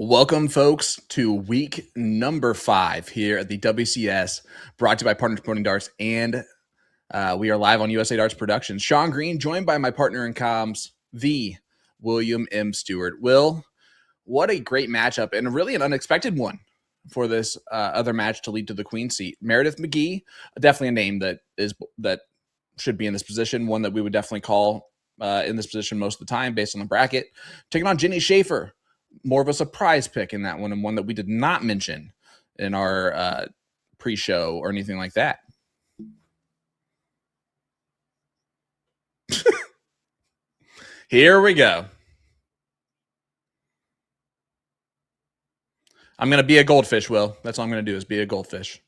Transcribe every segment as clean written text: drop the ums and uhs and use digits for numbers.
Welcome, folks, to week number 5 here at the WCS, brought to you by Partners Promoting Darts and We are live on USA Darts Productions. Sean Green, joined by my partner in comms, the William M. Stewart. Will, what a great matchup and really an unexpected one for this other match to lead to the Queen seat. Meradith McGee, definitely a name that should be in this position, one that we would definitely call in this position most of the time based on the bracket. Taking on Jenny Schafer, more of a surprise pick in that one, and one that we did not mention in our pre-show or anything like that. Here we go. I'm going to be a goldfish, Will. That's all I'm going to do is be a goldfish.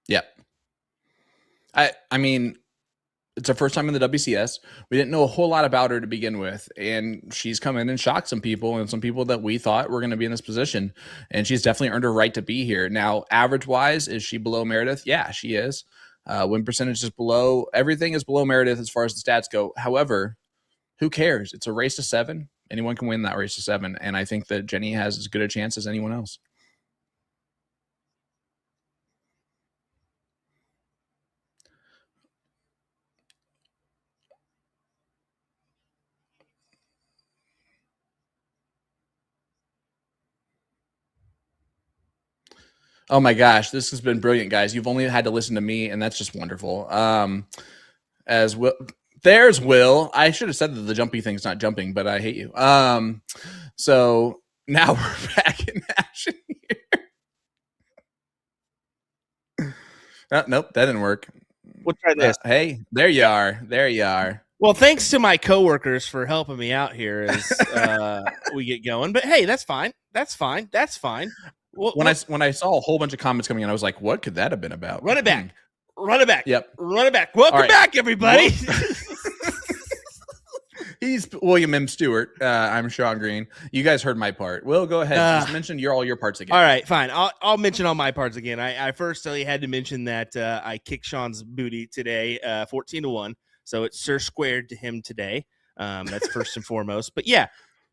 Yep. I mean, it's her first time in the WCS. We didn't know a whole lot about her to begin with, and she's come in and shocked some people and some people that we thought were going to be in this position, and she's definitely earned her right to be here. Now, average-wise, is she below Meradith? Yeah, she is. Win percentage is below. Everything is below Meradith as far as the stats go. However, who cares? It's a race to 7. Anyone can win that race to 7, and I think that Jenny has as good a chance as anyone else. Oh my gosh, this has been brilliant, guys. You've only had to listen to me, and that's just wonderful. As Will, there's Will. I should have said that the jumpy thing's not jumping, but I hate you. So now we're back in action here. Nope, that didn't work. We'll try this. Hey, there you are. There you are. Well, thanks to my coworkers for helping me out here as we get going. But hey, that's fine. That's fine. That's fine. When I saw a whole bunch of comments coming in, I was like, "What could that have been about?" Run it back. Run it back. Yep. Run it back. Welcome back, everybody. He's William M. Stewart. I'm Sean Green. You guys heard my part. Will, go ahead. Just mention all your parts again. All right, fine. I'll mention all my parts again. I first had to mention that I kicked Sean's booty today, 14-1. So it's Sir Squared to him today. That's first and foremost. But yeah,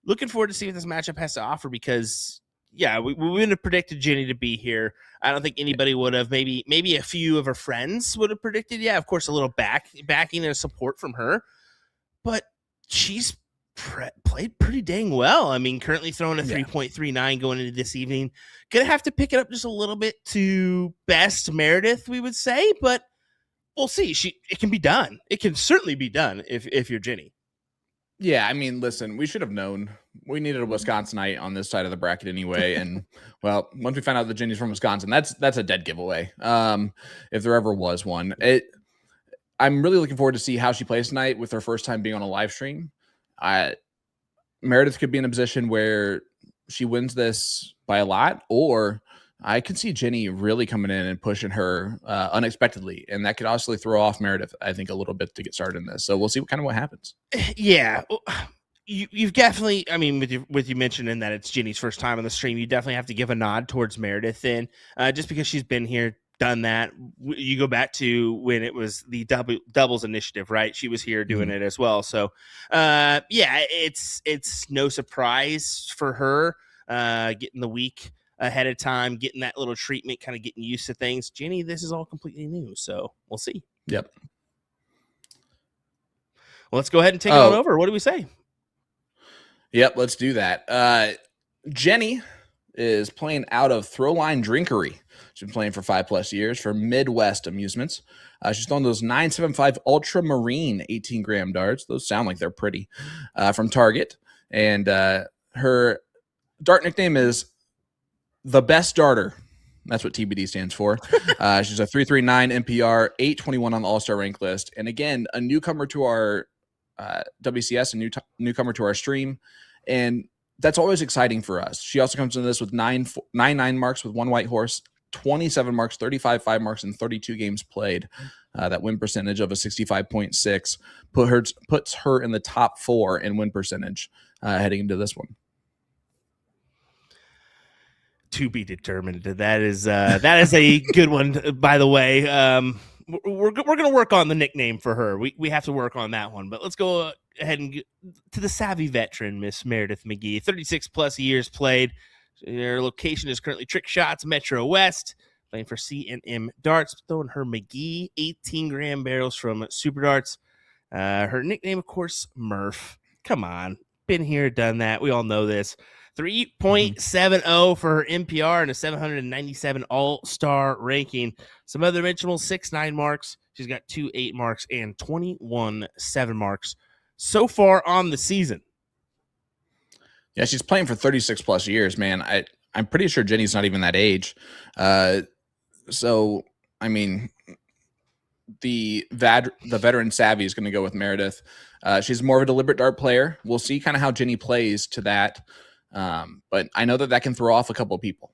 looking forward to see what this matchup has to offer because, yeah, we wouldn't have predicted Jenny to be here. I don't think anybody would have. Maybe a few of her friends would have predicted. Yeah, of course, a little backing and support from her. But she's played pretty dang well. I mean, currently throwing a 3.39 going into this evening. Going to have to pick it up just a little bit to best Meradith, we would say. But we'll see. It can be done. It can certainly be done if you're Jenny. Yeah, I mean, listen, we should have known. We needed a Wisconsinite on this side of the bracket anyway. And, well, once we find out that Jenny's from Wisconsin, that's a dead giveaway, if there ever was one. I'm really looking forward to see how she plays tonight with her first time being on a live stream. Meradith could be in a position where she wins this by a lot, or I could see Jenny really coming in and pushing her unexpectedly, and that could also throw off Meradith, I think, a little bit to get started in this. So we'll see what happens. Yeah, you've definitely, I mean, with you mentioning that it's Jenny's first time on the stream, you definitely have to give a nod towards Meradith. And just because she's been here, done that, you go back to when it was the doubles initiative, right? She was here doing it as well. So, yeah, it's no surprise for her getting the week ahead of time, getting that little treatment, kind of getting used to things. Jenny, this is all completely new, so we'll see. Yep. Well, let's go ahead and take it on over. What do we say? Yep, let's do that. Jenny is playing out of Throwline Drinkery. She's been playing for 5+ years for Midwest Amusements. She's throwing those 975 Ultramarine 18-gram darts. Those sound like they're pretty, from Target. And her dart nickname is the Best Darter. That's what TBD stands for. She's a 339 NPR, 821 on the All-Star rank list. And again, a newcomer to our WCS, a newcomer to our stream. And that's always exciting for us. She also comes into this with 9 marks with 1 white horse, 27 marks, 35 5 marks, and 32 games played. That win percentage of a 65.6 puts her in the top 4 in win percentage heading into this one. To be determined. That is a good one, by the way. we're going to work on the nickname for her. We have to work on that one. But let's go ahead and get to the savvy veteran, Miss Meradith McGee. 36 plus years played. Their location is currently Trick Shots Metro West. Playing for C&M Darts, throwing her McGee 18-gram barrels from Super Darts. Her nickname, of course, Murph. Come on. Been here, done that. We all know this. 3.70 for her NPR and a 797 all-star ranking. Some other dimensional 6.9 marks. She's got 2.8 marks and 21.7 marks so far on the season. Yeah, she's playing for 36 plus years, man. I'm pretty sure Jenny's not even that age. So, I mean, the veteran savvy is going to go with Meradith. She's more of a deliberate dart player. We'll see kind of how Jenny plays to that. But I know that can throw off a couple of people.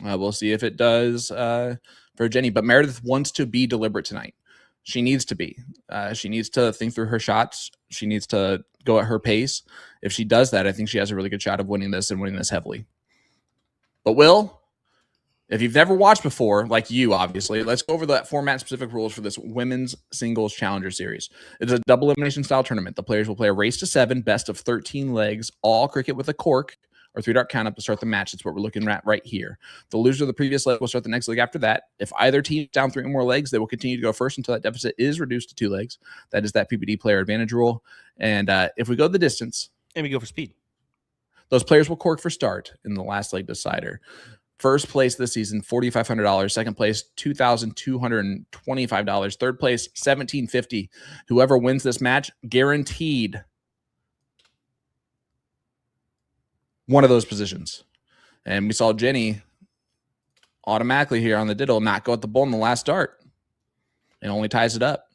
We'll see if it does for Jenny. But Meradith wants to be deliberate tonight. She needs to be. She needs to think through her shots. She needs to go at her pace. If she does that, I think she has a really good shot of winning this and winning this heavily. But Will, if you've never watched before, like you, obviously, let's go over the format-specific rules for this Women's Singles Challenger Series. It's a double elimination style tournament. The players will play a race to 7, best of 13 legs, all cricket with a cork or 3-dart count-up to start the match. That's what we're looking at right here. The loser of the previous leg will start the next leg after that. If either team is down 3 or more legs, they will continue to go first until that deficit is reduced to 2 legs. That is that PPD player advantage rule. And if we go the distance, and we go for speed, those players will cork for start in the last leg decider. First place this season, $4,500. Second place, $2,225. Third place, $1,750. Whoever wins this match, guaranteed one of those positions. And we saw Jenny automatically here on the diddle not go at the bull in the last dart. It only ties it up.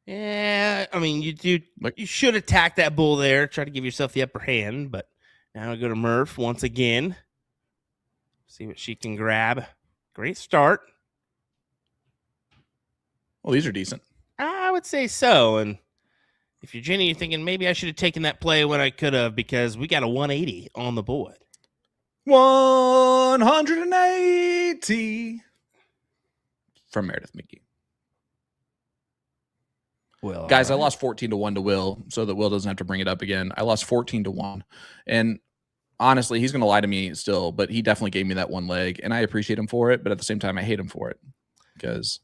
Yeah, I mean, you should attack that bull there, try to give yourself the upper hand, but now I go to Murph once again. See what she can grab. Great start. Well, these are decent. I would say so. And if you're Jenny, you're thinking maybe I should have taken that play when I could have, because we got a 180 on the board. 180 from Meradith McGee. Will, guys, right. I lost 14-1 to Will, so that Will doesn't have to bring it up again. I lost 14-1, and honestly, he's going to lie to me still, but he definitely gave me that one leg, and I appreciate him for it, but at the same time, I hate him for it, because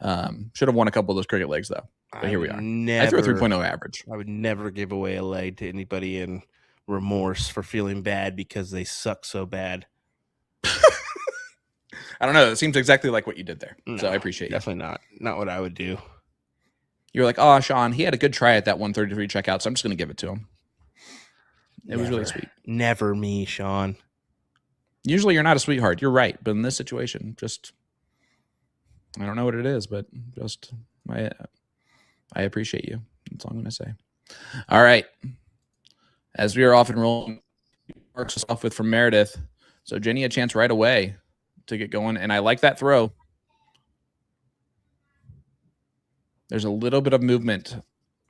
should have won a couple of those cricket legs, though. But here we are. I threw a 3.0 average. I would never give away a leg to anybody in remorse for feeling bad because they suck so bad. I don't know. It seems exactly like what you did there, so I appreciate you. Definitely not what I would do. You're like, oh, Sean, he had a good try at that 133 checkout, so I'm just going to give it to him. It was really sweet. Never me, Sean. Usually you're not a sweetheart. You're right. But in this situation, just, I don't know what it is, but just, I appreciate you. That's all I'm going to say. All right. As we are off and rolling, marks us off with from Meradith. So Jenny a chance right away to get going. And I like that throw. There's a little bit of movement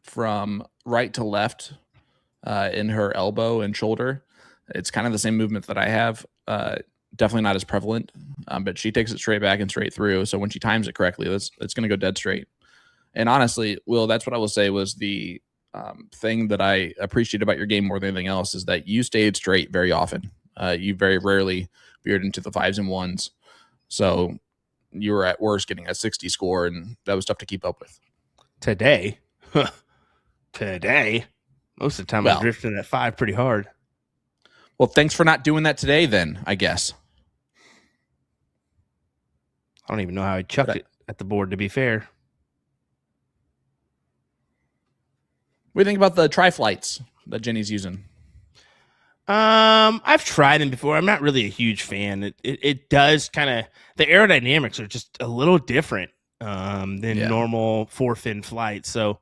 from right to left in her elbow and shoulder. It's kind of the same movement that I have. Definitely not as prevalent, but she takes it straight back and straight through. So when she times it correctly, it's going to go dead straight. And honestly, Will, that's what I will say was the thing that I appreciate about your game more than anything else is that you stayed straight very often. You very rarely veered into the 5s and 1s. So you were at worst getting a 60 score, and that was tough to keep up with. Today? Today? Most of the time I'm drifting at 5 pretty hard. Well, thanks for not doing that today then, I guess. I don't even know how I chucked it at the board, to be fair. What do you think about the tri-flights that Jenny's using? I've tried them before. I'm not really a huge fan. It does kind of, the aerodynamics are just a little different than normal 4-fin flights. So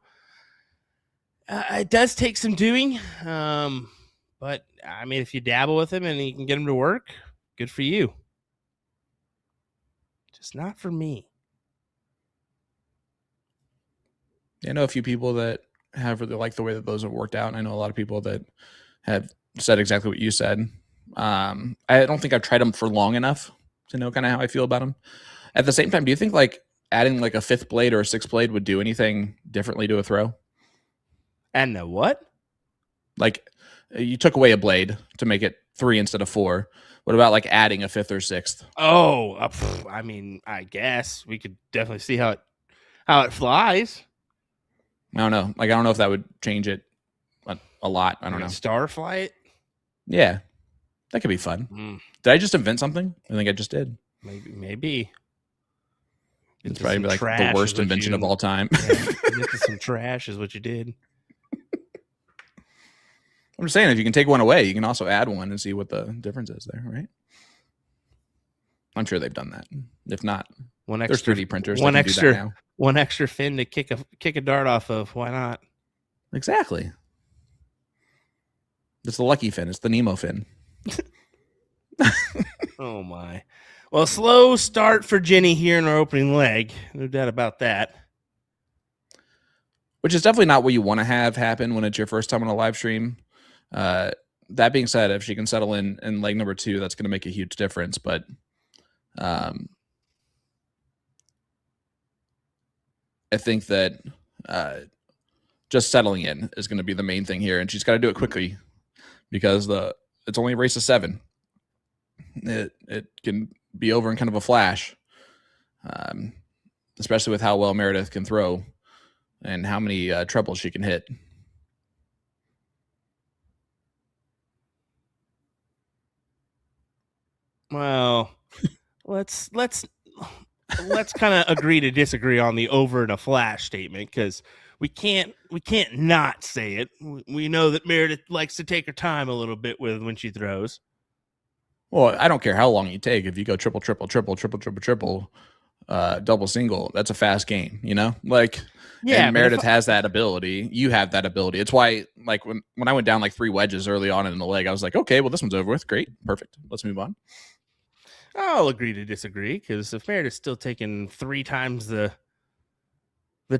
it does take some doing. But I mean, if you dabble with them and you can get them to work, good for you. Just not for me. I know a few people that have really liked the way that those have worked out. And I know a lot of people that have said exactly what you said. I don't think I've tried them for long enough to know kind of how I feel about him. At the same time, do you think like adding like a 5th blade or a 6th blade would do anything differently to a throw? And the what? Like you took away a blade to make it 3 instead of 4. What about like adding a 5th or 6th? Oh, I mean, I guess we could definitely see how it flies. I don't know. Like I don't know if that would change it a lot. I don't know. Star flight. Yeah, that could be fun. Did I just invent something? I think I just did. Maybe. It's probably like the worst invention of all time. Yeah, some trash is what you did. I'm just saying, if you can take one away, you can also add one and see what the difference is there, right? I'm sure they've done that. If not, there's 3D printers. One extra fin to kick a dart off of. Why not? Exactly. It's the lucky fin. It's the Nemo fin. Oh my. Well, slow start for Jenny here in our opening leg. No doubt about that. Which is definitely not what you want to have happen when it's your first time on a live stream. That being said, if she can settle in leg number 2, that's going to make a huge difference. But I think that just settling in is going to be the main thing here. And she's got to do it quickly because it's only a race of 7. It can be over in kind of a flash, especially with how well Meradith can throw and how many trebles she can hit. Well, let's kind of agree to disagree on the over in a flash statement, because we can't not say it. We know that Meradith likes to take her time a little bit when she throws. Well, I don't care how long you take. If you go triple, double single, that's a fast game, you know? Like, yeah, and Meradith has that ability. You have that ability. It's why, like, when I went down like 3 wedges early on in the leg, I was like, okay, well, this one's over with. Great. Perfect. Let's move on. I'll agree to disagree, because if Meredith's still taking 3 times the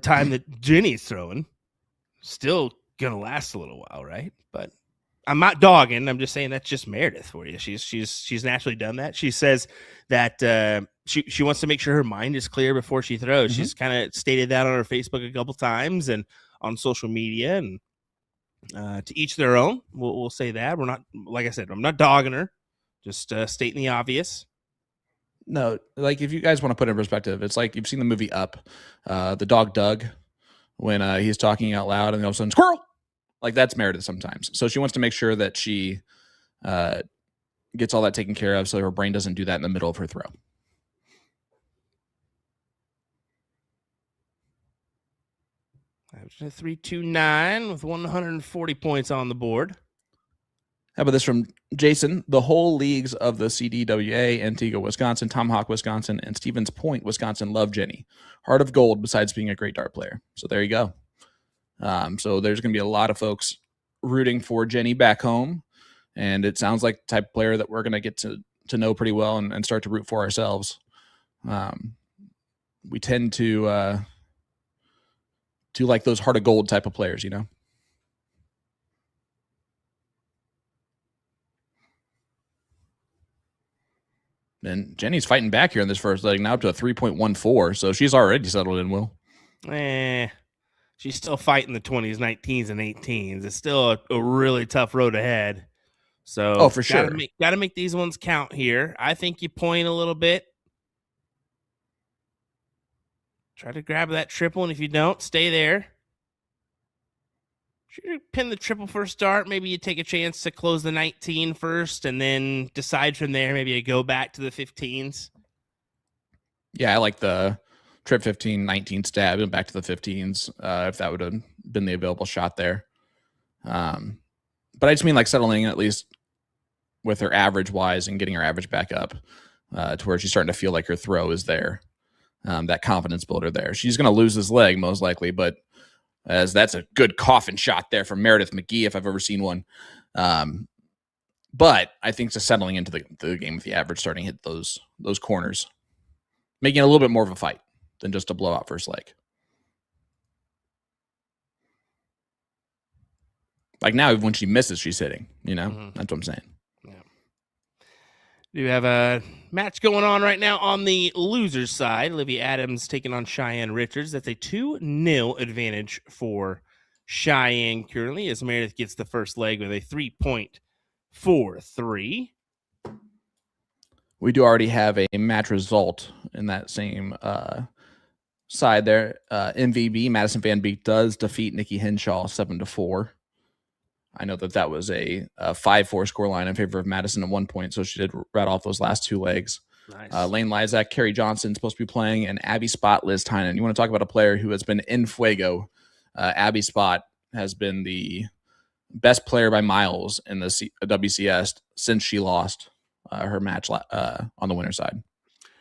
time that Jenny's throwing, still gonna last a little while, right? But I'm not dogging. I'm just saying that's just Meradith for you. She's naturally done that. She says that she wants to make sure her mind is clear before she throws. Mm-hmm. She's kind of stated that on her Facebook a couple times and on social media. And to each their own. We'll say that. We're not, like I said, I'm not dogging her. Just stating the obvious. No, like if you guys want to put it in perspective, it's like you've seen the movie Up, the dog Doug, when he's talking out loud and all of a sudden squirrel. Like that's Meredith sometimes. So she wants to make sure that she gets all that taken care of so her brain doesn't do that in the middle of her throw. A 329 with 140 points on the board. How about this from Jason? The whole leagues of the CDWA, Antigua, Wisconsin, Tomahawk, Wisconsin, and Stevens Point, Wisconsin love Jenny. Heart of gold besides being a great dart player. So there you go. So there's going to be a lot of folks rooting for Jenny back home. And it sounds like the type of player that we're going to get to know pretty well and start to root for ourselves. We tend to like those heart of gold type of players, you know? And Jenny's fighting back here in this first leg, now up to a 3.14, so she's already settled in, Will. She's still fighting the 20s, 19s, and 18s. It's still a really tough road ahead. So, for sure. Got to make these ones count here. I think you point a little bit. Try to grab that triple, and if you don't, stay there. Should pin the triple first start. Maybe you take a chance to close the 19 first and then decide from there. Maybe you go back to the 15s. Yeah, I like the trip 15, 19 stab and back to the 15s if that would have been the available shot there. But I just mean like settling at least with her average wise and getting her average back up to where she's starting to feel like her throw is there. That confidence builder there. She's going to lose this leg most likely, but as that's a good coffin shot there from Meradith McGee if I've ever seen one. But I think just settling into the game with the average, starting to hit those corners, making it a little bit more of a fight than just a blowout first leg. Like now, when she misses, she's hitting. You know, That's what I'm saying. Yeah. We have a match going on right now on the loser's side. Olivia Adams taking on Cheyenne Richards. That's a 2-0 advantage for Cheyenne currently, as Meredith gets the first leg with a 3.43. We do already have a match result in that same side there. MVB, Madison Van Beek, does defeat Nikki Henshaw 7-4. I know that was a 5-4 scoreline in favor of Madison at one point, so she did rat off those last two legs. Nice. Lane Lizak, Carrie Johnson supposed to be playing, and Abby Spot, Liz Tynan. You want to talk about a player who has been in fuego? Abby Spot has been the best player by miles in the WCS since she lost her match on the winner's side.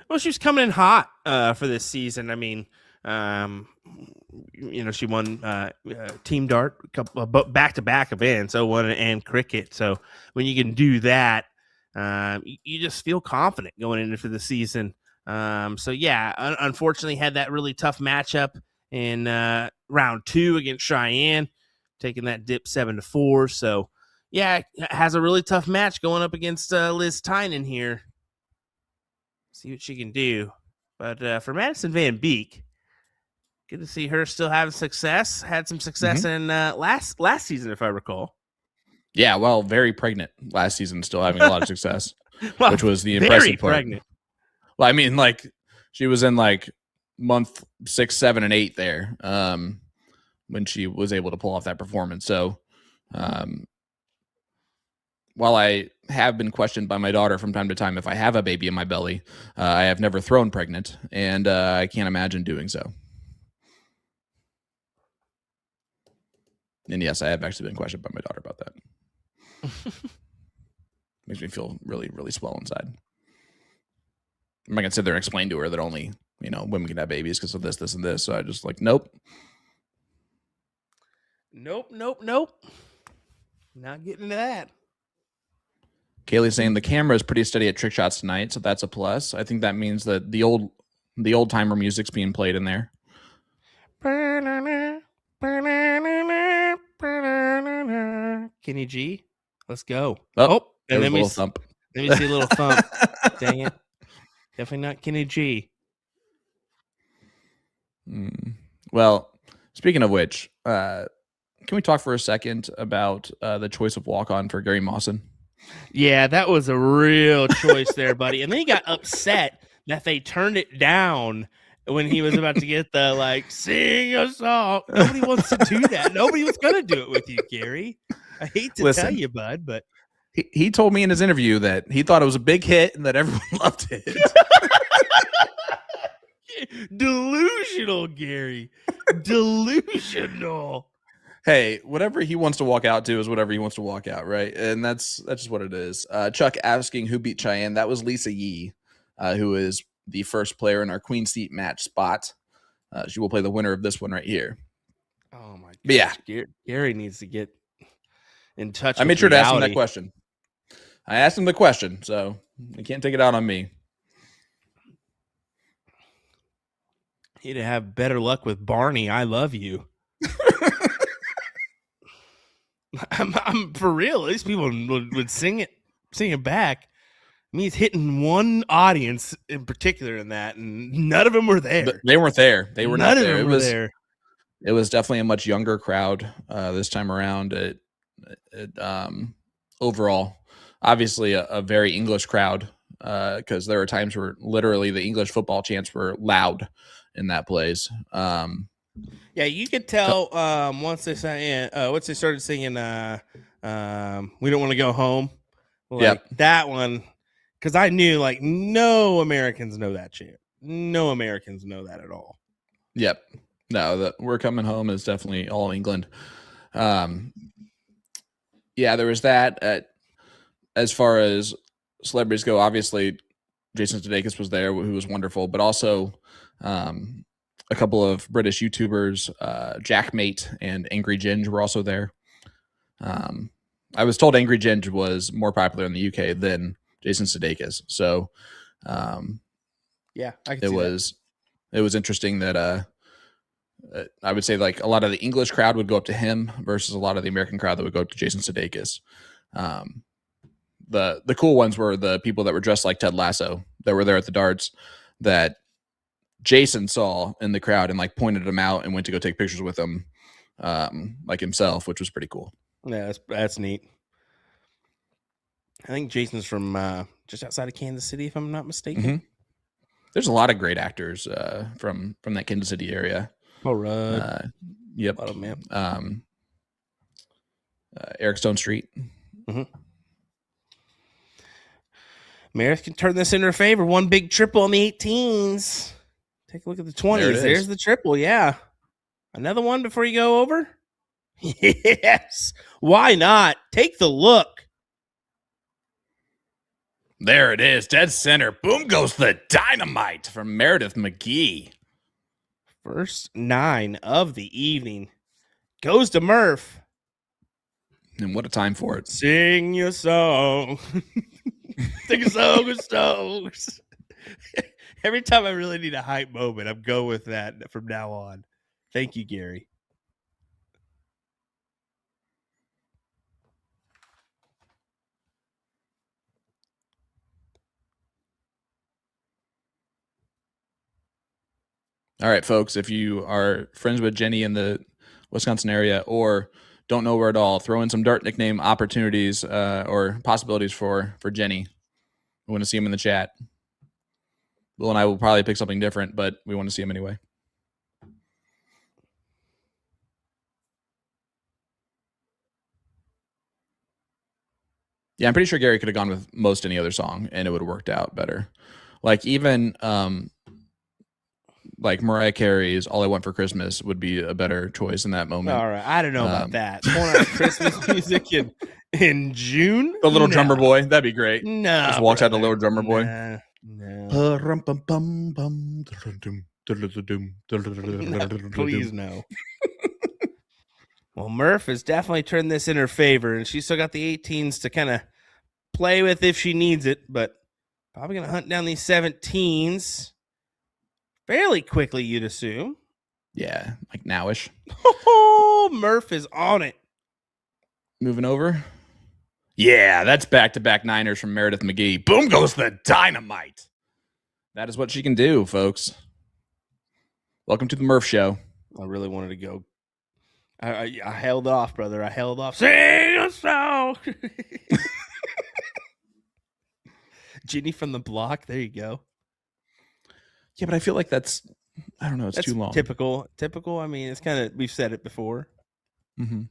Well, she was coming in hot for this season. I mean, she won team dart, back-to-back events, 01 and cricket. So when you can do that, you just feel confident going into the season. Unfortunately had that really tough matchup in round 2 against Cheyenne, taking that dip 7-4. So yeah, has a really tough match going up against Liz Tynan here. See what she can do. But for Madison Van Beek, good to see her still having success. Had some success in last season, if I recall. Yeah, well, very pregnant last season, still having a lot of success, which was the impressive part. Pregnant. Well, I mean, like, she was in like month 6, 7, and 8 there when she was able to pull off that performance. So while I have been questioned by my daughter from time to time if I have a baby in my belly, I have never thrown pregnant, and I can't imagine doing so. And yes, I have actually been questioned by my daughter about that. Makes me feel really, really swell inside. I'm not going to sit there and explain to her that only, women can have babies because of this, this, and this. So I just nope. Nope. Not getting into that. Kaylee's saying the camera is pretty steady at trick shots tonight, so that's a plus. I think that means that the old timer music's being played in there. Kenny G, let's go. And then we thump. Let me see a little thump. Dang it. Definitely not Kenny G. Well, speaking of which, can we talk for a second about the choice of walk-on for Gary Mawson? Yeah, that was a real choice there, buddy. And then he got upset that they turned it down when he was about to get the, sing a song. Nobody wants to do that. Nobody was going to do it with you, Gary. I hate to tell you, bud, but. He told me in his interview that he thought it was a big hit and that everyone loved it. Delusional, Gary. Delusional. Hey, whatever he wants to walk out to is whatever he wants to walk out, right? And that's just what it is. Chuck asking who beat Cheyenne. That was Lisa Yee, who is the first player in our Queen Seat match spot. She will play the winner of this one right here. Oh, my God. Yeah. Gary needs to get in touch I made sure to ask him that question. I asked him the question, so you can't take it out on me. He'd have better luck with Barney. I love you. I'm for real. These people would sing it back. I mean, he's hitting one audience in particular in that, and none of them were there. They weren't there. They were not there. It was definitely a much younger crowd this time around. Overall, obviously a very English crowd because there were times where literally the English football chants were loud in that place. Yeah, you could tell once they started singing "We Don't Want to Go Home." That one, because I knew no Americans know that chant. No Americans know that at all. Yep. No, "We're Coming Home" is definitely all England. Yeah, there was that. As far as celebrities go, obviously Jason Sudeikis was there, who was wonderful, but also a couple of British YouTubers, Jackmate and Angry Ginge were also there. I was told Angry Ginge was more popular in the UK than Jason Sudeikis. So, yeah, it was interesting that I would say a lot of the English crowd would go up to him versus a lot of the American crowd that would go up to Jason Sudeikis. the cool ones were the people that were dressed like Ted Lasso that were there at the darts that Jason saw in the crowd and like pointed them out and went to go take pictures with them, like himself, which was pretty cool. Yeah, that's neat. I think Jason's from just outside of Kansas City, if I'm not mistaken. Mm-hmm. There's a lot of great actors from that Kansas City area. Paul Rudd. Yep. Oh, man. Eric Stone Street. Mm-hmm. Meredith can turn this in her favor. One big triple on the 18s. Take a look at the 20s. There's the triple. Yeah. Another one before you go over? Yes. Why not? Take the look. There it is. Dead center. Boom goes the dynamite from Meradith McGee. First 9 of the evening goes to Murph. And what a time for it. Sing your song. Sing a song with stones. Every time I really need a hype moment, I'm going with that from now on. Thank you, Gary. All right, folks, if you are friends with Jenny in the Wisconsin area or don't know her at all, throw in some dart nickname opportunities or possibilities for Jenny. We want to see him in the chat. Will and I will probably pick something different, but we want to see him anyway. Yeah, I'm pretty sure Gary could have gone with most any other song and it would have worked out better. Like even like Mariah Carey's "All I Want for Christmas" would be a better choice in that moment. All right, I don't know about that. Going on Christmas music in June. The little drummer boy, that'd be great. No, just walks out the little drummer boy. No. Please no. Well, Murph has definitely turned this in her favor, and she's still got the 18s to kind of play with if she needs it, but probably going to hunt down these 17s fairly quickly, you'd assume. Yeah, like nowish. Oh, Murph is on it. Moving over. Yeah, that's back-to-back Niners from Meradith McGee. Boom goes the dynamite. That is what she can do, folks. Welcome to the Murph Show. I really wanted to go. I held off, brother. I held off. Sing a song. Ginny from the Block. There you go. Yeah, but I feel like that's, I don't know, it's too long. Typical. I mean, it's kind of, we've said it before. Mm-hmm.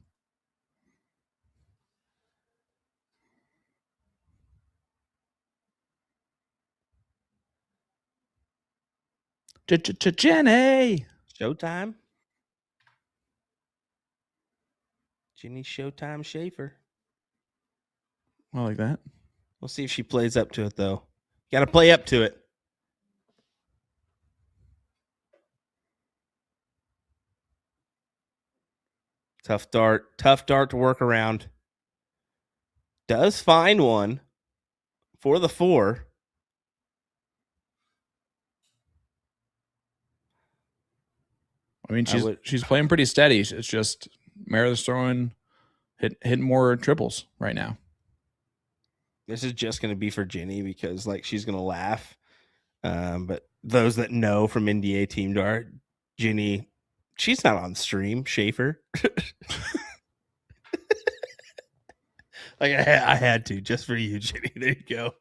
Jenny. Showtime. Jenny Showtime Schafer. I like that. We'll see if she plays up to it, though. Got to play up to it. Tough dart to work around. Does find one for the 4. I mean, she's playing pretty steady. It's just Meredith's hitting more triples right now. This is just going to be for Jenny because, like, she's going to laugh. But those that know from NDA Team Dart, Jenny, she's not on stream. Schafer. Like I had to just for you, Jenny. There you go.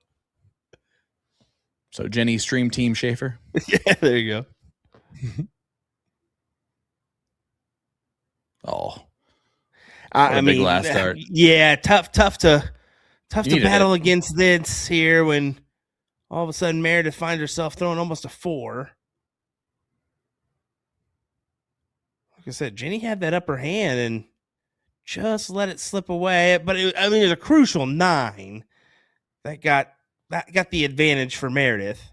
So Jenny stream team Schafer. Yeah, there you go. Oh, I mean, big last start. Yeah, tough to battle against this here when all of a sudden Meredith finds herself throwing almost a 4. Like I said, Jenny had that upper hand and just let it slip away. But it was a crucial 9 that got the advantage for Meredith.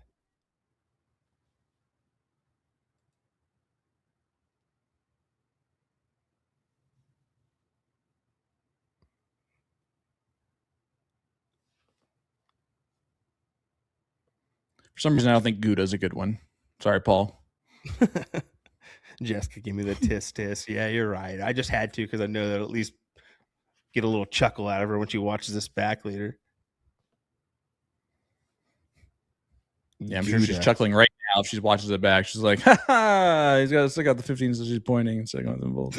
For some reason, I don't think Gouda's a good one. Sorry, Paul. Jessica, give me the tisk. Yeah, you're right. I just had to because I know that at least get a little chuckle out of her when she watches this back later. Yeah, I'm sure she's chuckling right now if she watches it back. She's like, ha ha, he's got to stick out the 15, so she's pointing and sticking with them both.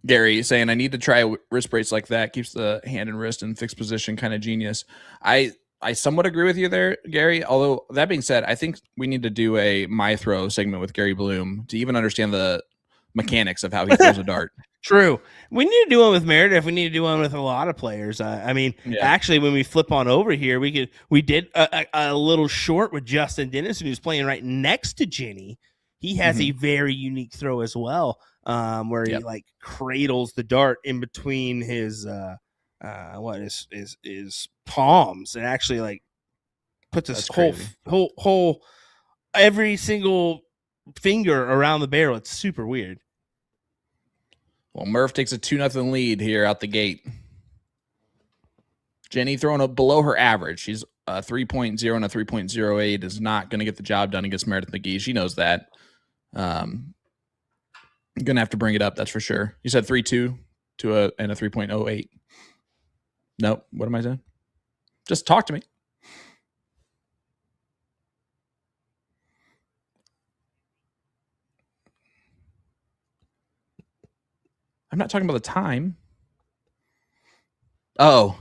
Gary saying, I need to try wrist brace like that. Keeps the hand and wrist in fixed position. Kind of genius. I somewhat agree with you there, Gary. Although, that being said, I think we need to do a My Throw segment with Gary Bloom to even understand the mechanics of how he throws a dart. True. We need to do one with Meredith. We need to do one with a lot of players. Actually, when we flip on over here, we did a little short with Justin Dennison, who's playing right next to Jenny. He has a very unique throw as well, where he like cradles the dart in between his his palms and actually like puts his whole every single finger around the barrel. It's super weird. Well, Murph takes a 2-0 lead here out the gate. Jenny throwing up below her average. She's a 3.0 and a 3.08 is not going to get the job done against Meradith McGee. She knows that. I'm going to have to bring it up, that's for sure. You said 3.2 and a 3.08. Nope. What am I saying? Just talk to me. I'm not talking about the time. Oh,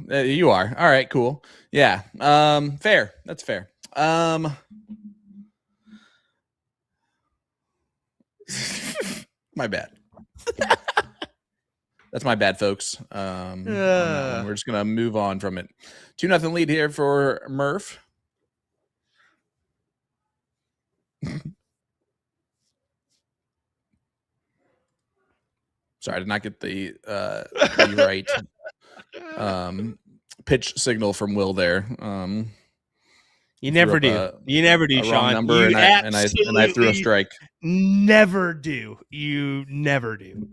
you are. All right, cool. Yeah. Fair. That's fair. My bad. That's my bad, folks. We're just gonna move on from it. 2-0 lead here for Murph. Sorry, I did not get the right pitch signal from Will there. You never do. You never do, Sean. Number and I threw a strike. Never do. You never do.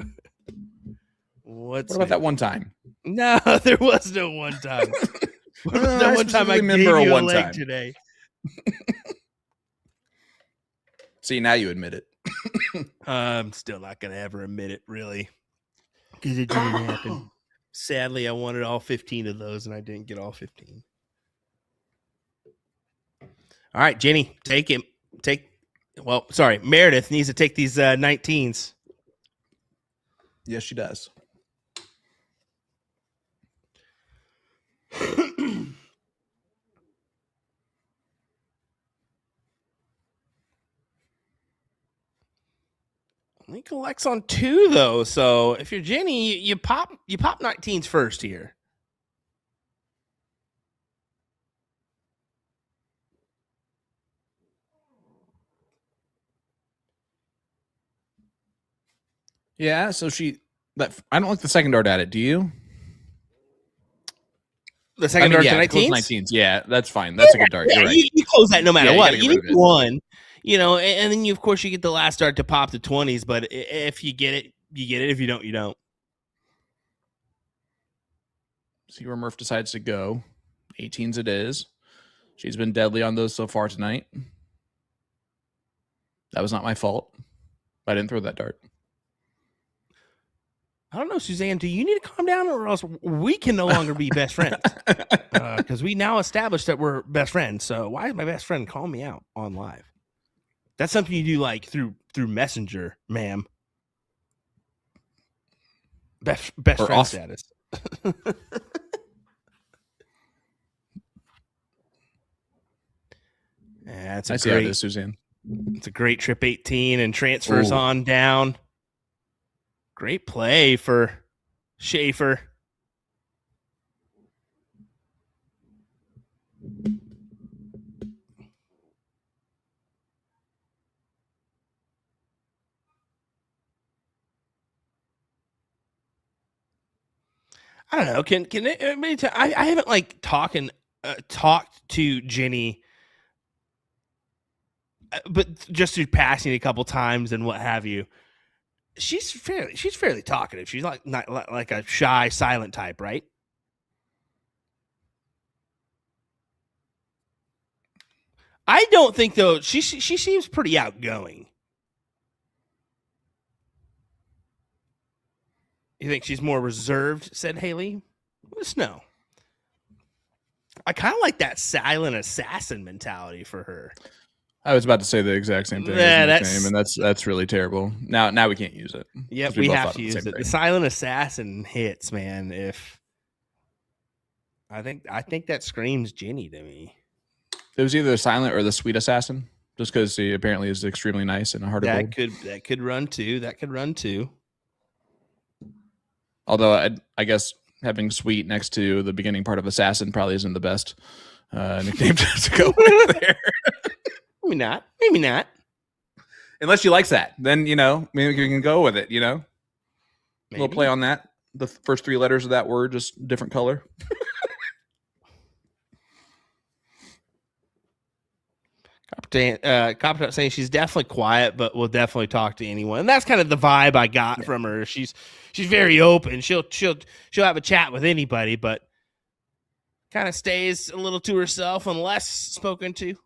What about that one time? No, there was no one time. That one time I gave you a leg today. See, now you admit it. I'm still not going to ever admit it, really, because it didn't happen. Sadly, I wanted all 15 of those, and I didn't get all 15. All right, Jenny, take him. Meredith needs to take these 19s. Yes, she does. He collects on 2 though, so if you're Jenny, you pop 19s first here. Yeah, so I don't like the second dart at it. Do you? The second dart to 19s? 19s. Yeah, that's fine. That's a good dart. You're right. You close that no matter what. You need one. And then of course you get the last dart to pop the 20s, but if you get it, you get it. If you don't, you don't. See where Murph decides to go. 18s it is. She's been deadly on those so far tonight. That was not my fault. I didn't throw that dart. I don't know, Suzanne, do you need to calm down or else we can no longer be best friends? Because we now established that we're best friends. So why is my best friend calling me out on live? That's something you do like through Messenger, ma'am. Best friend status. That's I see how it is, Suzanne. It's a great trip 18 and transfers on down. Great play for Schafer. I don't know. Can I haven't like talked to Jenny, but just through passing a couple times and what have you. She's fairly talkative. She's not like a shy, silent type, right? I don't think though. She seems pretty outgoing. You think she's more reserved? Said Haley. Snow. I kind of like that silent assassin mentality for her. I was about to say the exact same thing as nickname, and that's really terrible. Now we can't use it. Yep, we have to use it. The silent assassin hits, man. If I think that screams Jenny to me. It was either the silent or the sweet assassin, just because he apparently is extremely nice and a heart of gold. That could run too. Although I guess having sweet next to the beginning part of assassin probably isn't the best nickname to go with there. Maybe not. Unless she likes that, then maybe you can go with it. Maybe. A little play on that. The first 3 letters of that word, just different color. Copper saying she's definitely quiet, but will definitely talk to anyone. And that's kind of the vibe I got from her. She's very open. She'll have a chat with anybody, but kind of stays a little to herself unless spoken to.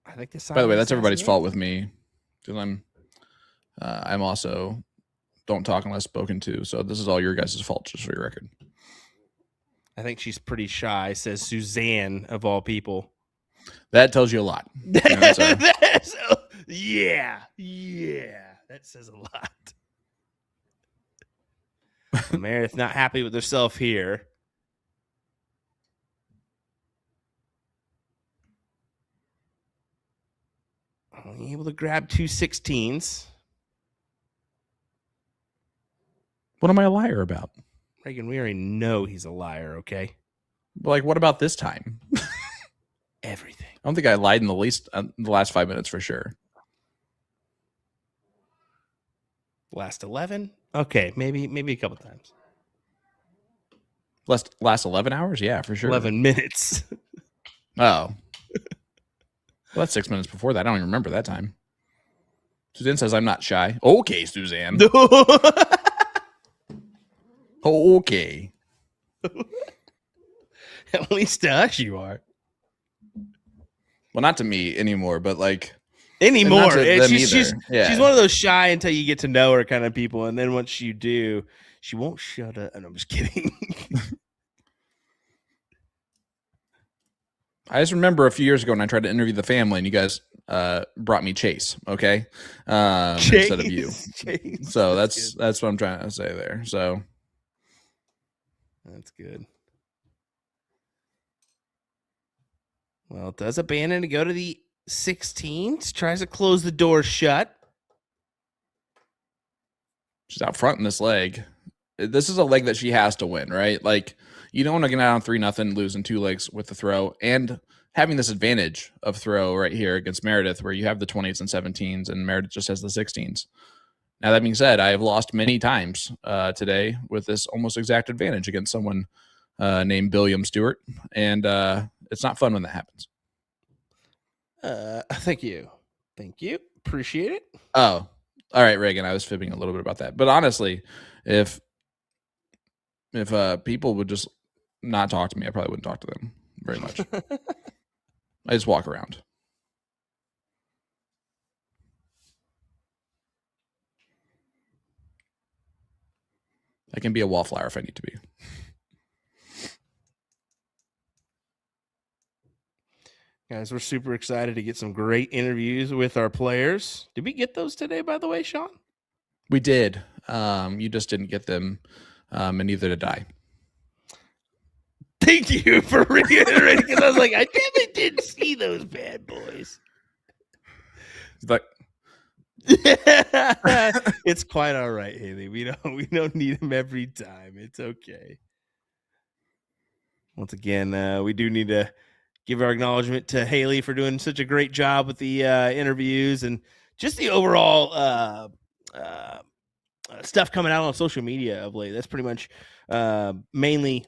I think this. By the way, that's everybody's fault with me, because I'm also don't talk unless spoken to. So this is all your guys' fault, just for your record. I think she's pretty shy, says Suzanne of all people. That tells you a lot. Yeah, that says a lot. Meredith not happy with herself here. Able to grab 2 16s. What am I a liar about? Reagan, we already know he's a liar, okay? Like, what about this time? Everything. I don't think I lied in the last 5 minutes for sure. Last 11? Okay, maybe a couple times. Last 11 hours? Yeah, for sure. 11 minutes. Oh. Well, that's 6 minutes before that. I don't even remember that time. Suzanne says I'm not shy. Okay, Suzanne. Okay. At least to us you are. Well, not to me anymore, but like anymore. She's one of those shy until you get to know her kind of people, and then once you do, she won't shut up. And I'm just kidding. I just remember a few years ago when I tried to interview the family, and you guys brought me Chase, okay, instead of you. Chase. So that's what I'm trying to say there. So that's good. Well, does abandon to go to the 16s. Tries to close the door shut. She's out front in this leg. This is a leg that she has to win, right? Like, you don't want to get out on 3-0, losing 2 legs with the throw, and having this advantage of throw right here against Meredith, where you have the 20s and 17s, and Meredith just has the 16s. Now, that being said, I have lost many times today with this almost exact advantage against someone named Billiam Stewart, and it's not fun when that happens. Thank you. Appreciate it. Oh, all right, Reagan. I was fibbing a little bit about that, but honestly, if people would just not talk to me, I probably wouldn't talk to them very much. I just walk around. I can be a wallflower if I need to be. Guys, we're super excited to get some great interviews with our players. Did we get those today, by the way, Sean? We did. You just didn't get them, and neither did I. Thank you for reiterating, because I was like, I definitely didn't see those bad boys. But it's quite all right, Haley. We don't need them every time. It's okay. Once again, we do need to give our acknowledgement to Haley for doing such a great job with the interviews and just the overall stuff coming out on social media of late. That's pretty much mainly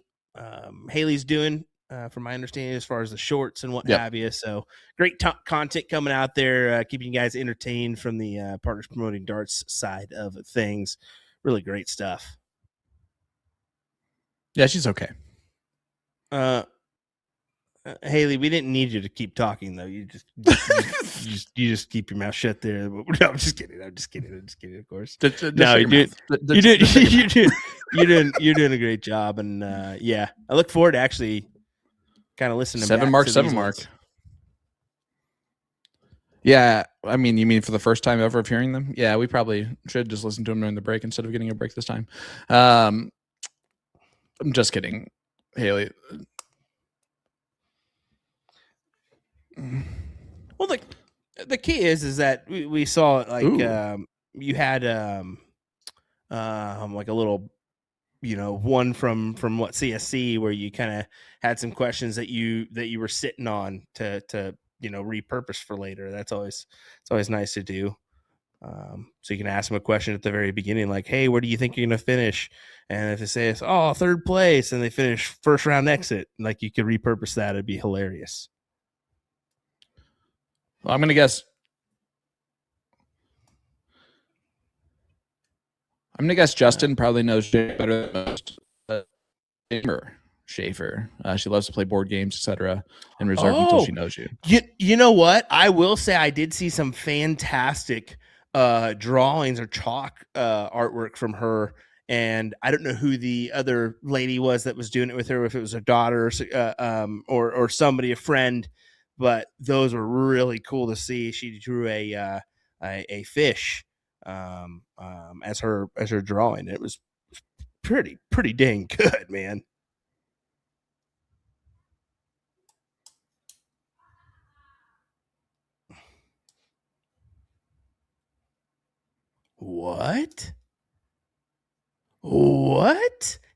Haley's doing, from my understanding, as far as the shorts and what have you. So great content coming out there, keeping you guys entertained from the Partners Promoting Darts side of things. Really great stuff. Yeah, she's okay. Haley, we didn't need you to keep talking though. You just keep your mouth shut there. No, I'm just kidding. I'm just kidding. Of course. No, you're doing a great job, and yeah, I look forward to actually kind of listening. 7 back mark, to 7 mark. Yeah, I mean, you mean for the first time ever of hearing them? Yeah, we probably should just listen to them during the break instead of getting a break this time. I'm just kidding, Haley. Well, the key is that we saw like you had like a little, one from what CSC where you kind of had some questions that you were sitting on to repurpose for later. It's always nice to do. So you can ask them a question at the very beginning, like, "Hey, where do you think you're gonna finish?" And if they say it's third place, and they finish first round exit, like you could repurpose that. It'd be hilarious. Well, I'm gonna guess Justin probably knows Jay better than most. Schafer. She loves to play board games, etc. And reserve until she knows you. You know what? I will say I did see some fantastic drawings or chalk artwork from her. And I don't know who the other lady was that was doing it with her, if it was her daughter or somebody, a friend. But those were really cool to see. She drew a fish as her drawing. It was pretty dang good, man. What?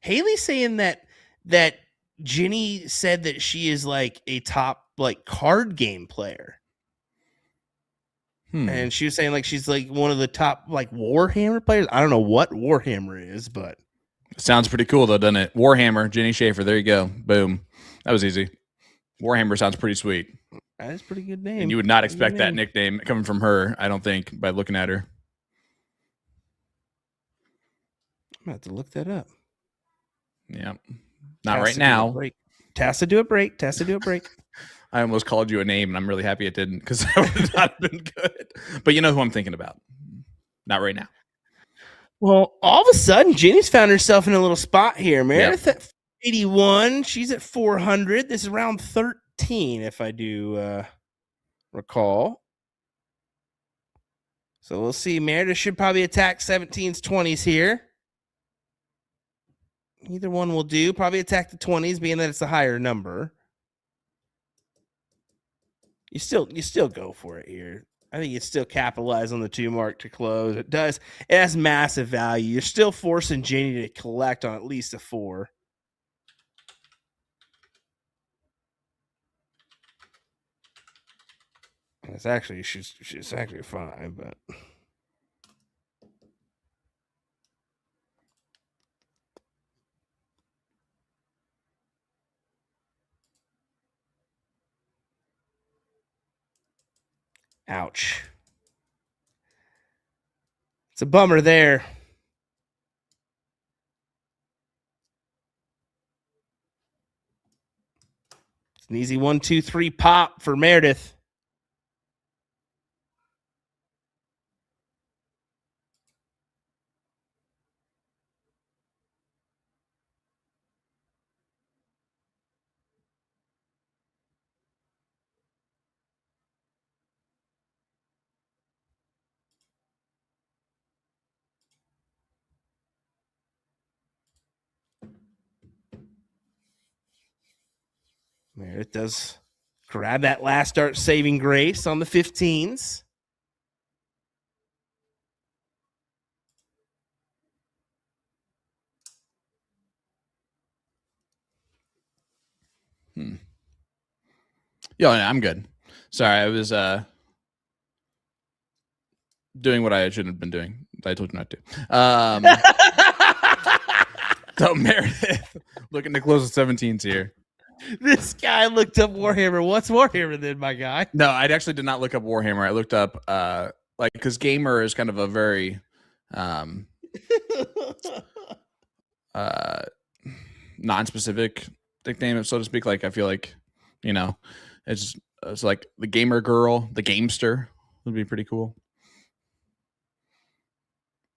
Haley's saying that Jenny said that she is like a top like card game player. And she was saying like she's like one of the top like Warhammer players. I don't know what Warhammer is, but sounds pretty cool though, doesn't it? Warhammer, Jenny Schafer. There you go. Boom. That was easy. Warhammer sounds pretty sweet. That is a pretty good name. And you would not expect that nickname coming from her, I don't think, by looking at her. I'm going to have to look that up. Yeah. Not right now. Task to do a break. I almost called you a name, and I'm really happy it didn't, because that would not have been good. But you know who I'm thinking about. Not right now. Well, all of a sudden, Jenny's found herself in a little spot here. Meredith at 81. She's at 400. This is round 13, if I do recall. So we'll see. Meredith should probably attack 17s, 20s here. Either one will do. Probably attack the 20s, being that it's a higher number. You still go for it here. I think you still capitalize on the 2 mark to close. It does. It has massive value. You're still forcing Jenny to collect on at least a 4. It's actually she's actually 5, but. Ouch. It's a bummer there. It's an easy 1, 2, 3 pop for Meredith. Meredith does grab that last start saving grace on the 15s. Yeah, I'm good. Sorry, I was doing what I shouldn't have been doing. I told you not to. So Meredith looking to close the 17s here. This guy looked up Warhammer. What's Warhammer then, my guy? No, I actually did not look up Warhammer. I looked up because gamer is kind of a very non-specific nickname, so to speak. Like I feel like You know, it's like the gamer girl, the gamester would be pretty cool.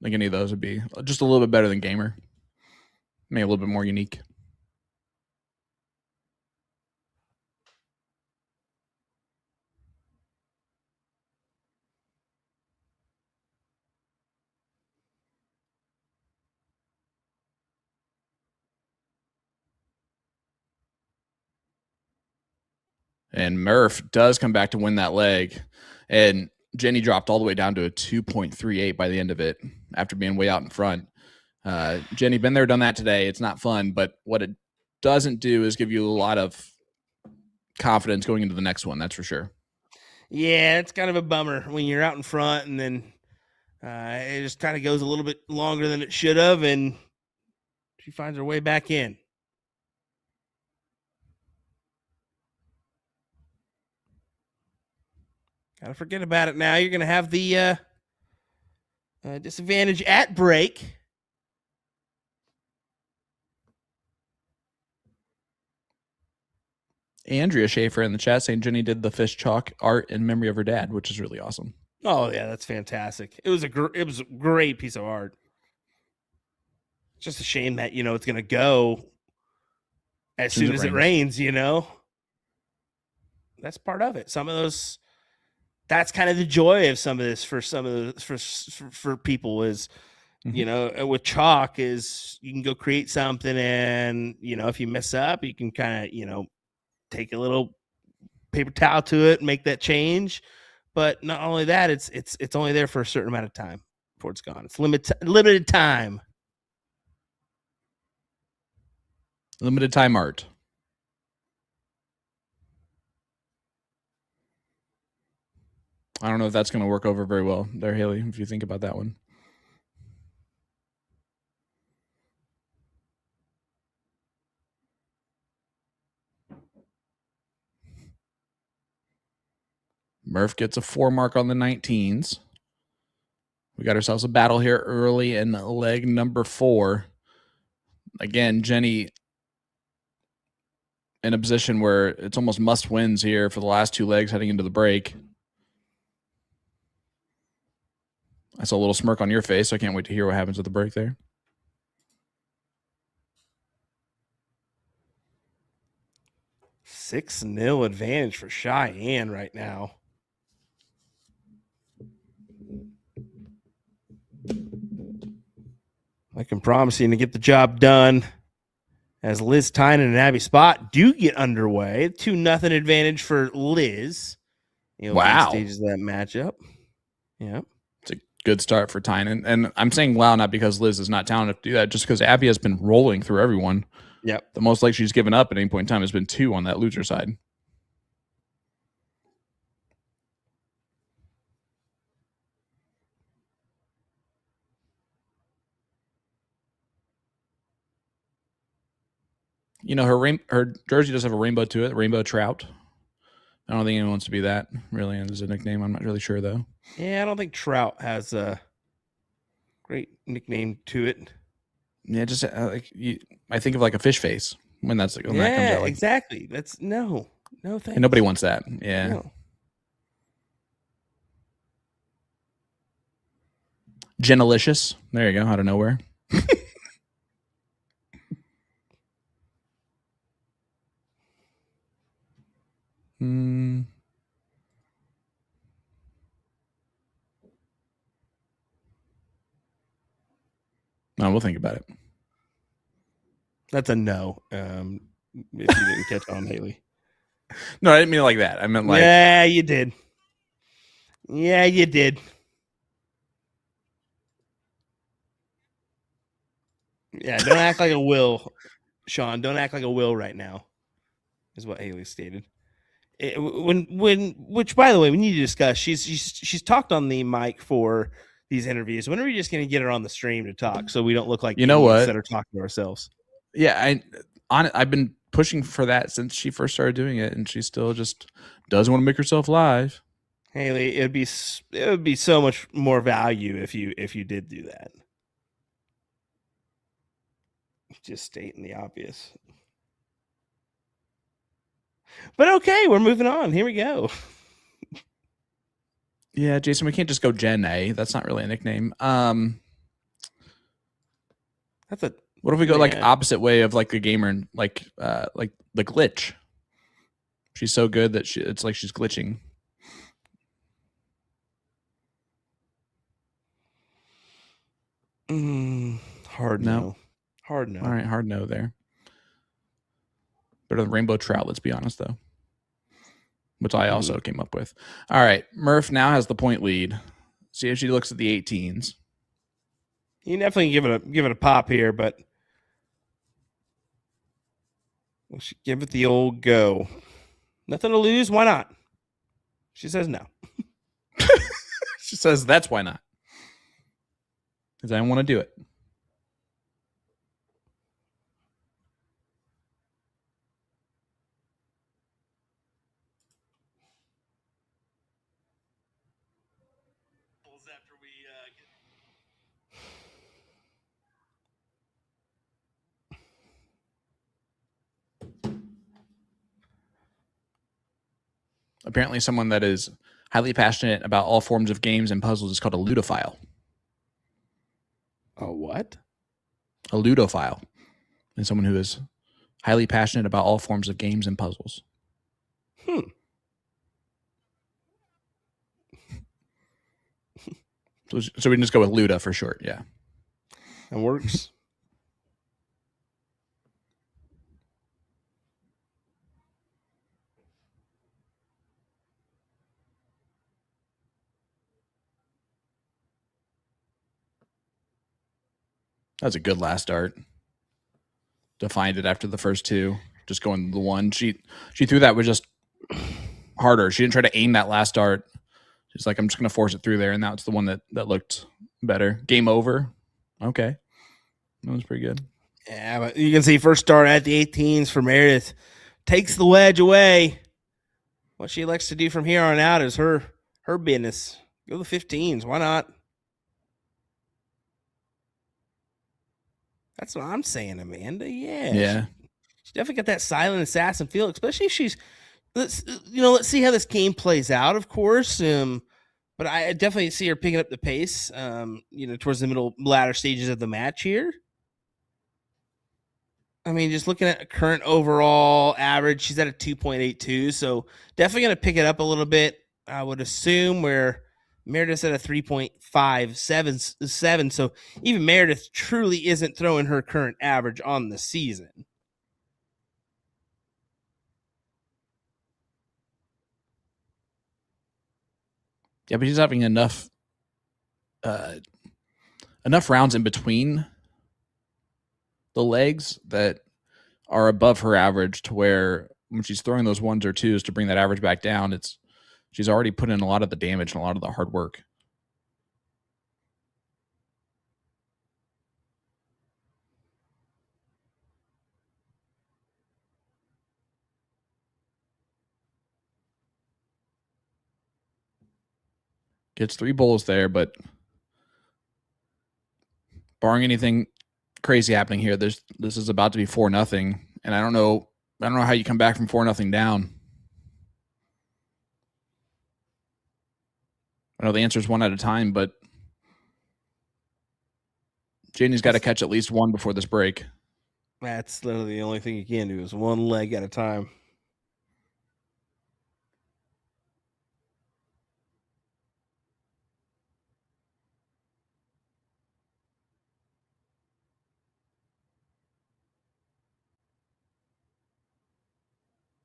Like any of those would be just a little bit better than gamer, maybe a little bit more unique. And Murph does come back to win that leg. And Jenny dropped all the way down to a 2.38 by the end of it after being way out in front. Jenny, been there, done that today. It's not fun, but what it doesn't do is give you a lot of confidence going into the next one. That's for sure. Yeah, it's kind of a bummer when you're out in front and then it just kind of goes a little bit longer than it should have, and she finds her way back in. Gotta forget about it now. You're going to have the disadvantage at break. Andrea Schafer in the chat saying Jenny did the fish chalk art in memory of her dad, which is really awesome. Oh yeah, that's fantastic. It was a great piece of art. It's just a shame that it's going to go as soon as it rains. That's part of it. Some of those. That's kind of the joy of some of this for some of the for people is, with chalk is you can go create something, and if you mess up, you can kind of take a little paper towel to it and make that change. But not only that, it's only there for a certain amount of time before it's gone. It's limited time. Limited time art. I don't know if that's going to work over very well there, Haley, if you think about that one. Murph gets a 4 mark on the 19s. We got ourselves a battle here early in leg number 4. Again, Jenny in a position where it's almost must wins here for the last 2 legs heading into the break. I saw a little smirk on your face, so I can't wait to hear what happens at the break there. Six 0 advantage for Cheyenne right now. I can promise you to get the job done as Liz Tynan and Abby Spot do get underway. 2-0 advantage for Liz. Wow. Stages of that matchup. Yeah. It's a good start for Tynan. And I'm saying wow, not because Liz is not talented to do that, just because Abby has been rolling through everyone. Yep. The most like she's given up at any point in time has been 2 on that loser side. Her jersey does have a rainbow to it, rainbow trout. I don't think anyone wants to be that, really, as a nickname. I'm not really sure, though. Yeah, I don't think Trout has a great nickname to it. Yeah, just I think of like a fish face when that's when that comes out. Like, exactly. That's no thanks. And nobody wants that. Yeah. No. Genalicious. There you go. Out of nowhere. No, we'll think about it. That's a no. If you didn't catch on, Haley. No, I didn't mean it like that. I meant like. Yeah, you did. Yeah, you did. Yeah, don't act like a will, Sean. Don't act like a will right now, is what Haley stated. Which, by the way, we need to discuss. She's talked on the mic for these interviews. When are we just going to get her on the stream to talk so we don't look like what that are talking to ourselves? Yeah, I've been pushing for that since she first started doing it, and she still just doesn't want to make herself live. Haley, it would be so much more value if you did do that. Just stating the obvious. But okay, we're moving on. Here we go. Yeah, Jason, we can't just go Jen A. That's not really a nickname. That's a What if we go like opposite way of like the gamer, like the glitch? She's so good that it's like she's glitching. Hard no. Hard no. All right, hard no there. Better than Rainbow Trout, let's be honest, though. Which I also came up with. All right, Murph now has the point lead. See if she looks at the 18s. You definitely give it a pop here, but we should give it the old go. Nothing to lose. Why not? She says no. She says that's why not. Because I want to do it. After we Apparently, someone that is highly passionate about all forms of games and puzzles is called a ludophile. A what? A ludophile is someone who is highly passionate about all forms of games and puzzles. So we can just go with Luda for short. Yeah. That works. That was a good last start. Defined it after the first two. Just going the one. She threw that was just harder. She didn't try to aim that last dart. She's like, I'm just going to force it through there. And that's the one that looked better. Game over. Okay. That was pretty good. Yeah, but you can see first start at the 18s for Meredith. Takes the wedge away. What she likes to do from here on out is her business. Go to the 15s. Why not? That's what I'm saying, Amanda. Yeah. Yeah. She definitely got that silent assassin feel, especially if she's let's see how this game plays out, of course. But I definitely see her picking up the pace, towards the latter stages of the match here. I mean, just looking at current overall average, she's at a 2.82, so definitely going to pick it up a little bit, I would assume, where Meredith's at a 3.577. So even Meredith truly isn't throwing her current average on the season. Yeah, but she's having enough rounds in between the legs that are above her average to where when she's throwing those ones or twos to bring that average back down, she's already put in a lot of the damage and a lot of the hard work. Gets 3 bowls there, but barring anything crazy happening here, this is about to be 4-0, and I don't know how you come back from 4-0 down. I know the answer is one at a time, but Janie's got to catch at least one before this break. That's literally the only thing you can do is one leg at a time.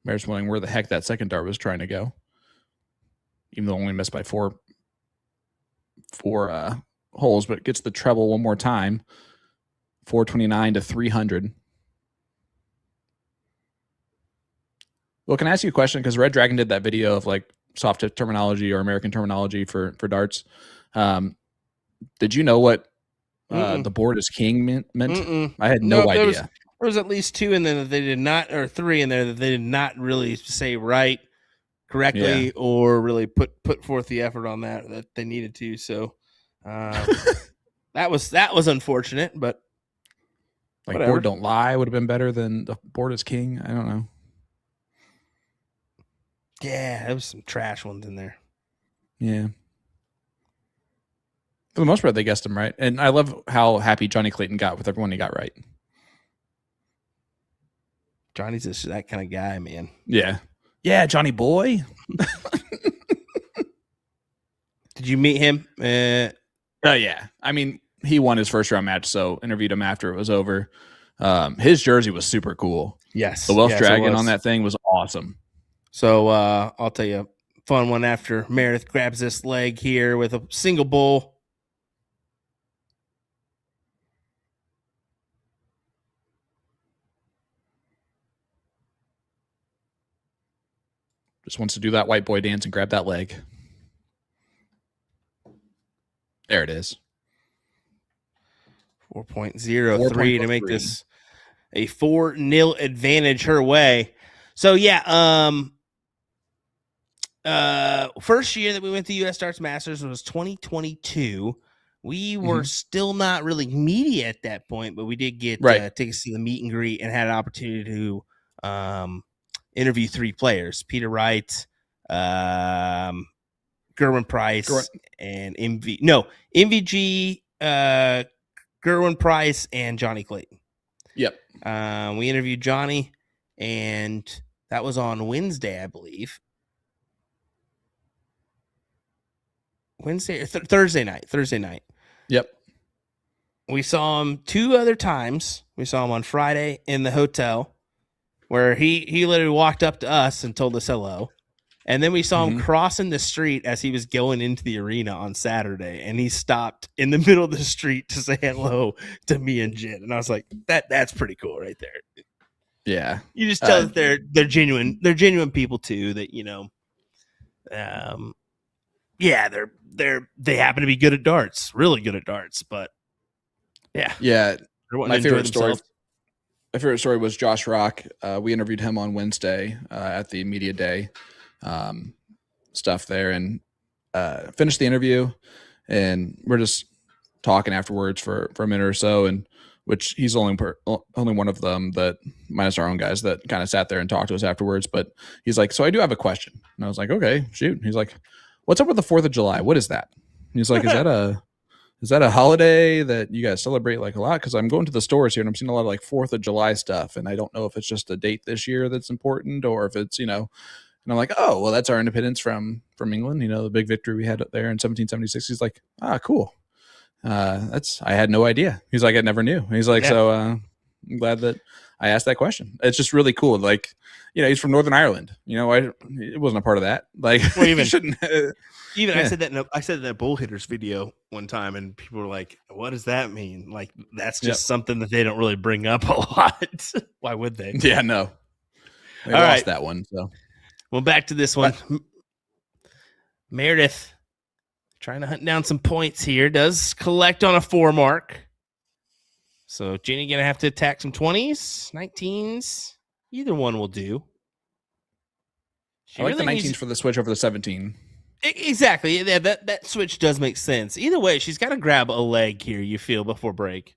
Mare's wondering where the heck that second dart was trying to go, even though only missed by four holes, but gets the treble one more time. 429 to 300. Well, can I ask you a question? Because Red Dragon did that video of like soft tip terminology or American terminology for darts. Did you know what the board is king meant? I had no idea. There was at least 2 in there that they did not, or 3 in there that they did not really say right, correctly, or really put forth the effort on that they needed to. So that was unfortunate, but like whatever. Board don't lie would have been better than the board is king. I don't know. Yeah, there was some trash ones in there. Yeah. For the most part, they guessed him right. And I love how happy Johnny Clayton got with everyone he got right. Johnny's just that kind of guy, man. Yeah. Yeah, Johnny boy. Did you meet him? Yeah. I mean, he won his first round match, so interviewed him after it was over. His jersey was super cool. Yes. The Welsh Dragon on that thing was awesome. So I'll tell you a fun one after Meredith grabs this leg here with a single bull. Just wants to do that white boy dance and grab that leg. There it is. 4.03 to make this a 4-0 advantage her way. So yeah, first year that we went to US Darts Masters was 2022. We were still not really media at that point, but we did get tickets to the meet and greet and had an opportunity to interview 3 players: Peter Wright, Gerwin Price, and MVG, Gerwin Price, and Johnny Clayton. Yep. We interviewed Johnny, and that was on Wednesday, I believe. Thursday night. Yep. We saw him 2 other times. We saw him on Friday in the hotel, where he literally walked up to us and told us hello. And then we saw him crossing the street as he was going into the arena on Saturday, and he stopped in the middle of the street to say hello to me and Jen. And I was like, that's pretty cool right there. Yeah. You just tell that they're genuine. They're genuine people too, that, they happen to be good at darts, really good at darts, but yeah. My favorite story was Josh Rock. We interviewed him on Wednesday at the media day stuff there, and finished the interview, and we're just talking afterwards for a minute or so, and which he's only one of them, that minus our own guys, that kind of sat there and talked to us afterwards. But he's like, so I do have a question. And I was like, okay, shoot. He's like, what's up with the 4th of July? What is that? And he's like, is that a holiday that you guys celebrate like a lot? Because I'm going to the stores here and I'm seeing a lot of like 4th of July stuff, and I don't know if it's just a date this year that's important, or if it's, and I'm like, oh, well, that's our independence from England, the big victory we had up there in 1776. He's like, cool. I had no idea. He's like, I never knew. He's like, so I'm glad that I asked that question. It's just really cool. Like, he's from Northern Ireland. It wasn't a part of that. Like, well, even shouldn't. Even I said that in a bull hitters video one time, and people were like, "What does that mean?" Like, that's just something that they don't really bring up a lot. Why would they? Yeah, no. They lost that one. So, well, back to this one. Meredith trying to hunt down some points here. Does collect on a 4 mark. So Jenny gonna have to attack some 20s, 19s. Either one will do. I like the 19s for the switch over the 17. Exactly. Yeah, that switch does make sense. Either way, she's got to grab a leg here, you feel, before break.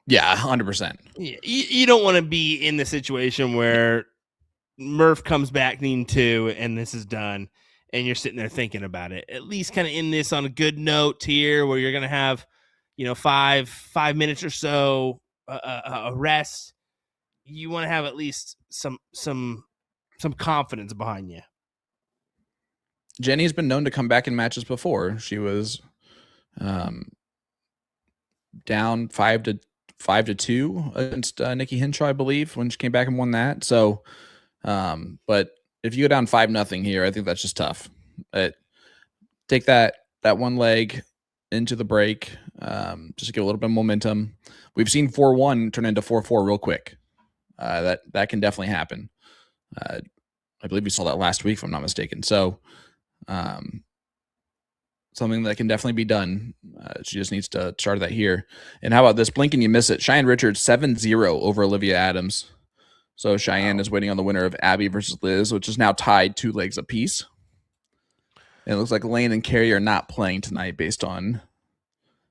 Yeah, 100%. You don't want to be in the situation where Murph comes back needing 2 and this is done, and you're sitting there thinking about it. At least kind of end this on a good note here, where you're going to have, 5 minutes or so a rest. You want to have at least some confidence behind you. Jenny's been known to come back in matches before. She was down 5-2 against Nikki Hinshaw, I believe, when she came back and won that. So, but if you go down 5-0 here, I think that's just tough. Take that one leg into the break, just to get a little bit of momentum. We've seen 4-1 turn into 4-4 real quick. That can definitely happen. I believe we saw that last week, if I'm not mistaken. So, something that can definitely be done. She just needs to start that here. And how about this? Blink and you miss it. Cheyenne Richards 7-0 over Olivia Adams. So Cheyenne is waiting on the winner of Abby versus Liz, which is now tied 2 legs apiece. And it looks like Lane and Carrie are not playing tonight based on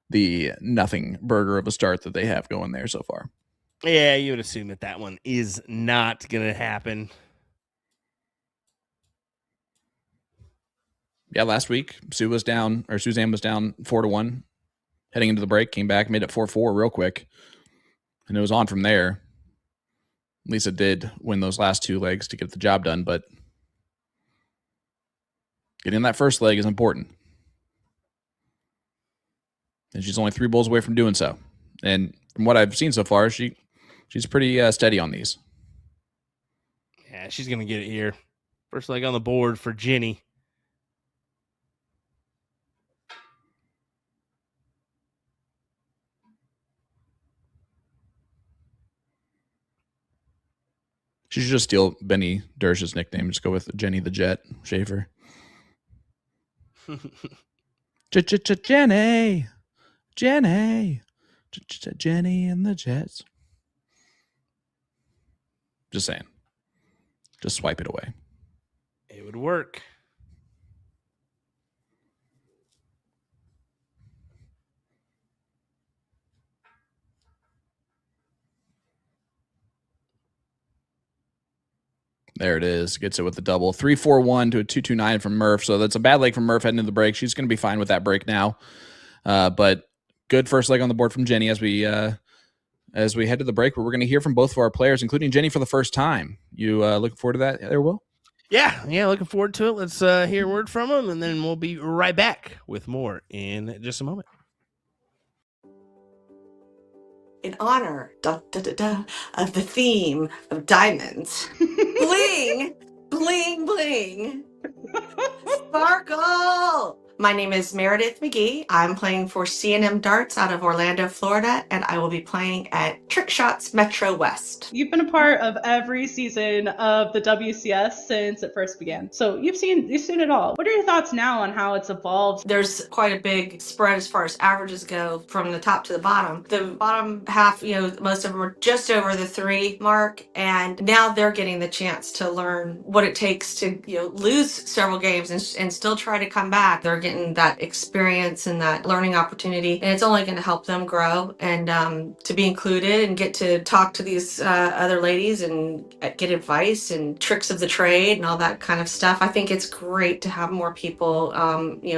the nothing burger of a start that they have going there so far. Yeah, you would assume that one is not going to happen. Yeah, last week Suzanne was down 4-1 heading into the break, came back, made it 4-4 real quick, and it was on from there. Lisa did win those last 2 legs to get the job done, but getting that first leg is important. And she's only 3 bowls away from doing so. And from what I've seen so far, she's pretty steady on these. Yeah, she's going to get it here. First leg on the board for Jenny. She should just steal Benny Dersh's nickname. Just go with Jenny the Jet Schafer. Jenny. Jenny and the Jets. Just saying. Just swipe it away. It would work. There it is. Gets it with the double. 3-4-1 to a 2-2-9 from Murph. So that's a bad leg from Murph heading into the break. She's going to be fine with that break now. But good first leg on the board from Jenny as we head to the break, where we're going to hear from both of our players, including Jenny for the first time. You looking forward to that there, Will? Yeah, looking forward to it. Let's hear a word from them, and then we'll be right back with more in just a moment. In honor of the theme of diamonds. Bling! Bling, bling! Sparkle! My name is Meradith McGee. I'm playing for C&M Darts out of Orlando, Florida, and I will be playing at Trick Shots Metro West. You've been a part of every season of the WCS since it first began. So you've seen it all. What are your thoughts now on how it's evolved? There's quite a big spread as far as averages go from the top to the bottom. The bottom half, most of them are just over the 3 mark, and now they're getting the chance to learn what it takes to, lose several games and still try to come back. They're getting that experience and that learning opportunity, and it's only going to help them grow and to be included and get to talk to these other ladies and get advice and tricks of the trade and all that kind of stuff. I think it's great to have more people,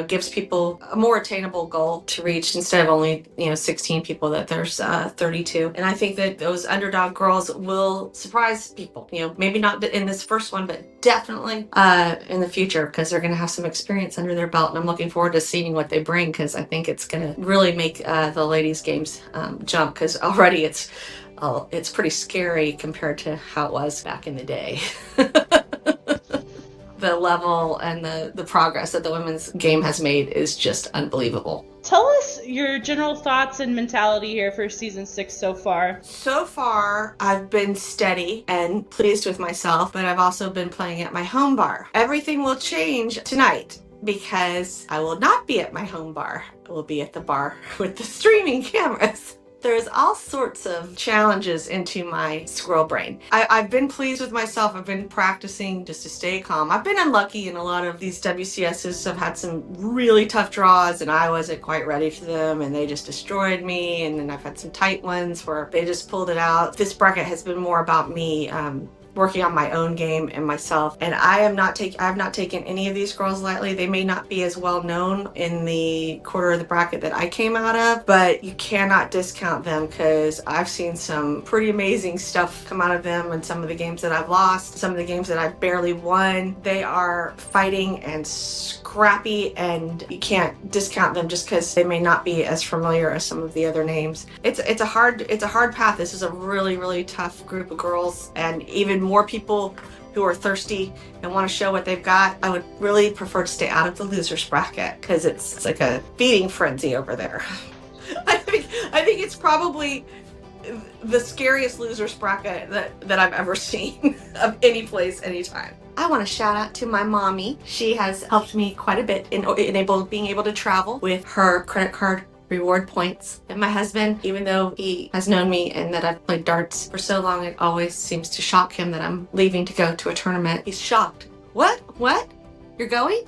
gives people a more attainable goal to reach instead of only 16 people, that there's 32. And I think that those underdog girls will surprise people, maybe not in this first one, but definitely in the future, because they're going to have some experience under their belt, and I'm looking forward to seeing what they bring, because I think it's going to really make the ladies' games jump, because already it's pretty scary compared to how it was back in the day. The level and the progress that the women's game has made is just unbelievable. Tell us your general thoughts and mentality here for season 6 so far. So far, I've been steady and pleased with myself, but I've also been playing at my home bar. Everything will change tonight, because I will not be at my home bar. I will be at the bar with the streaming cameras. There's all sorts of challenges into my squirrel brain. I've been pleased with myself. I've been practicing just to stay calm. I've been unlucky in a lot of these WCSs. I've had some really tough draws, and I wasn't quite ready for them, and they just destroyed me. And then I've had some tight ones where they just pulled it out. This bracket has been more about me working on my own game and myself, and I have not taken any of these girls lightly. They may not be as well known in the quarter of the bracket that I came out of, but you cannot discount them, because I've seen some pretty amazing stuff come out of them in some of the games that I've lost, some of the games that I've barely won. They are fighting and scrappy, and you can't discount them just because they may not be as familiar as some of the other names. It's a hard path. This is a really, really tough group of girls, and even more people who are thirsty and want to show what they've got. I would really prefer to stay out of the losers bracket, because it's like a feeding frenzy over there. I think it's probably the scariest losers bracket that I've ever seen of any place, anytime. I want to shout out to my mommy. She has helped me quite a bit in being able to travel with her credit card reward points. And my husband, even though he has known me and that I've played darts for so long, it always seems to shock him that I'm leaving to go to a tournament. He's shocked. What? You're going?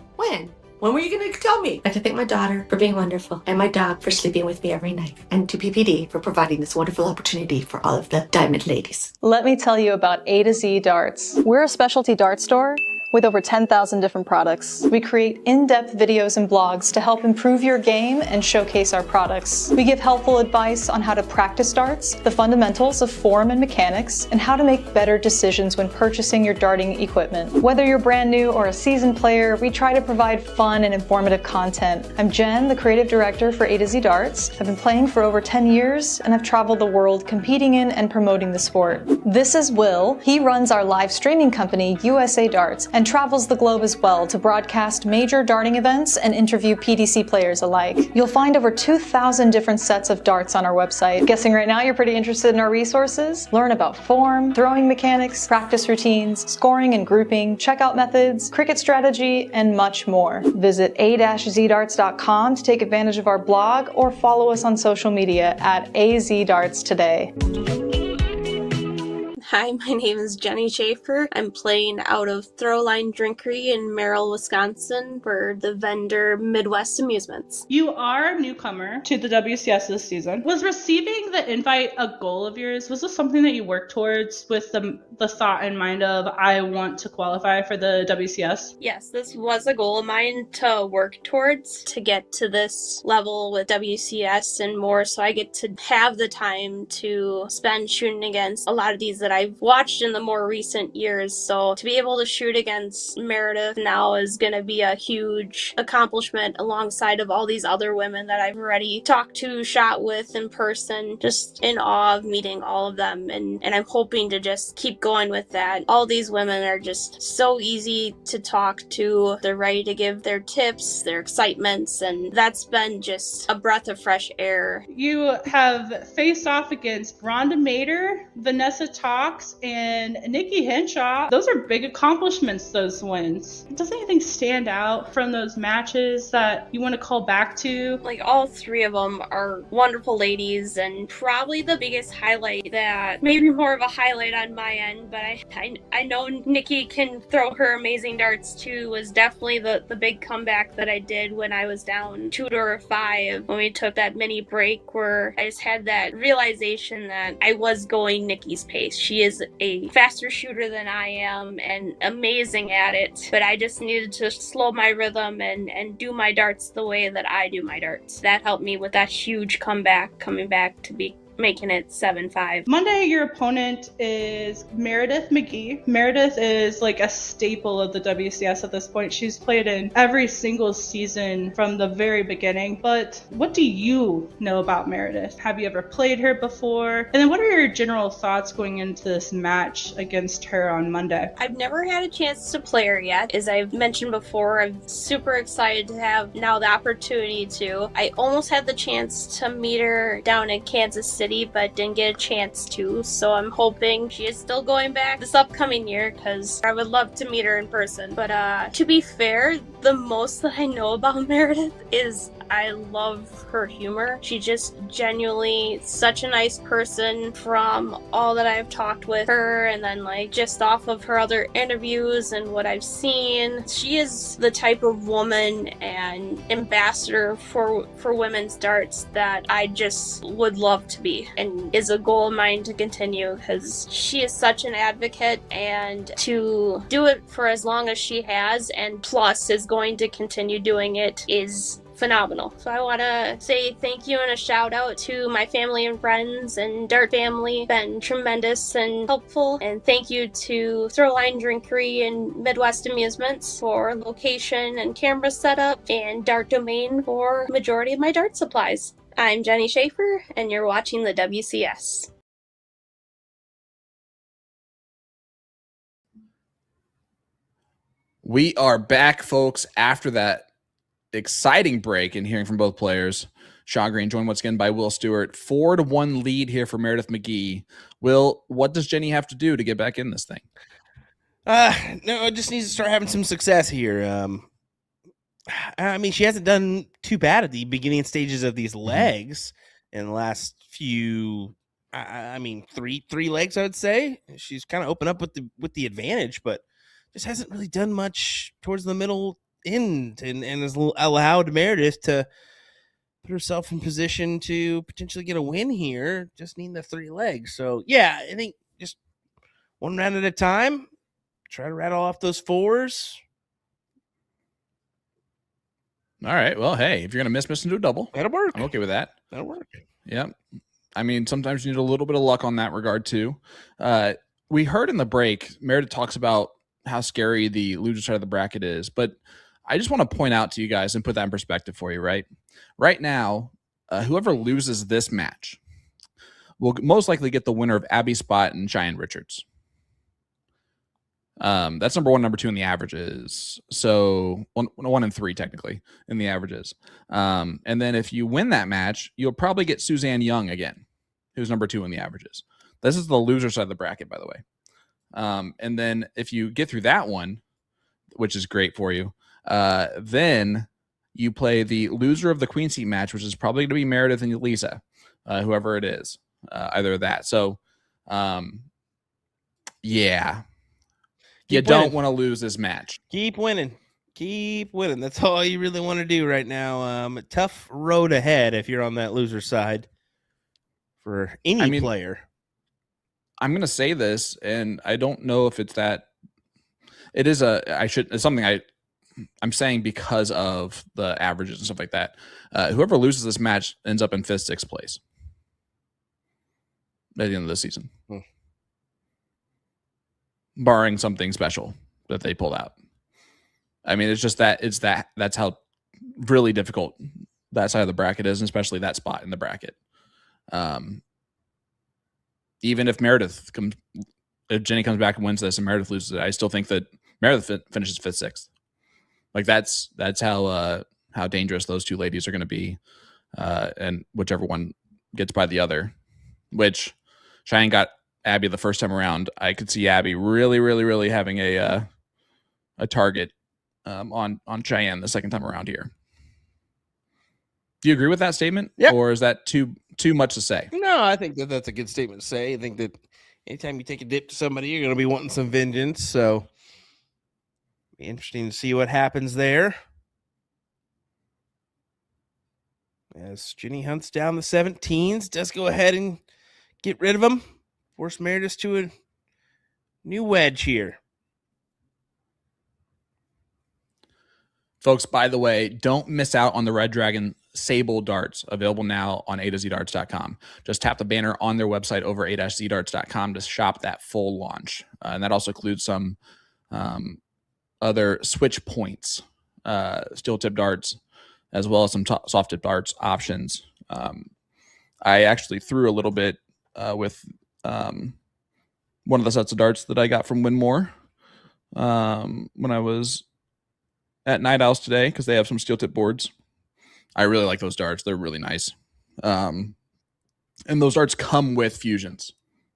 When were you going to tell me? I'd like to thank my daughter for being wonderful, and my dog for sleeping with me every night, and to PPD for providing this wonderful opportunity for all of the diamond ladies. Let me tell you about A to Z Darts. We're a specialty dart store With over 10,000 different products, we create in-depth videos and blogs to help improve your game and showcase our products. We give helpful advice on how to practice darts, the fundamentals of form and mechanics, and how to make better decisions when purchasing your darting equipment. Whether you're brand new or a seasoned player, we try to provide fun and informative content. I'm Jen, the creative director for A to Z Darts. I've been playing for over 10 years, and I've traveled the world competing in and promoting the sport. This is Will. He runs our live streaming company, USA Darts, and travels the globe as well to broadcast major darting events and interview PDC players alike. You'll find over 2,000 different sets of darts on our website. Guessing right now you're pretty interested in our resources? Learn about form, throwing mechanics, practice routines, scoring and grouping, checkout methods, cricket strategy, and much more. Visit a-zdarts.com to take advantage of our blog or follow us on social media at AZDarts today. Hi, my name is Jenny Schafer. I'm playing out of Throwline Drinkery in Merrill, Wisconsin for the vendor Midwest Amusements. You are a newcomer to the WCS this season. Was receiving the invite a goal of yours? Was this something that you worked towards with the thought in mind of, I want to qualify for the WCS? Yes, this was a goal of mine to work towards, to get to this level with WCS and more, so I get to have the time to spend shooting against a lot of these that I've watched in the more recent years. So to be able to shoot against Meredith now is going to be a huge accomplishment alongside of all these other women that I've already talked to, shot with in person. Just in awe of meeting all of them, and I'm hoping to just keep going with that. All these women are just so easy to talk to. They're ready to give their tips, their excitements, and that's been just a breath of fresh air. You have faced off against Rhonda Mader, Vanessa Tox, and Nikki Henshaw. Those are big accomplishments, those wins. Does anything stand out from those matches that you want to call back to? Like, all three of them are wonderful ladies, and probably the biggest highlight, that maybe more of a highlight on my end, but I know Nikki can throw her amazing darts too, was definitely the big comeback that I did when I was down 2-5 when we took that mini break, where I just had that realization that I was going Nikki's pace. She is a faster shooter than I am and amazing at it, but I just needed to slow my rhythm and do my darts the way that I do my darts. That helped me with that huge comeback, coming back to be making it 7-5. Monday, your opponent is Meradith McGee. Meredith is like a staple of the WCS at this point. She's played in every single season from the very beginning. But what do you know about Meredith? Have you ever played her before? And then what are your general thoughts going into this match against her on Monday? I've never had a chance to play her yet. As I've mentioned before, I'm super excited to have now the opportunity to. I almost had the chance to meet her down in Kansas City, but didn't get a chance to, so I'm hoping she is still going back this upcoming year, because I would love to meet her in person. But to be fair, the most that I know about Meredith is I love her humor. She's just genuinely such a nice person from all that I've talked with her, and then like just off of her other interviews and what I've seen. She is the type of woman and ambassador for women's darts that I just would love to be, and is a goal of mine to continue, because she is such an advocate, and to do it for as long as she has and plus is going to continue doing it is phenomenal. So I want to say thank you and a shout out to my family and friends and Dart family. Been tremendous and helpful. And thank you to Throwline Drinkery and Midwest Amusements for location and camera setup, and Dart Domain for majority of my dart supplies. I'm Jenny Schafer, and you're watching the WCS. We are back, folks, after that exciting break and hearing from both players. Shaw Green joined once again by Will Stewart. 4-1 lead here for Meredith McGee. Will, what does Jenny have to do to get back in this thing? No, it just needs to start having some success here. I mean, she hasn't done too bad at the beginning stages of these legs in the last few. I mean, three legs, I would say. She's kind of opened up with the advantage, but just hasn't really done much towards the middle end, and has allowed Meredith to put herself in position to potentially get a win here, just needing the 3 legs. So yeah, I think just one round at a time, Try to rattle off those 4s. All right. Well, hey, if you're gonna miss into a double, That'll work. I'm okay with that. That'll work. Yep. I mean, sometimes you need a little bit of luck on that regard too. We heard in the break, Meredith talks about how scary the loser side of the bracket is, but I just want to point out to you guys and put that in perspective for you, right? Right now, whoever loses this match will most likely get the winner of Abby Spot and Cheyenne Richards. That's number 1, number 2 in the averages. So 1 and 3 technically in the averages. And then if you win that match, you'll probably get Suzanne Young again, who's number 2 in the averages. This is the loser side of the bracket, by the way. And then if you get through that one, which is great for you, then you play the loser of the Queen Seat match, which is probably going to be Meredith and Lisa, whoever it is, either of that. So, yeah. You don't want to lose this match. Keep winning. Keep winning. That's all you really want to do right now. Tough road ahead if you're on that loser side for any player. I'm going to say this, and I don't know if it's that. It is it's something I'm saying because of the averages and stuff like that. Whoever loses this match ends up in 5th, 6th place at the end of the season. Barring something special that they pulled out. I mean, it's just that's how really difficult that side of the bracket is, and especially that spot in the bracket. Even if Jenny comes back and wins this and Meredith loses it, I still think that Meredith finishes 5th, 6th. Like that's how dangerous those two ladies are going to be, and whichever one gets by the other. Which Cheyenne got Abby the first time around. I could see Abby really, really, really having a target on Cheyenne the second time around here. Do you agree with that statement? Yeah. Or is that too much to say? No, I think that's a good statement to say. I think that anytime you take a dip to somebody, you're going to be wanting some vengeance. So, be interesting to see what happens there. As Jenny hunts down the 17s, does go ahead and get rid of them. Force Meredith to a new wedge here. Folks, by the way, don't miss out on the Red Dragon Sable darts, available now on a2zdarts.com. Just tap the banner on their website over a-zdarts.com to shop that full launch. And that also includes some other switch points, steel tip darts, as well as some soft tip darts options. I actually threw a little bit with one of the sets of darts that I got from Winmore when I was at Night Owls today, because they have some steel tip boards. I really like those darts. They're really nice. And those darts come with fusions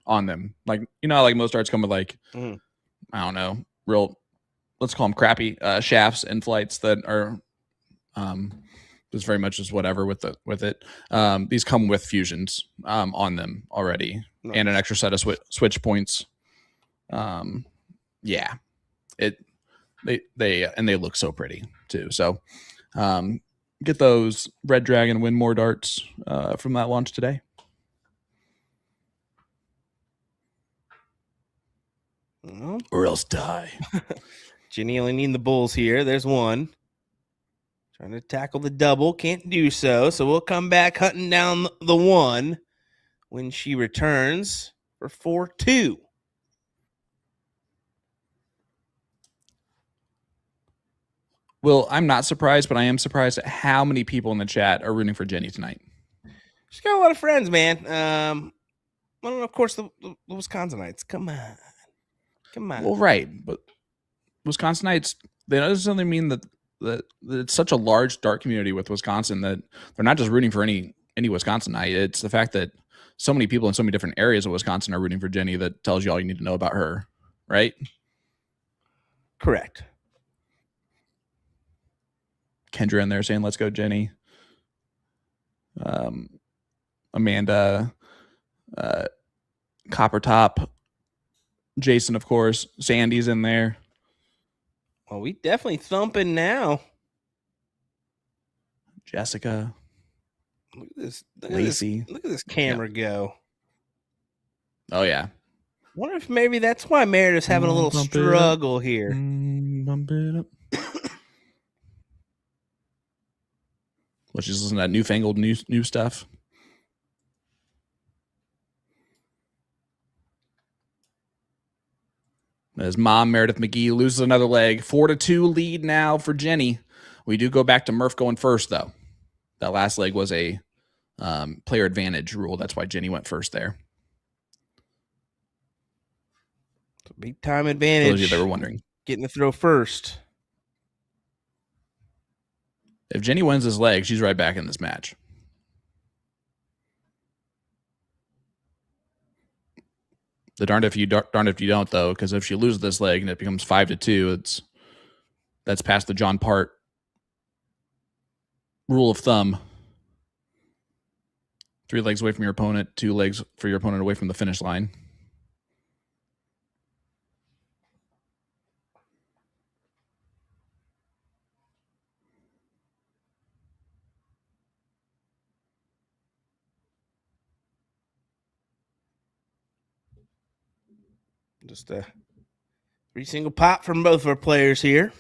on them. Like, like most darts come with I don't know, real, let's call them crappy shafts and flights that are just very much just whatever with it. These come with fusions on them already. Nice. And an extra set of switch points. Yeah. They look so pretty too. So get those Red Dragon Winmore darts from that launch today. Or else die. Jenny only needing the bulls here. There's one. Trying to tackle the double. Can't do so. So we'll come back hunting down the one when she returns for 4-2. Well, I'm not surprised, but I am surprised at how many people in the chat are rooting for Jenny tonight. She's got a lot of friends, man. Well, of course, the Wisconsinites. Come on. Well, right. But Wisconsinites, they don't necessarily mean that it's such a large dart community with Wisconsin that they're not just rooting for any Wisconsinite. It's the fact that so many people in so many different areas of Wisconsin are rooting for Jenny that tells you all you need to know about her, right? Correct. Kendra in there saying, let's go, Jenny. Amanda, Copper Top, Jason, of course. Sandy's in there. Well, we definitely thumping now. Jessica. Look at this. Lacey. Look at this camera go. Oh, yeah. Wonder if maybe that's why Meredith's having a little Bump it up. struggle here. Bump it up. Well, she's listening to that newfangled new stuff. As mom, Meradith McGee, loses another leg. 4-2 lead now for Jenny. We do go back to Murph going first, though. That last leg was a player advantage rule. That's why Jenny went first there. Big time advantage. For those of you that were wondering. Getting to throw first. If Jenny wins this leg, she's right back in this match. The darned if you don't, though, because if she loses this leg and it becomes 5-2, that's past the John Part rule of thumb. 3 legs away from your opponent, 2 legs for your opponent away from the finish line. Just a 3 single pop from both of our players here.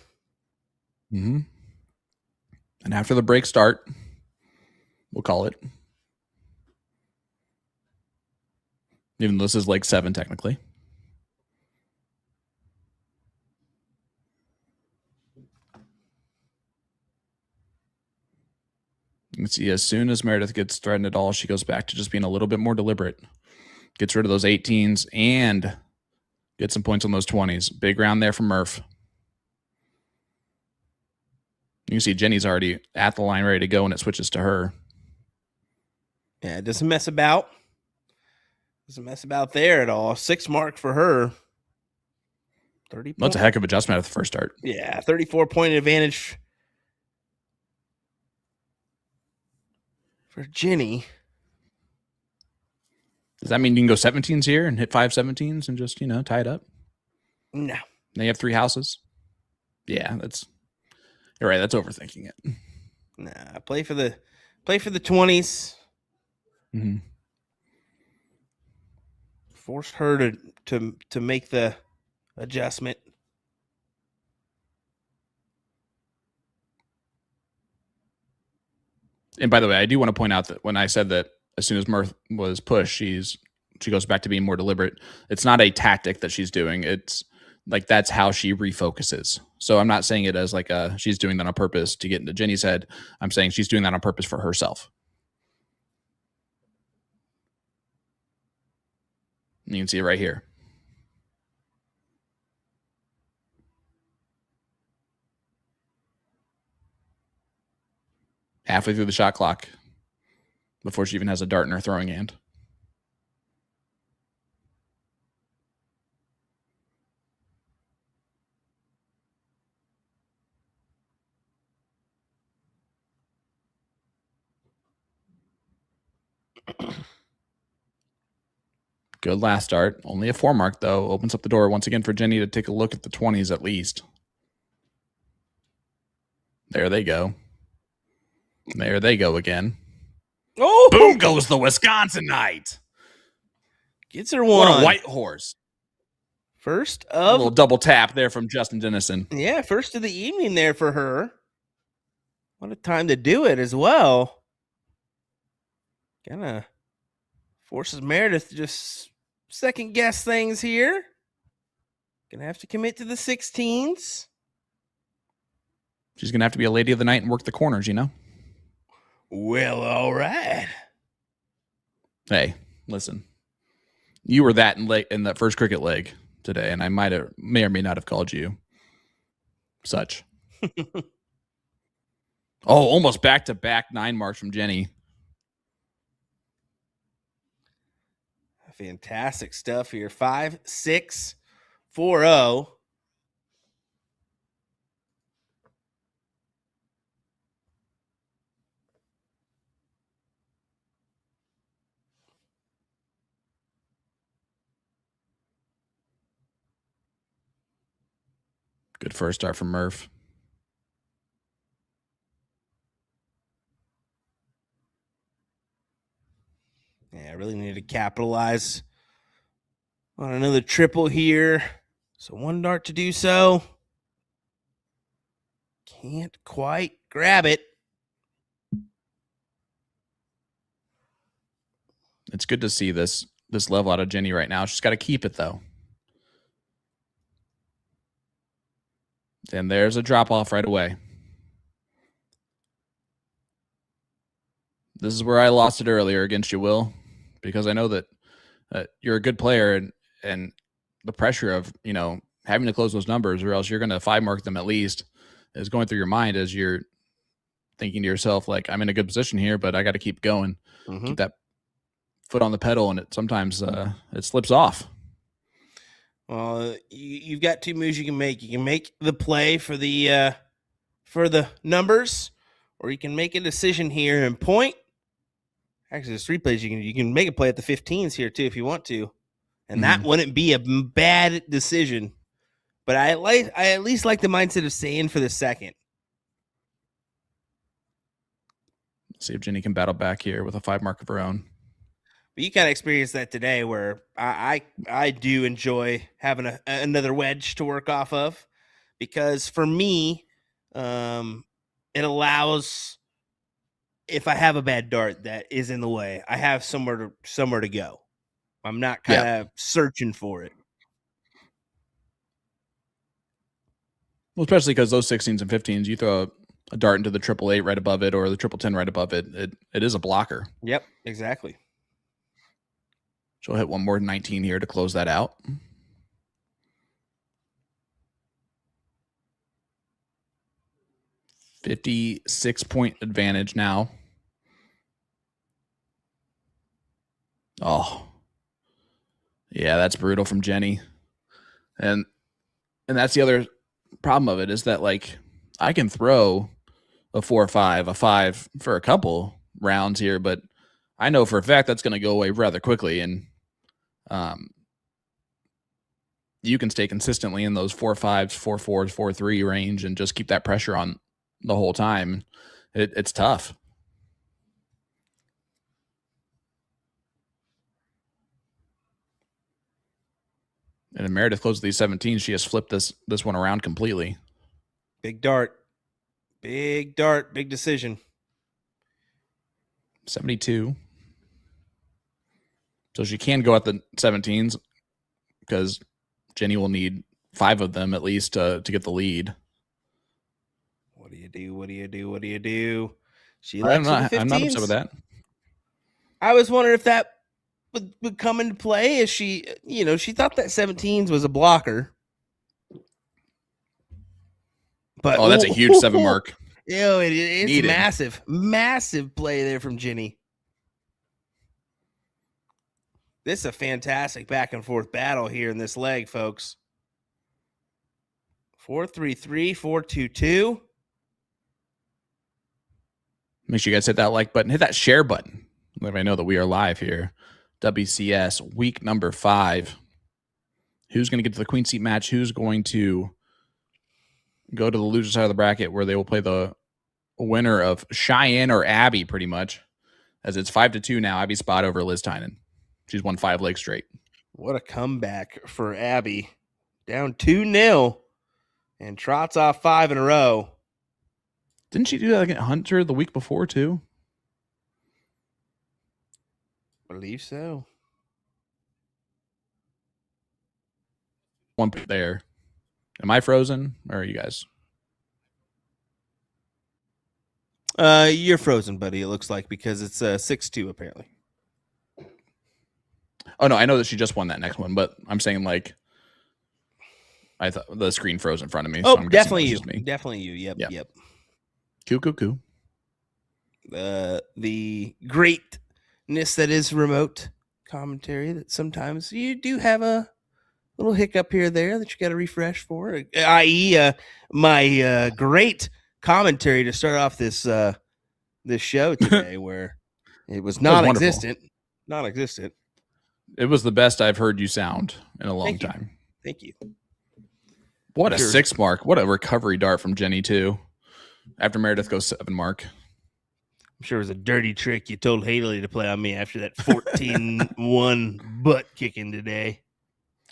Mm-hmm. And after the break start, we'll call it. Even though this is leg 7, technically. You can see as soon as Meredith gets threatened at all, she goes back to just being a little bit more deliberate. Gets rid of those 18s and gets some points on those 20s. Big round there from Murph. You can see Jenny's already at the line ready to go when it switches to her. Yeah, it doesn't mess about. Doesn't mess about there at all. 6 mark for her. 30. That's a heck of adjustment at the first start. Yeah, 34-point advantage for Jenny. Does that mean you can go 17s here and hit 5 17s and just, tie it up? No. Now you have 3 houses? Yeah, you're right. That's overthinking it. Nah, play for the 20s. Mm-hmm. Force her to make the adjustment. And by the way, I do want to point out that when I said that as soon as Murph was pushed, she goes back to being more deliberate. It's not a tactic that she's doing. It's like that's how she refocuses. So I'm not saying it as like she's doing that on purpose to get into Jenny's head. I'm saying she's doing that on purpose for herself. You can see it right here. Halfway through the shot clock before she even has a dart in her throwing hand. Good last start. Only a 4 mark, though. Opens up the door once again for Jenny to take a look at the 20s at least. There they go. There they go again. Oh! Boom goes the Wisconsinite. Gets her one. What a white horse. First A of... little double tap there from Justin Dennison. Yeah, first of the evening there for her. What a time to do it as well. Kind of forces Meredith to just second guess things here. Gonna have to commit to the 16s. She's going to have to be a lady of the night and work the corners, Well, all right. Hey, listen. You were that in that first cricket leg today, and I may or may not have called you such. Almost back-to-back 9 marks from Jenny. Fantastic stuff here. 5-6, 4-0. Good first start from Murph. Yeah, I really needed to capitalize On another triple here. So 1 dart to do so. Can't quite grab it. It's good to see this level out of Jenny right now. She's got to keep it, though. And there's a drop-off right away. This is where I lost it earlier against you, Will, because I know that you're a good player, and the pressure of, having to close those numbers or else you're going to 5-mark them at least is going through your mind as you're thinking to yourself, like, I'm in a good position here, but I got to keep going, keep that foot on the pedal, and it sometimes it slips off. Well, you've got 2 moves you can make. You can make the play for the numbers, or you can make a decision here and point. Actually, there's 3 plays you can make a play at the 15s here too if you want to, and that wouldn't be a bad decision. But I at least like the mindset of staying for the second. See if Jenny can battle back here with a 5-mark of her own. But you kind of experienced that today, where I do enjoy having another wedge to work off of, because for me, it allows, if I have a bad dart that is in the way, I have somewhere to go. I'm not kind of searching for it. Well, especially because those 16s and 15s, you throw a dart into the 888 right above it or the 1010 right above it. It is a blocker. Yep, exactly. She'll hit one more 19 here to close that out. $56-point advantage now. Oh, yeah, that's brutal from Jenny. And that's the other problem of it, is that, like, I can throw a 4 or 5, a 5 for a couple rounds here, but I know for a fact that's going to go away rather quickly. And you can stay consistently in those 4 5s, 4 4s, 4 3 range and just keep that pressure on the whole time. It's tough. And if Meredith closes these 17s, she has flipped this one around completely. Big dart. Big dart. Big decision. 72. So she can go at the 17s because Jenny will need 5 of them at least to get the lead. What do you do? What do you do? What do you do? She I'm likes not upset with that. I was wondering if that would come into play, as she thought that 17s was a blocker. But that's a huge 7 mark. It's Needed. massive play there from Jenny. This is a fantastic back and forth battle here in this leg, folks. 4-3-3, 4-2-2. Make sure you guys hit that like button, hit that share button. Let everybody know that we are live here. WCS week number 5. Who's going to get to the Queen Seat match? Who's going to go to the loser side of the bracket, where they will play the winner of Cheyenne or Abby, pretty much, as it's 5-2 now. Abby's spot over Liz Tynan. She's won 5 legs straight. What a comeback for Abby. Down 2-0 and trots off 5 in a row. Didn't she do that against Hunter the week before, too? I believe so. One there. Am I frozen, or are you guys? You're frozen, buddy, it looks like, because it's 6-2 apparently. Oh, no, I know that she just won that next one, but I'm saying, like, I thought the screen froze in front of me. Oh, so I'm definitely guessing you. Definitely you. Yep. Cool. The greatness that is remote commentary, that sometimes you do have a little hiccup here or there that you got to refresh for, i.e. My great commentary to start off this show today, where it was non-existent. It was the best I've heard you sound in a long time. Thank you. What a 6 mark. What a recovery dart from Jenny, too. After Meredith goes 7 mark. I'm sure it was a dirty trick you told Haley to play on me after that 14-1 butt kicking today.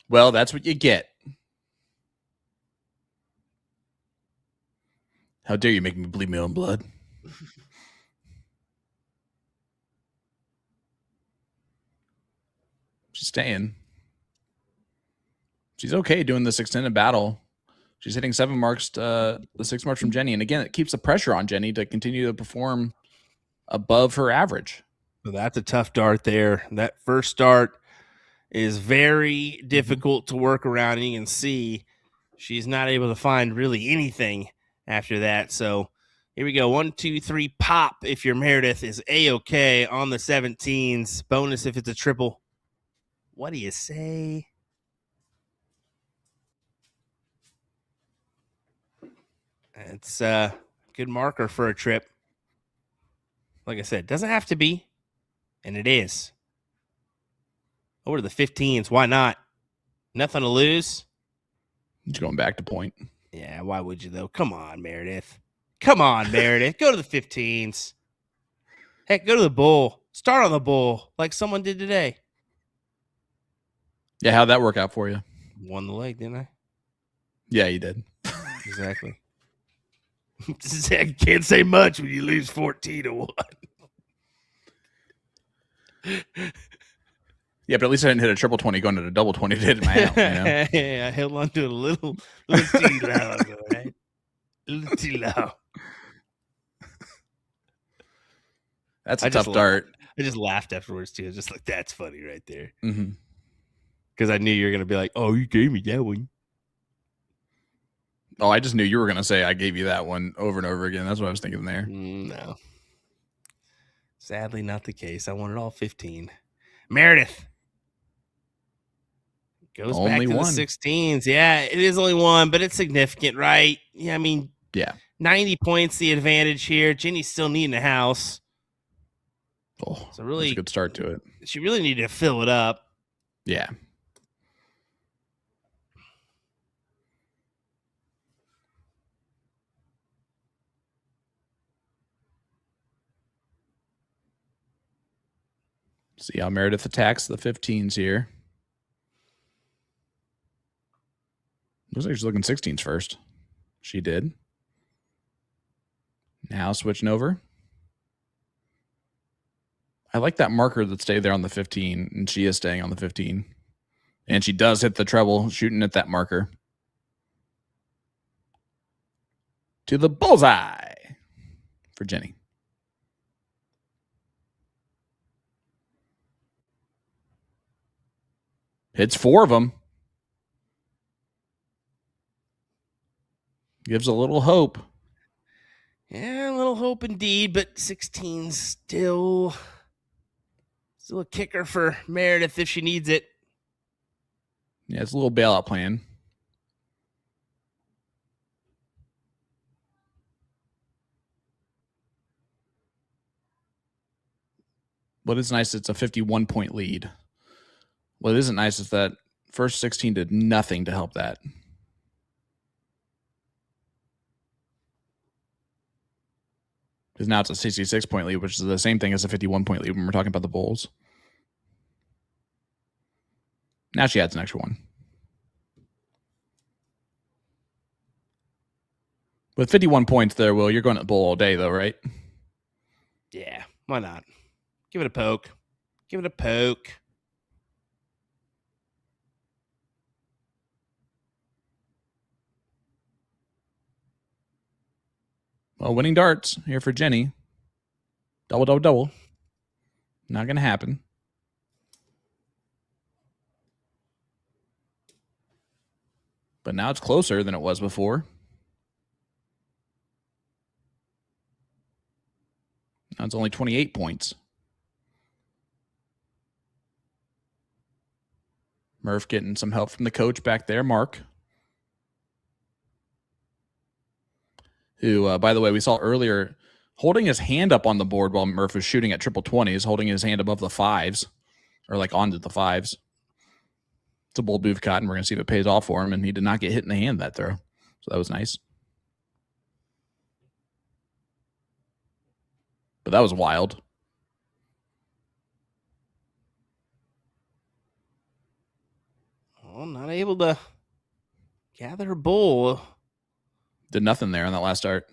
Well, that's what you get. How dare you make me bleed my own blood? She's staying. She's okay doing this extended battle. She's hitting 7 marks, the 6 marks from Jenny. And again, it keeps the pressure on Jenny to continue to perform above her average. Well, that's a tough dart there. That first dart is very difficult to work around. And you can see she's not able to find really anything after that. So here we go. 1, 2, 3, pop. If your Meredith is A-OK on the 17s. Bonus if it's a triple. What do you say? It's a good marker for a trip. Like I said, doesn't have to be, and it is. Over to the 15s. Why not? Nothing to lose. She's going back to point. Yeah, why would you, though? Come on, Meredith. Come on, Meredith. Go to the 15s. Heck, go to the bull. Start on the bull like someone did today. Yeah, how'd that work out for you? Won the leg, didn't I? Yeah, you did. Exactly. I can't say much when you lose 14-1. Yeah, but at least I didn't hit a triple 20 going to the double 20 did in my out, you know? Yeah, I held on to it a little too loud, all right? A little too loud. That's a tough dart. I just laughed afterwards, too. I was just like, that's funny right there. Mm-hmm. Because I knew you were going to be like, oh, you gave me that one. Oh, I just knew you were going to say I gave you that one over and over again. That's what I was thinking there. No. Sadly, not the case. I wanted all 15. Meredith. Goes Only back to one. the 16s. Yeah, it is only one, but it's significant, right? Yeah, I mean, yeah, 90 points the advantage here. Jenny's still needing a house. Oh, so really, that's a good start to it. She really needed to fill it up. Yeah. See how Meredith attacks the 15s here. Looks like she's looking 16s first. She did. Now switching over. I like that marker that stayed there on the 15, and she is staying on the 15. And she does hit the treble, shooting at that marker. To the bullseye for Jenny. Hits 4 of them. Gives a little hope. Yeah, a little hope indeed, but 16 still a kicker for Meredith if she needs it. Yeah, it's a little bailout plan. What is nice, it's a 51-point lead. What isn't nice is that first 16 did nothing to help that. Because now it's a 66-point lead, which is the same thing as a 51-point lead when we're talking about the Bulls. Now she adds an extra one. With 51 points there, Will, you're going to Bull all day, though, right? Yeah, why not? Give it a poke. Give it a poke. Well, winning darts here for Jenny. Double, double, double. Not going to happen. But now it's closer than it was before. Now it's only 28 points. Murph getting some help from the coach back there, Mark. Who, by the way, we saw earlier holding his hand up on the board while Murph was shooting at triple 20s, holding his hand above the 5s, or like onto the 5s. It's a bold move cut, and we're going to see if it pays off for him, and he did not get hit in the hand that throw. So that was nice. But that was wild. Well, not able to gather a bull. Did nothing there on that last start.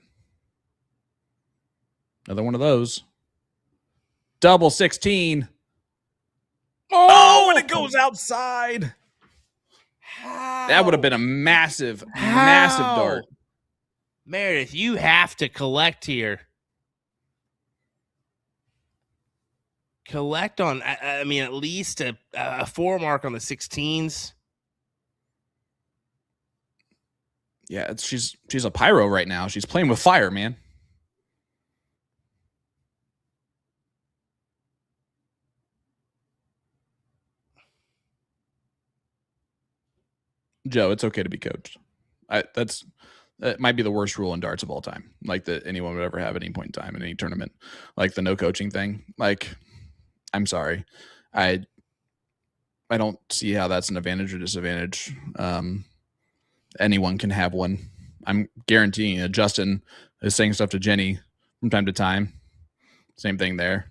Another one of those. Double 16. Oh, and it goes outside. How? That would have been a massive dart. Meredith, you have to collect here. Collect on, I mean, at least a 4 mark on the 16s. Yeah, she's a pyro right now. She's playing with fire, man. Joe, it's okay to be coached. That might be the worst rule in darts of all time. Like that anyone would ever have at any point in time in any tournament. Like the no coaching thing. Like, I'm sorry. I don't see how that's an advantage or disadvantage. Anyone can have one. I'm guaranteeing you. Justin is saying stuff to Jenny from time to time. Same thing there.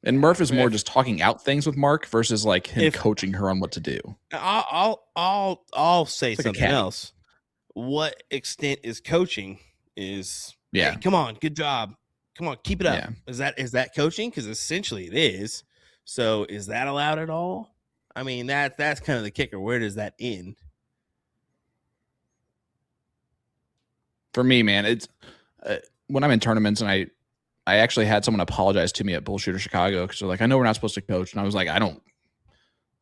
And Murph is more just talking out things with Mark versus like him coaching her on what to do. I'll say like something else. What extent is coaching? Is yeah? Hey, come on, good job. Come on, keep it up. Yeah. Is that coaching? Because essentially it is. So is that allowed at all? I mean, that's kind of the kicker. Where does that end? For me, man, it's when I'm in tournaments and I actually had someone apologize to me at Bullshooter Chicago because they're like, I know we're not supposed to coach. And I was like,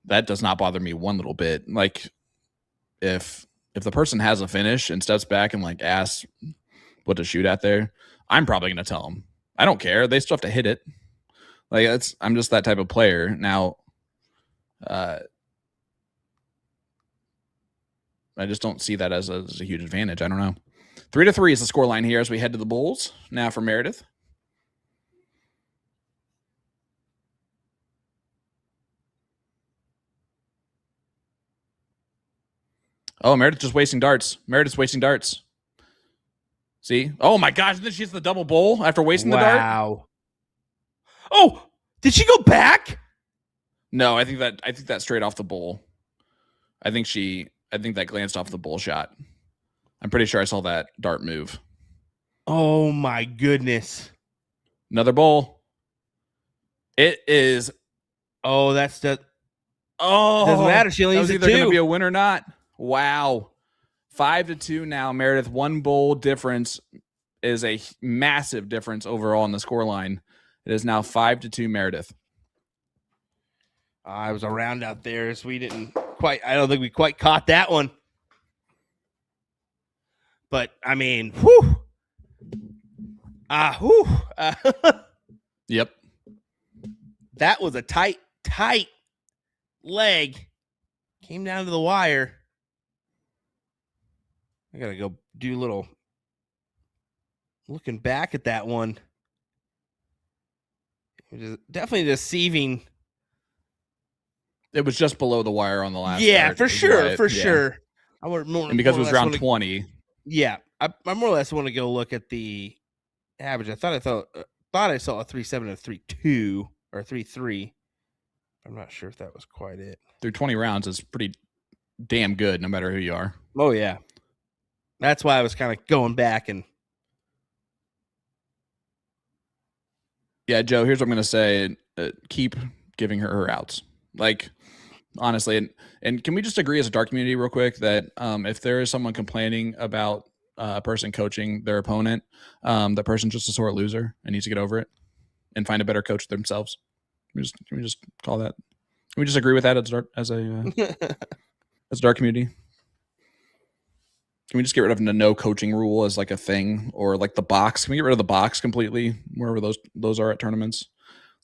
that does not bother me one little bit. Like if the person has a finish and steps back and like asks what to shoot at there, I'm probably going to tell them. I don't care. They still have to hit it. Like I'm just that type of player. Now, I just don't see that as a huge advantage. I don't know. 3-3 is the scoreline here as we head to the Bulls. Now for Meredith. Oh, Meredith just wasting darts. Meredith's wasting darts. See? Oh my gosh, and then she hits the double bowl after wasting the dart. Wow. Oh, did she go back? No, I think that's straight off the bowl. I think that glanced off the bowl shot. I'm pretty sure I saw that dart move. Oh my goodness. Another bowl. It is. Oh, that's the. Oh, doesn't matter. She only was used either going to two. be a win or not. Wow. 5-2 now, Meredith. 1 bowl difference is a massive difference overall in the scoreline. It is now 5-2 Meredith. I was around out there, so we didn't quite. I don't think we quite caught that one. But I mean, whew. Yep. That was a tight leg. Came down to the wire. I gotta go do a little looking back at that one. It was definitely deceiving. It was just below the wire on the last. Yeah, start, sure. I would more, and because it was round 20. Yeah, I more or less want to go look at the average. I thought I saw a 3.7 and a 3.2 or 3.3. I'm not sure if that was quite it. Through 20 rounds is pretty damn good, no matter who you are. Oh yeah, that's why I was kind of going back and. Yeah, Joe. Here's what I'm going to say: keep giving her outs. Like honestly, and can we just agree as a dark community real quick that if there is someone complaining about a person coaching their opponent, that person's just a sore loser and needs to get over it and find a better coach themselves. Can we just call that? Can we just agree with that as a dark community? Can we just get rid of the no coaching rule as like a thing, or like the box? Can we get rid of the box completely wherever those are at tournaments?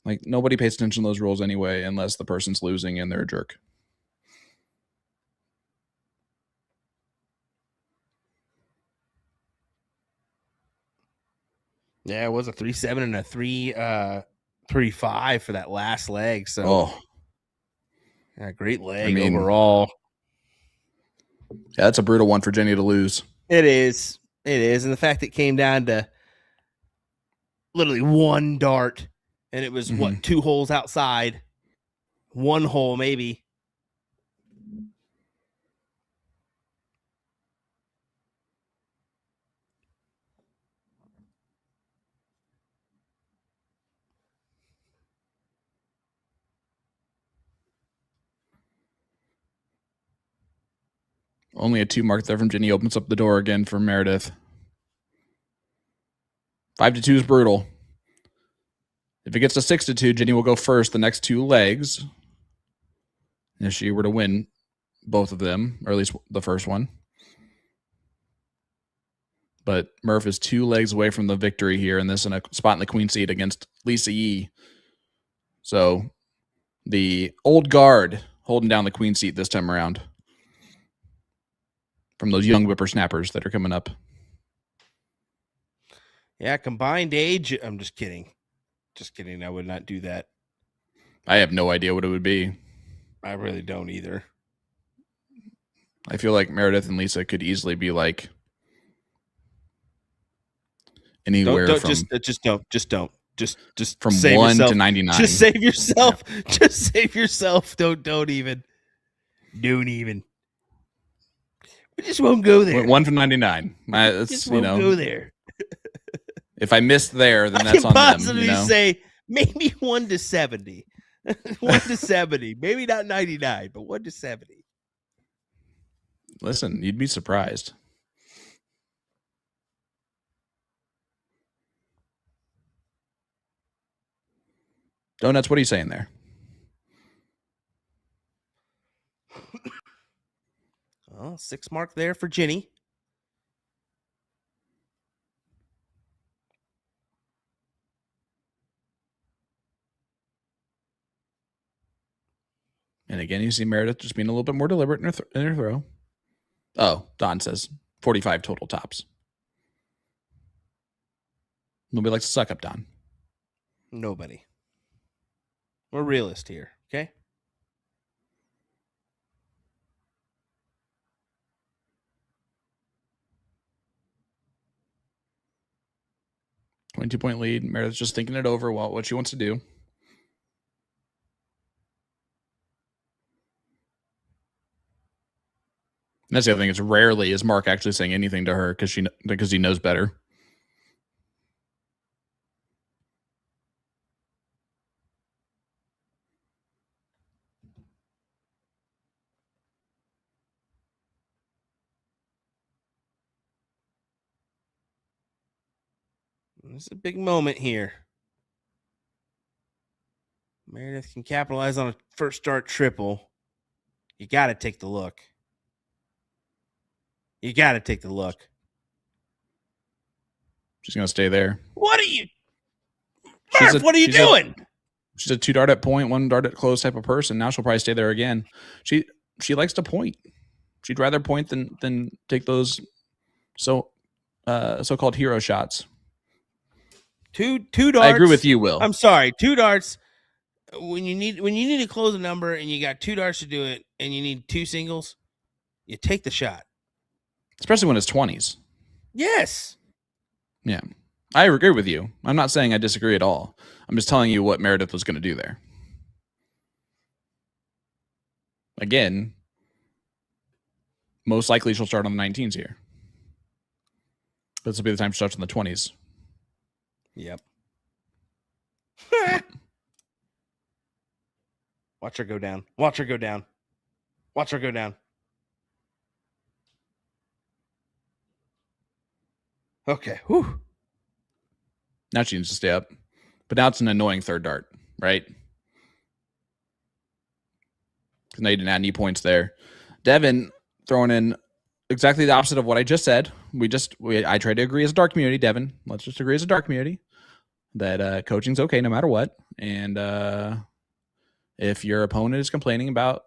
Like nobody pays attention to those rules anyway, unless the person's losing and they're a jerk. Yeah, it was a 3.7 and a 3.5 for that last leg. So, yeah, great leg overall. Yeah, that's a brutal one for Jenny to lose. It is, and the fact it came down to literally one dart, and it was 2 holes outside, 1 hole maybe. Only a 2 mark there from Jenny opens up the door again for Meredith. 5-2 is brutal. If it gets to 6-2, Jenny will go first the next 2 legs. If she were to win both of them, or at least the first one. But Murph is 2 legs away from the victory here in this, in a spot in the queen seat against Lisa Yee. So the old guard holding down the queen seat this time around from those young whippersnappers that are coming up. Yeah, combined age. I'm just kidding. Just kidding. I would not do that. I have no idea what it would be. I really don't either. I feel like Meredith and Lisa could easily be like anywhere don't from just don't. Just from save 1 yourself. to 99. Just save yourself. Just save yourself. Don't even. Don't even. We just won't go there. 1 from 99. Just won't go there. If I missed there, then I that's can on them. possibly say maybe 1 to 70. 1 to 70. Maybe not 99, but 1 to 70. Listen, you'd be surprised. Donuts, what are you saying there? Well, 6 mark there for Jenny. And again, you see Meredith just being a little bit more deliberate in her throw. Oh, Don says 45 total tops. Nobody likes to suck up, Don. Nobody. We're realist here, okay? .2 lead. Meredith's just thinking it over what she wants to do. And that's the other thing. It's rarely is Mark actually saying anything to her because he knows better. This is a big moment here. Meredith can capitalize on a first start triple. You got to take the look. You got to take the look. She's going to stay there. What are you? Murph, what are you doing? She's a 2 dart at point, 1 dart at close type of person. Now she'll probably stay there again. She likes to point. She'd rather point than take those so-called hero shots. Two darts. I agree with you, Will. I'm sorry. 2 darts. When you need to close a number and you got 2 darts to do it, and you need 2 singles, you take the shot. Especially when it's 20s. Yes. Yeah. I agree with you. I'm not saying I disagree at all. I'm just telling you what Meredith was going to do there. Again, most likely she'll start on the 19s here. This will be the time she starts on the 20s. Yep. Watch her go down. Watch her go down. Watch her go down. Okay. Whew. Now she needs to stay up. But now it's an annoying 3rd dart, right? Because now you didn't add any points there. Devin throwing in exactly the opposite of what I just said. I tried to agree as a dark community, Devin. Let's just agree as a dark community that coaching's okay no matter what. And if your opponent is complaining about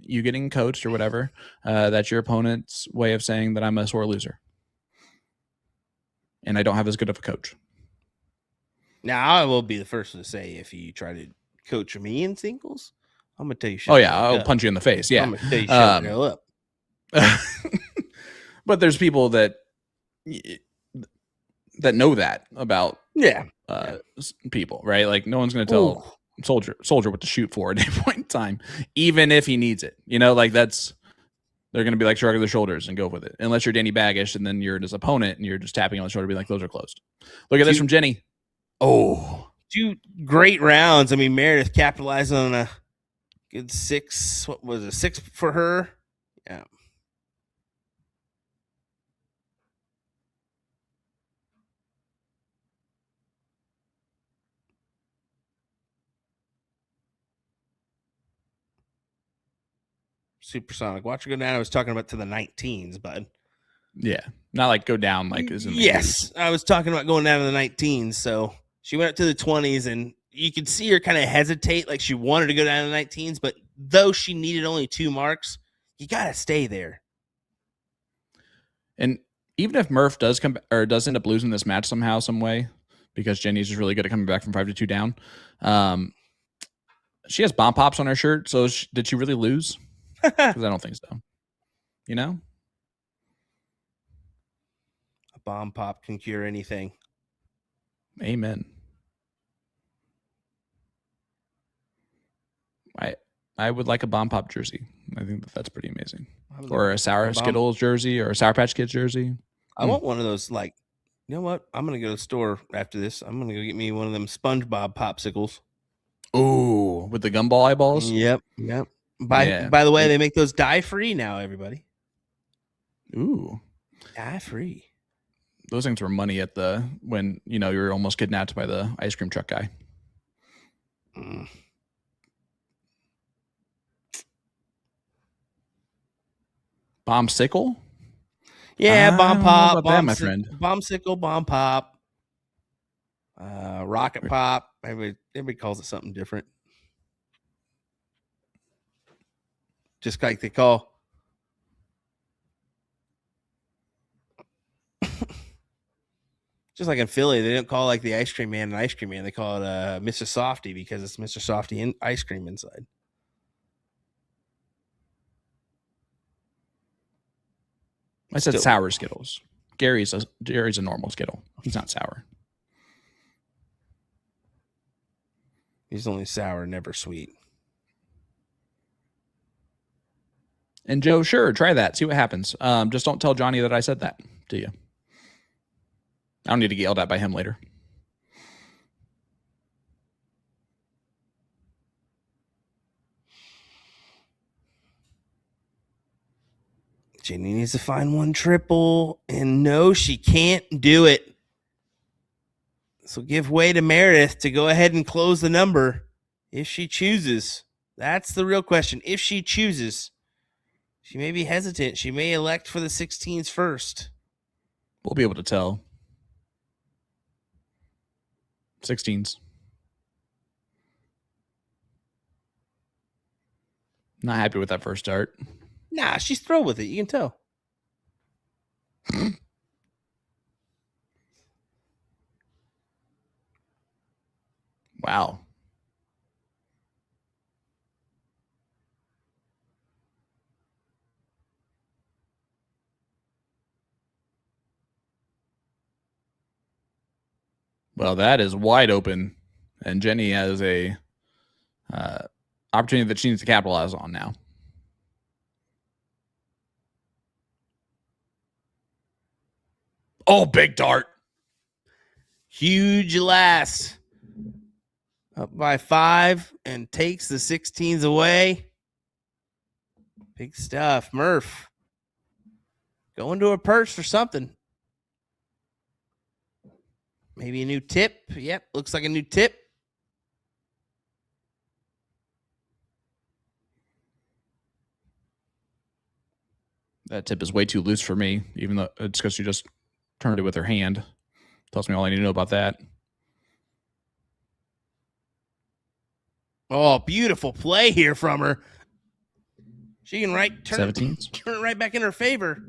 you getting coached or whatever, that's your opponent's way of saying that I'm a sore loser. And I don't have as good of a coach. Now, I will be the first to say if you try to coach me in singles, I'm going to tell you shit. Oh, yeah. I'll punch you in the face. Yeah. I'm going to tell you shut the hell up. But there's people that know that about people, right? Like no one's going to tell Soldier what to shoot for at any point in time, even if he needs it. You know, like they're going to be like shrugging their shoulders and go with it. Unless you're Danny Baggish and then you're his opponent and you're just tapping on the shoulder, be like, those are closed. Look at this from Jenny. Oh, 2 great rounds. I mean, Meredith capitalized on a good 6. What was it? 6 for her. Yeah. Supersonic. Watch her go down. I was talking about to the 19s, bud. Yeah, not like go down like is in the yes. I was talking about going down to the 19s. So she went up to the 20s, and you could see her kind of hesitate, like she wanted to go down to the 19s. But though she needed only 2 marks, you got to stay there. And even if Murph does come or does end up losing this match somehow, some way, because Jenny's just really good at coming back from 5 to 2 down. She has bomb pops on her shirt, so did she really lose? Because I don't think so. You know, A bomb pop can cure anything. Amen. I would like a bomb pop jersey. I think that's pretty amazing. Or a Sour Skittles jersey or a Sour Patch Kids jersey. I want one of those, like, you know what? I'm going to go to the store after this. I'm going to go get me one of them SpongeBob popsicles. Ooh, with the gumball eyeballs? Yep. By the way, they make those dye-free now, everybody. Ooh. Dye-free. Those things were money at when, you were almost kidnapped by the ice cream truck guy. Bombsicle? Yeah, bomb pop, that, my friend. Bombsicle, bomb pop, rocket pop. Everybody calls it something different. Just like they call. Just like in Philly, they don't call like the ice cream man an ice cream man. They call it Mr. Softy because it's Mr. Softy ice cream inside. I said sour Skittles. Gary's a normal Skittle. He's not sour. He's only sour, never sweet. And Joe, sure, try that. See what happens. Just don't tell Johnny that I said that to you. I don't need to get yelled at by him later. Jenny needs to find one triple, and no, she can't do it. So give way to Meredith to go ahead and close the number if she chooses. That's the real question. If she chooses, she may be hesitant. She may elect for the 16s first. We'll be able to tell. 16s. Not happy with that first start. Nah, she's thrilled with it. You can tell. Wow. Well, that is wide open, and Jenny has a opportunity that she needs to capitalize on now. Oh, big dart. Huge last. Up by 5 and takes the 16s away. Big stuff. Murph going to a purse for something. Maybe a new tip. Yep, looks like a new tip. That tip is way too loose for me, even though it's because she just turned it with her hand. Tells me all I need to know about that. Oh, beautiful play here from her. She can turn it right back in her favor.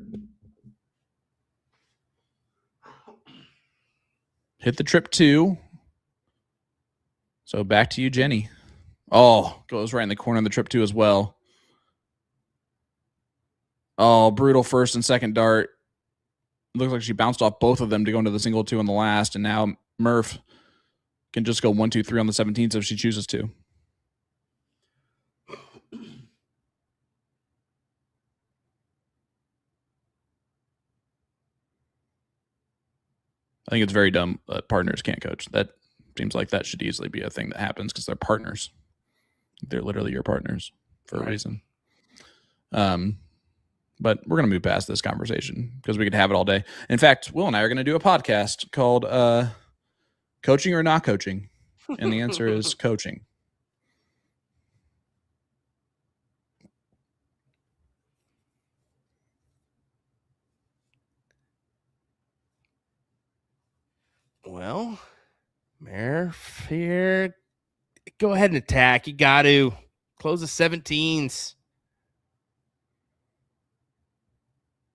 Hit the trip 2. So back to you, Jenny. Oh, goes right in the corner of the trip 2 as well. Oh, brutal first and second dart. Looks like she bounced off both of them to go into the single 2 on the last, and now Murph can just go 1, 2, 3 on the 17th if she chooses to. I think it's very dumb that partners can't coach. That seems like that should easily be a thing that happens because they're partners. They're literally your partners for a reason. But we're going to move past this conversation because we could have it all day. In fact, Will and I are going to do a podcast called Coaching or Not Coaching. And the answer is coaching. Well, Murph here. Go ahead and attack. You got to close the 17s.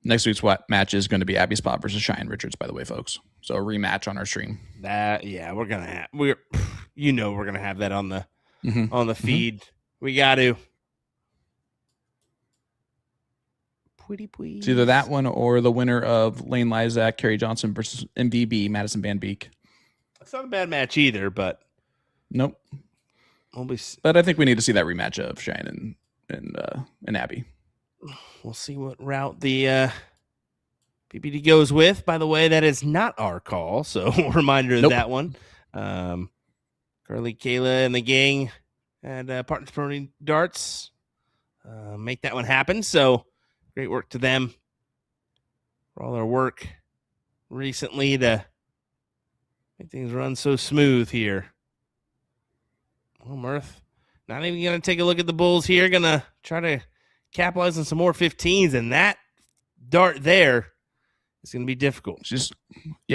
Next week's match is going to be Abby Spot versus Cheyenne Richards, by the way, folks. So a rematch on our stream. We're gonna we're gonna have that on the feed. We got to. Pretty please. It's either that one or the winner of Lane Lysak, Kerry Johnson versus MVB, Madison Van Beek. It's not a bad match either, but nope. But I think we need to see that rematch of Cheyenne and Abby. We'll see what route the PPD goes with. By the way, that is not our call, so reminder of that one. Carly, Kayla, and the gang had partners promoting darts. Make that one happen. So great work to them for all their work recently to make things run so smooth here. Well, Murph, not even going to take a look at the Bulls here. Going to try to capitalize on some more 15s, and that dart there is going to be difficult. She's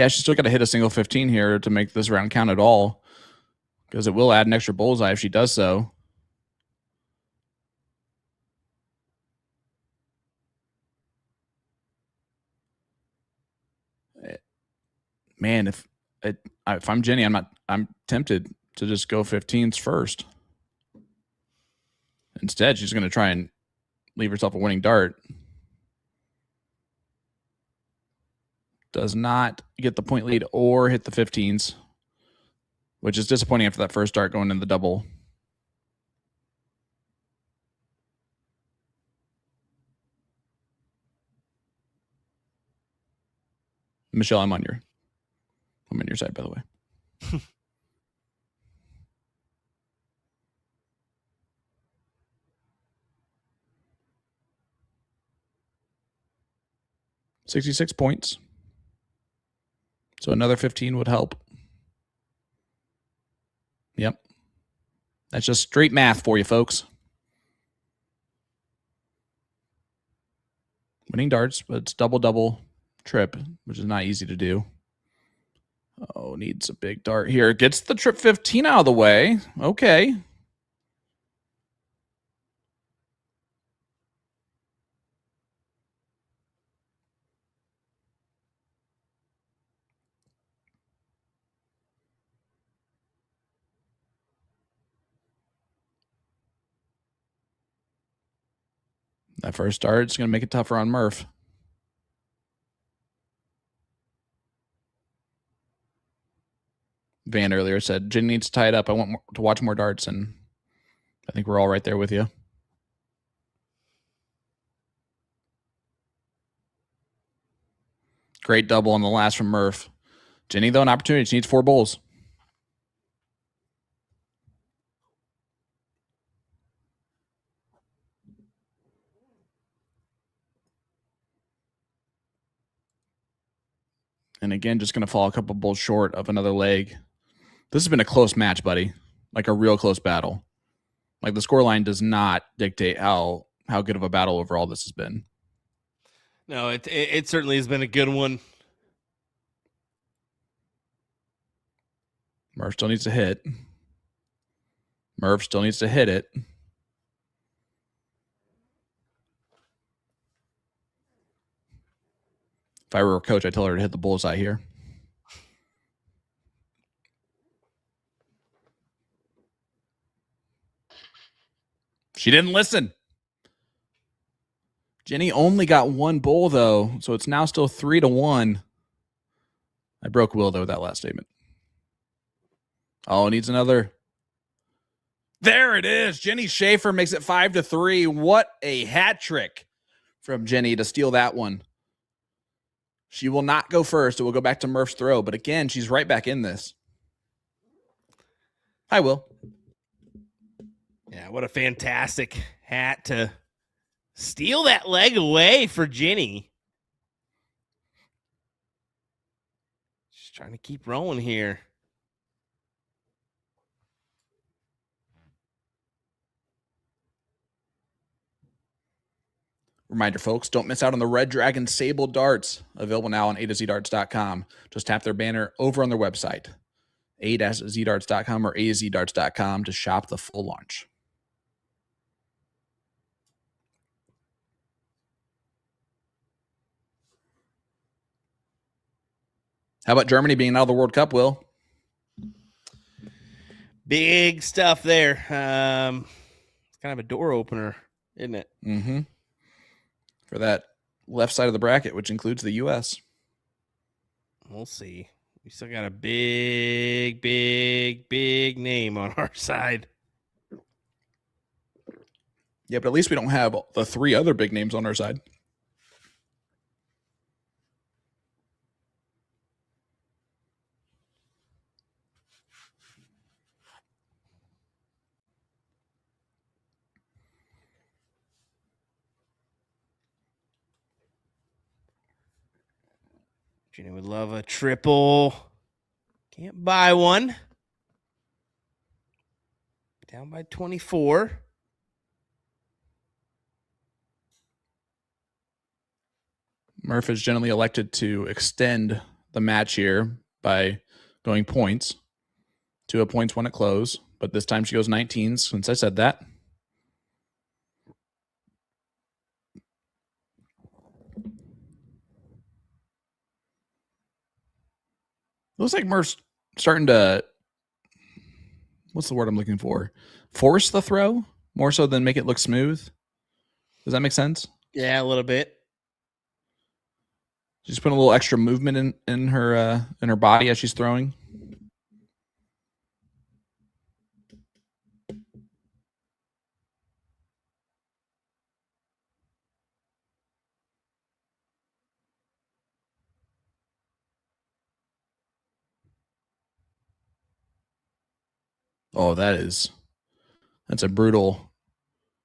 still got to hit a single 15 here to make this round count at all, because it will add an extra bullseye if she does so. Man, if I'm Jenny, I'm tempted to just go 15s first. Instead, she's going to try and leave herself a winning dart. Does not get the point lead or hit the 15s, which is disappointing after that first dart going in the double. Michelle, I'm on your side, by the way. $66 points. So another 15 would help. Yep. That's just straight math for you, folks. Winning darts, but it's double trip, which is not easy to do. Oh, needs a big dart here. Gets the trip 15 out of the way. Okay. That first dart is going to make it tougher on Murph. Van earlier said, Jen needs to tie it up. I want to watch more darts, and I think we're all right there with you. Great double on the last from Murph. Jenny, though, an opportunity. She needs 4 bowls. And again, just going to fall a couple bowls short of another leg. This has been a close match, buddy. Like a real close battle. Like the scoreline does not dictate how good of a battle overall this has been. No, it certainly has been a good one. Murph still needs to hit. Murph still needs to hit it. If I were a coach, I'd tell her to hit the bullseye here. She didn't listen. Jenny only got 1 bowl, though, so it's now still 3-1. I broke Will, though, with that last statement. Oh, needs another. There it is. Jenny Schafer makes it 5-3. What a hat trick from Jenny to steal that one. She will not go first. It will go back to Murph's throw. But again, she's right back in this. Hi, Will. Yeah, what a fantastic hat to Steal that leg away for Jenny. Just trying to keep rolling here. Reminder, folks, don't miss out on the Red Dragon Sable Darts, available now on a2zdarts.com. Just tap their banner over on their website, a-zdarts.com or azdarts.com, to shop the full launch. How about Germany being out of the World Cup, Will? Big stuff there. It's kind of a door opener, isn't it? Mm-hmm. For that left side of the bracket, which includes the U.S. We'll see. We still got a big name on our side. Yeah, but at least we don't have the three other big names on our side. Jenny would love a triple. Can't buy one. Down by 24. Murph has generally elected to extend the match here by going points to a points when it close, but this time she goes 19 since I said that. Looks like Murph's starting to, what's the word I'm looking for? Force the throw more so than make it look smooth. Does that make sense? Yeah, a little bit. She's putting a little extra movement in her body as she's throwing. Oh, that's a brutal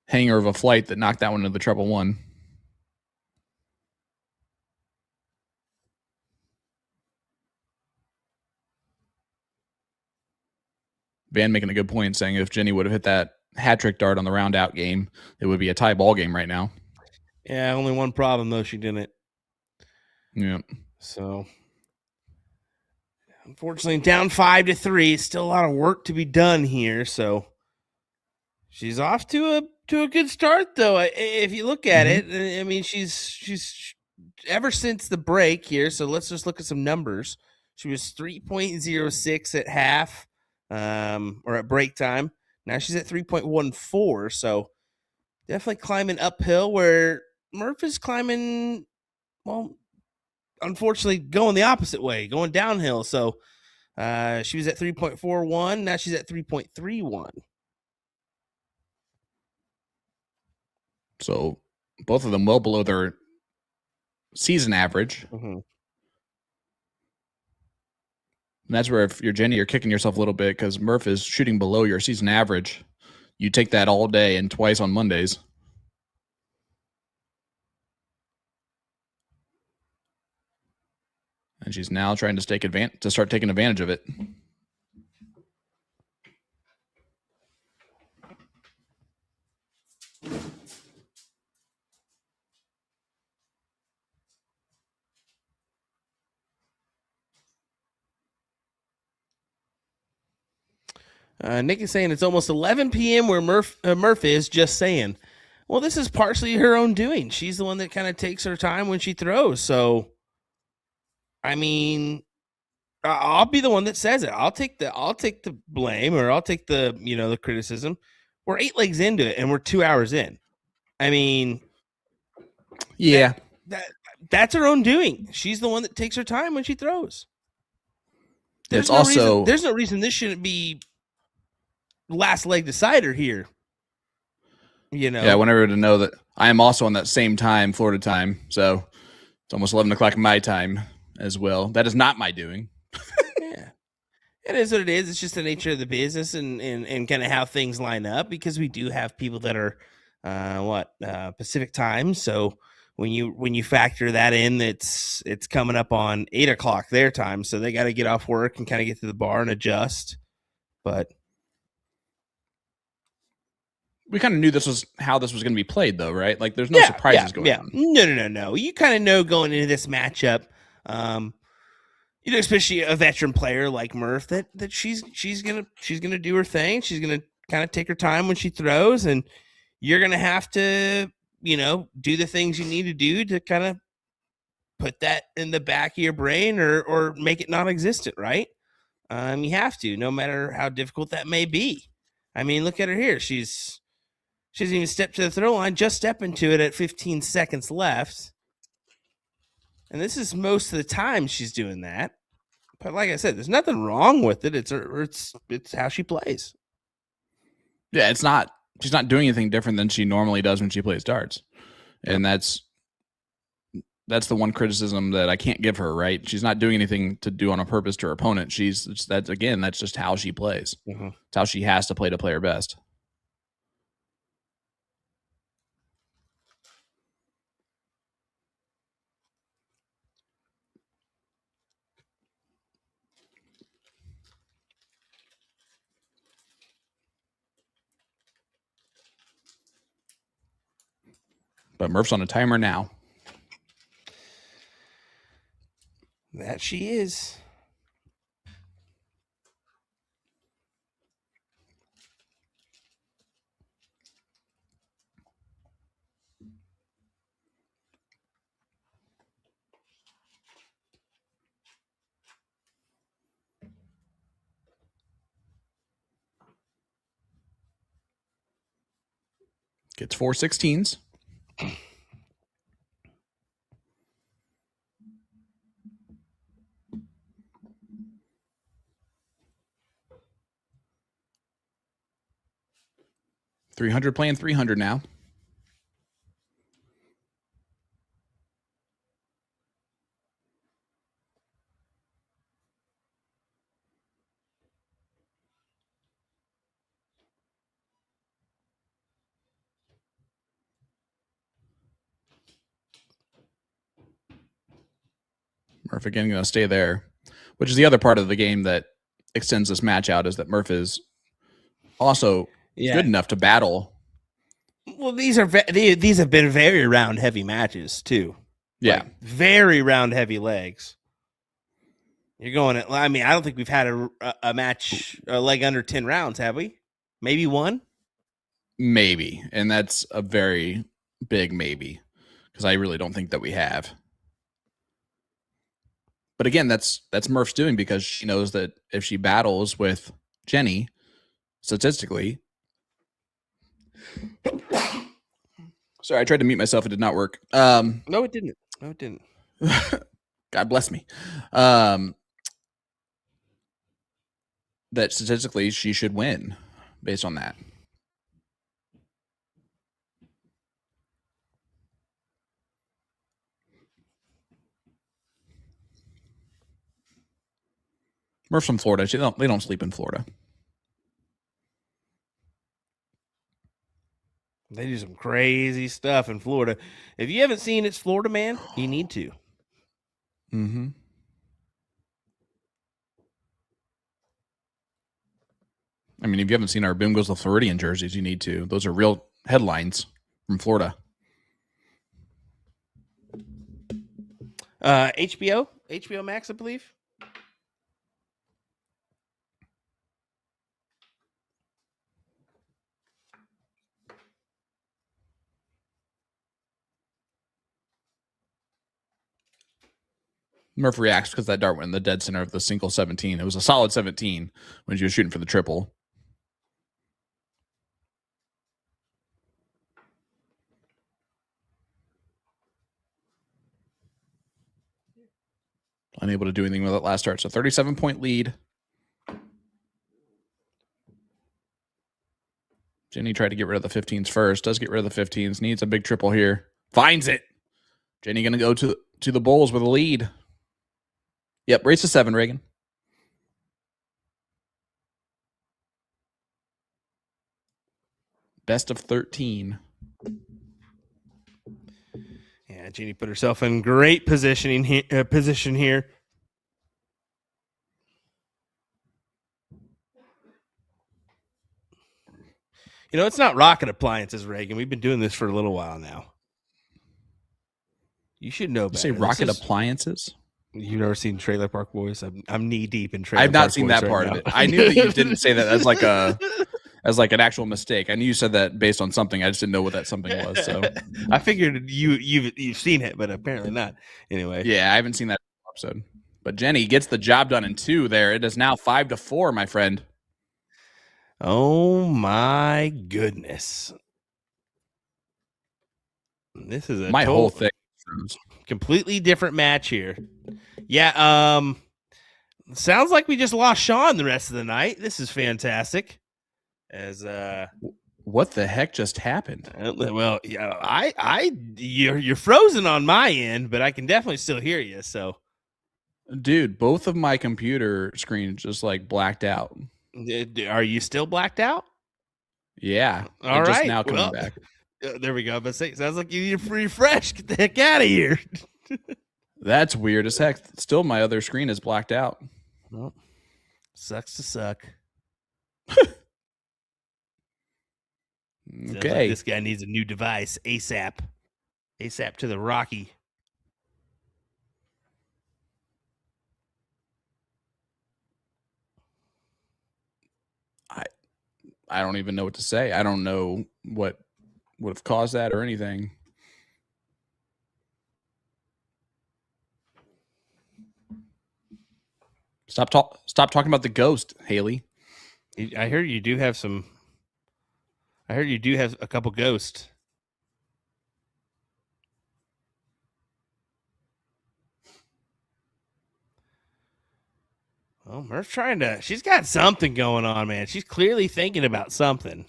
hanger of a flight that knocked that one into the treble one. Van making a good point, saying if Jenny would have hit that hat trick dart on the round out game, it would be a tie ball game right now. Yeah, only one problem though, she didn't. Yeah. So unfortunately, down 5-3. Still a lot of work to be done here. So she's off to a good start, though. If you look at it, I mean, she's ever since the break here. So let's just look at some numbers. She was 3.06 at half, or at break time. Now she's at 3.14. So definitely climbing uphill. Where Murph is climbing, well, unfortunately, going the opposite way, going downhill. So she was at 3.41. Now she's at 3.31. So both of them well below their season average. Mm-hmm. And that's where if you're Jenny, you're kicking yourself a little bit because Murph is shooting below your season average. You take that all day and twice on Mondays. And she's now trying to start taking advantage of it. Nick is saying it's almost 11 p.m. where Murph is, just saying. Well, this is partially her own doing. She's the one that kind of takes her time when she throws. So, I mean, I'll be the one that says it. I'll take the blame, or I'll take the criticism. We're 8 legs into it and we're 2 hours in. I mean, yeah, that's her own doing. She's the one that takes her time when she throws. There's no reason this shouldn't be last leg decider here. Yeah, I want everyone to know that I am also on that same time, Florida time. So it's almost 11 o'clock my time as well. That is not my doing. Yeah, it is what it is. It's just the nature of the business and kind of how things line up, because we do have people that are Pacific time. So when you factor that in, it's coming up on 8 o'clock their time. So they got to get off work and kind of get to the bar and adjust. But we kind of knew this was how this was going to be played, though, right? Like, there's no surprises going on. No. You kind of know going into this matchup, especially a veteran player like Murph, that she's gonna do her thing. She's gonna kind of take her time when she throws, and you're gonna have to, do the things you need to do to kind of put that in the back of your brain or make it non-existent, right? You have to, no matter how difficult that may be. I mean, look at her here. She hasn't even stepped to the throw line, just stepping to it at 15 seconds left. And this is most of the time she's doing that. But like I said, there's nothing wrong with it. It's how she plays. Yeah, she's not doing anything different than she normally does when she plays darts. And that's the one criticism that I can't give her, right? She's not doing anything to do on a purpose to her opponent. That's just how she plays. Mm-hmm. It's how she has to play her best. But Murph's on a timer now. That she is. Gets 4 16s. $300 playing $300 now. Murph again going to stay there, which is the other part of the game that extends this match out, is that Murph is also good enough to battle. Well, these have been very round heavy matches too. Yeah, like, very round heavy legs. You're going at. I mean, I don't think we've had a match a leg under 10 rounds, have we? Maybe one. Maybe, and that's a very big maybe, because I really don't think that we have. But again, that's Murph's doing, because she knows that if she battles with Jenny, statistically. Sorry, I tried to mute myself. It did not work. No, it didn't. God bless me. That statistically she should win based on that. Murph's from Florida. They don't sleep in Florida. They do some crazy stuff in Florida. If you haven't seen It's Florida Man, you need to. Mm-hmm. I mean, if you haven't seen our Boom Goes the Floridian jerseys, you need to. Those are real headlines from Florida. HBO Max, I believe. Murph reacts because that dart went in the dead center of the single 17. It was a solid 17 when she was shooting for the triple. Unable to do anything with it last start. So 37-point lead. Jenny tried to get rid of the 15s first. Does get rid of the 15s. Needs a big triple here. Finds it. Jenny going to go to the Bulls with a lead. Yep, race to 7, Reagan. Best of 13. Yeah, Jeannie put herself in great position here. You know, it's not rocket appliances, Reagan. We've been doing this for a little while now. You should know better. You say rocket appliances? You've never seen Trailer Park Boys? I'm knee deep in Trailer I've Park not seen Boys that right part now. of it. I knew that you didn't say that as like an actual mistake. I knew you said that based on something. I just didn't know what that something was. So I figured you've seen it, but apparently not. Anyway, yeah, I haven't seen that episode. But Jenny gets the job done in 2 there. It is now 5-4, my friend. Oh my goodness. This is My whole thing. Completely different match here. Yeah, sounds like we just lost Sean the rest of the night. This is fantastic. As what the heck just happened? Well, yeah, you're frozen on my end, but I can definitely still hear you. So, dude, both of my computer screens just like blacked out. Are you still blacked out? Yeah. All right. Just now coming back. There we go. But sounds like you need to refresh. Get the heck out of here. That's weird as heck. Still, my other screen is blacked out. Well, sucks to suck. Okay. Like this guy needs a new device ASAP. ASAP to the Rocky. I don't even know what to say. I don't know what would have caused that or anything. Stop talking about the ghost, Haley. I heard you do have some. I heard you do have a couple ghosts. Well, Murph's trying to. She's got something going on, man. She's clearly thinking about something.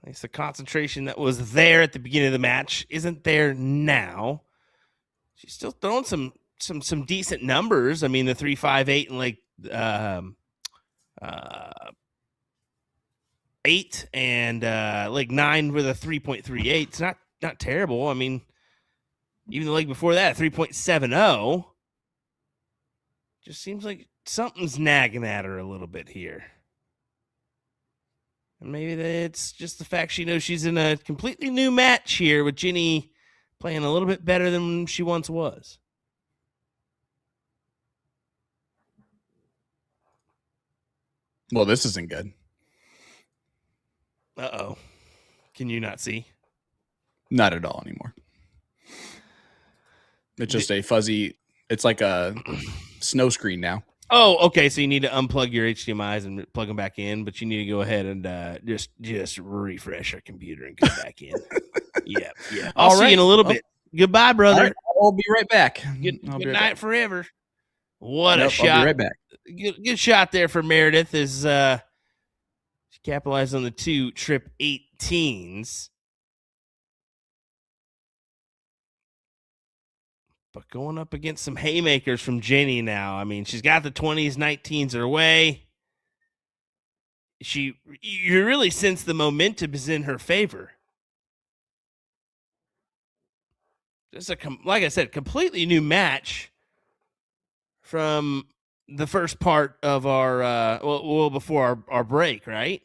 At least the concentration that was there at the beginning of the match isn't there now. She's still throwing some decent numbers. I mean, the 3.58 and like 8 and like 9 with a 3.38. It's not terrible. I mean, even the leg before that, 3.70. Just seems like something's nagging at her a little bit here. And maybe it's just the fact she knows she's in a completely new match here with Ginny playing a little bit better than she once was. Well, this isn't good. Uh-oh. Can you not see? Not at all anymore. It's just a fuzzy, it's like a snow screen now. Oh, okay. So you need to unplug your HDMIs and plug them back in, but you need to go ahead and just refresh your computer and come back in. Yeah. I'll see you in a little bit. Goodbye, brother. Right, I'll be right back. Good night forever. What a shot. I'll be right back. Good shot there for Meradith as she capitalized on the 2 trip 18s. But going up against some haymakers from Jenny now. I mean, she's got the 20s, 19s her way. You really sense the momentum is in her favor. Just like I said, completely new match from the first part of our before our break, right?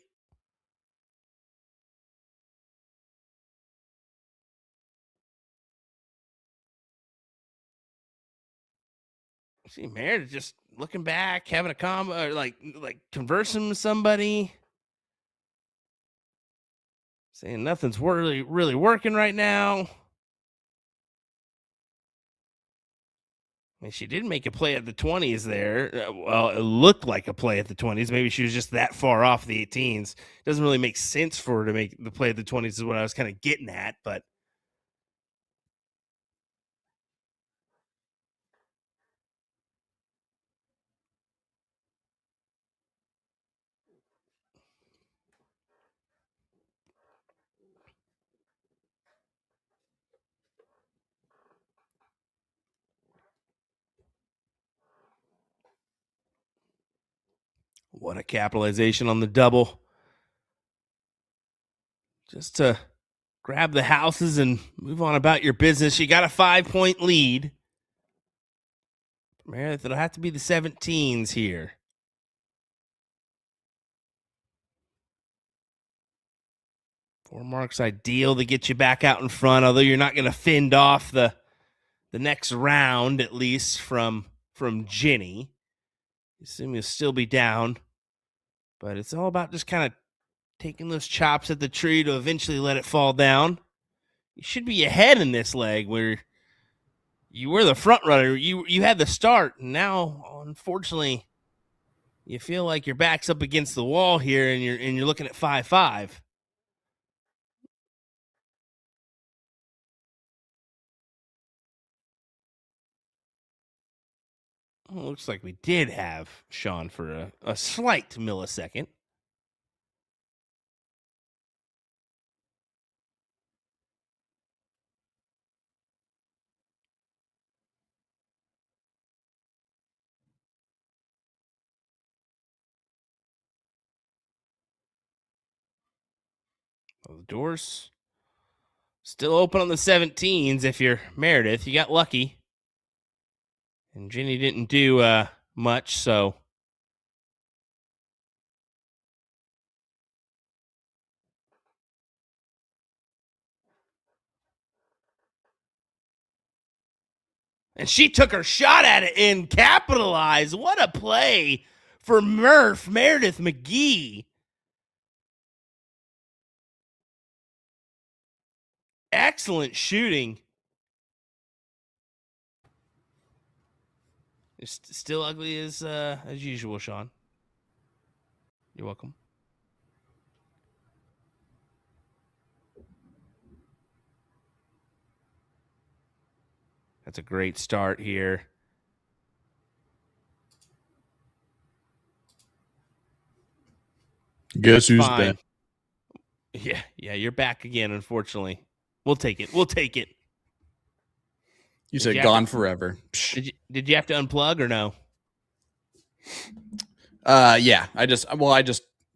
See, Meredith just looking back, having a combo, like conversing with somebody, saying nothing's really working right now. I mean, she did make a play at the 20s there. Well, it looked like a play at the 20s. Maybe she was just that far off the 18s. It doesn't really make sense for her to make the play at the 20s is what I was kind of getting at, but what a capitalization on the double. Just to grab the houses and move on about your business. You got a 5-point lead. Meredith, it'll have to be the 17s here. 4 marks ideal to get you back out in front, although you're not going to fend off the next round, at least from Jenny. You assume you'll still be down, but it's all about just kind of taking those chops at the tree to eventually let it fall down. You should be ahead in this leg where you were the front runner. You had the start, and now, unfortunately, you feel like your back's up against the wall here, and you're looking at 5-5. Well, looks like we did have Sean for a slight millisecond. Well, the doors still open on the 17s if you're Meredith. You got lucky. And Jenny didn't do much, so. And she took her shot at it and capitalized. What a play for Meredith McGee. Excellent shooting. It's still ugly as usual, Sean. You're welcome. That's a great start here. Guess who's back? Yeah, you're back again, unfortunately. We'll take it. You said gone forever. Did you have to unplug or no? Yeah. I just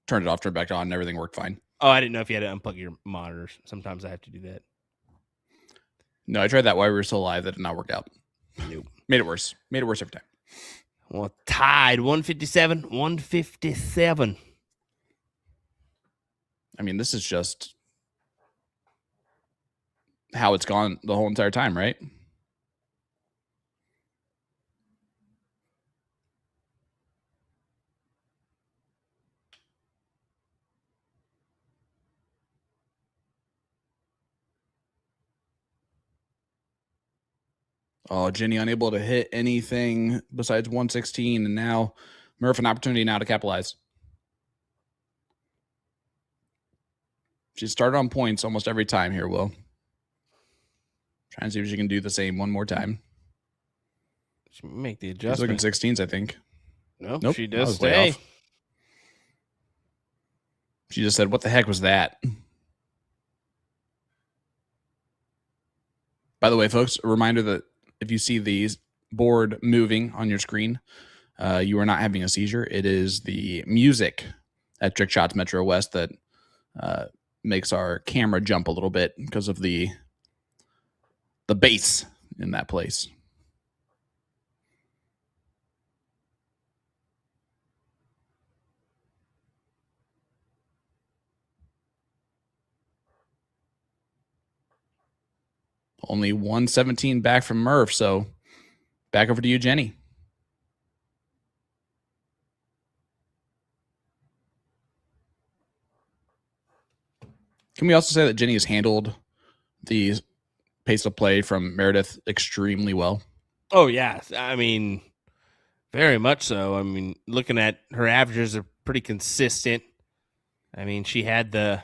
turned it off, turned it back on, and everything worked fine. Oh, I didn't know if you had to unplug your monitors. Sometimes I have to do that. No, I tried that while we were still live. That did not work out. Nope. Made it worse every time. Well, tied 157. I mean, this is just how it's gone the whole entire time, right? Oh, Jenny unable to hit anything besides 116, and now Murph an opportunity now to capitalize. She started on points almost every time here, Will. Trying to see if she can do the same one more time. She make the She's looking adjustment. 16s, I think. Nope, she that does was way stay. off. She just said, what the heck was that? By the way, folks, a reminder that if you see the board moving on your screen, you are not having a seizure. It is the music at Trick Shots Metro West that makes our camera jump a little bit because of the bass in that place. Only 117 back from Murph, so back over to you, Jenny. Can we also say that Jenny has handled the pace of play from Meredith extremely well? Oh, yeah. I mean, very much so. I mean, looking at her averages are pretty consistent. I mean, she had the,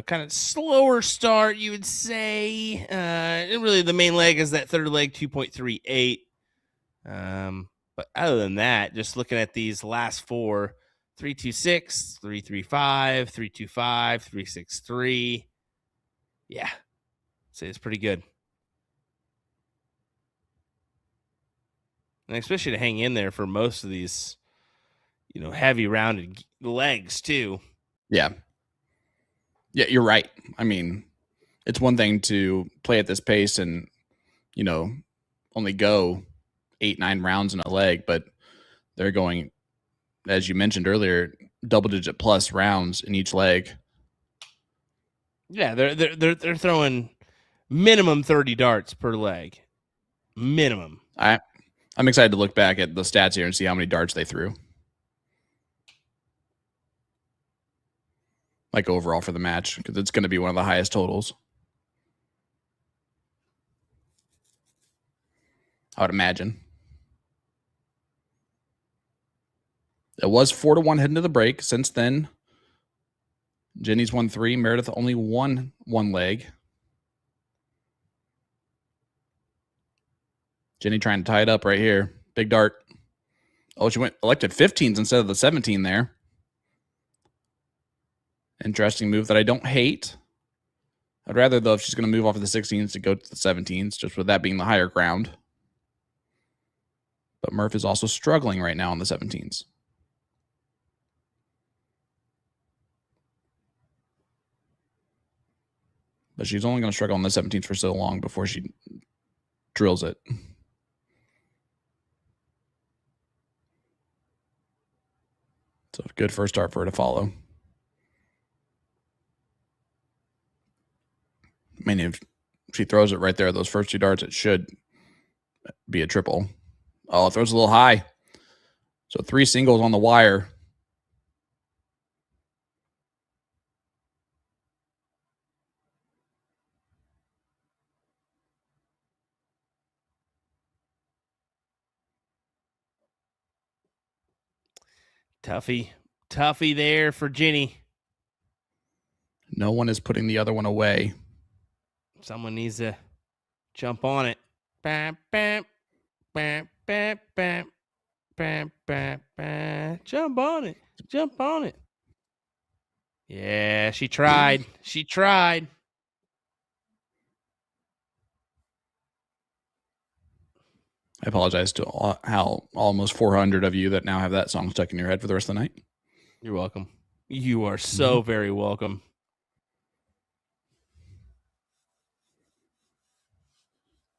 kind of slower start, you would say. And really, the main leg is that third leg, 2.38. But other than that, just looking at these last four, 326, 335, 325, 363. Yeah, I'd say it's pretty good. And especially to hang in there for most of these, heavy rounded legs too. Yeah. Yeah, you're right. I mean, it's one thing to play at this pace and, only go 8-9 rounds in a leg, but they're going, as you mentioned earlier, double-digit plus rounds in each leg. Yeah, they're throwing minimum 30 darts per leg. Minimum. I'm excited to look back at the stats here and see how many darts they threw. Like overall for the match, because it's going to be one of the highest totals. I would imagine. It was 4-1 heading to the break. Since then, Jenny's won 3. Meredith only won 1 leg. Jenny trying to tie it up right here. Big dart. Oh, she elected 15s instead of the 17 there. Interesting move that I don't hate. I'd rather, though, if she's going to move off of the 16s to go to the 17s, just with that being the higher ground. But Murph is also struggling right now on the 17s. But she's only going to struggle on the 17s for so long before she drills it. So a good first start for her to follow. I mean, if she throws it right there, those first 2 darts, it should be a triple. Oh, it throws a little high. So 3 singles on the wire. Toughie there for Jenny. No one is putting the other one away. Someone needs to jump on it. Bam, bam, bam, bam, bam, bam, bam, bam. Jump on it. Jump on it. Yeah, she tried. She tried. I apologize to how almost 400 of you that now have that song stuck in your head for the rest of the night. You're welcome. You are so very welcome.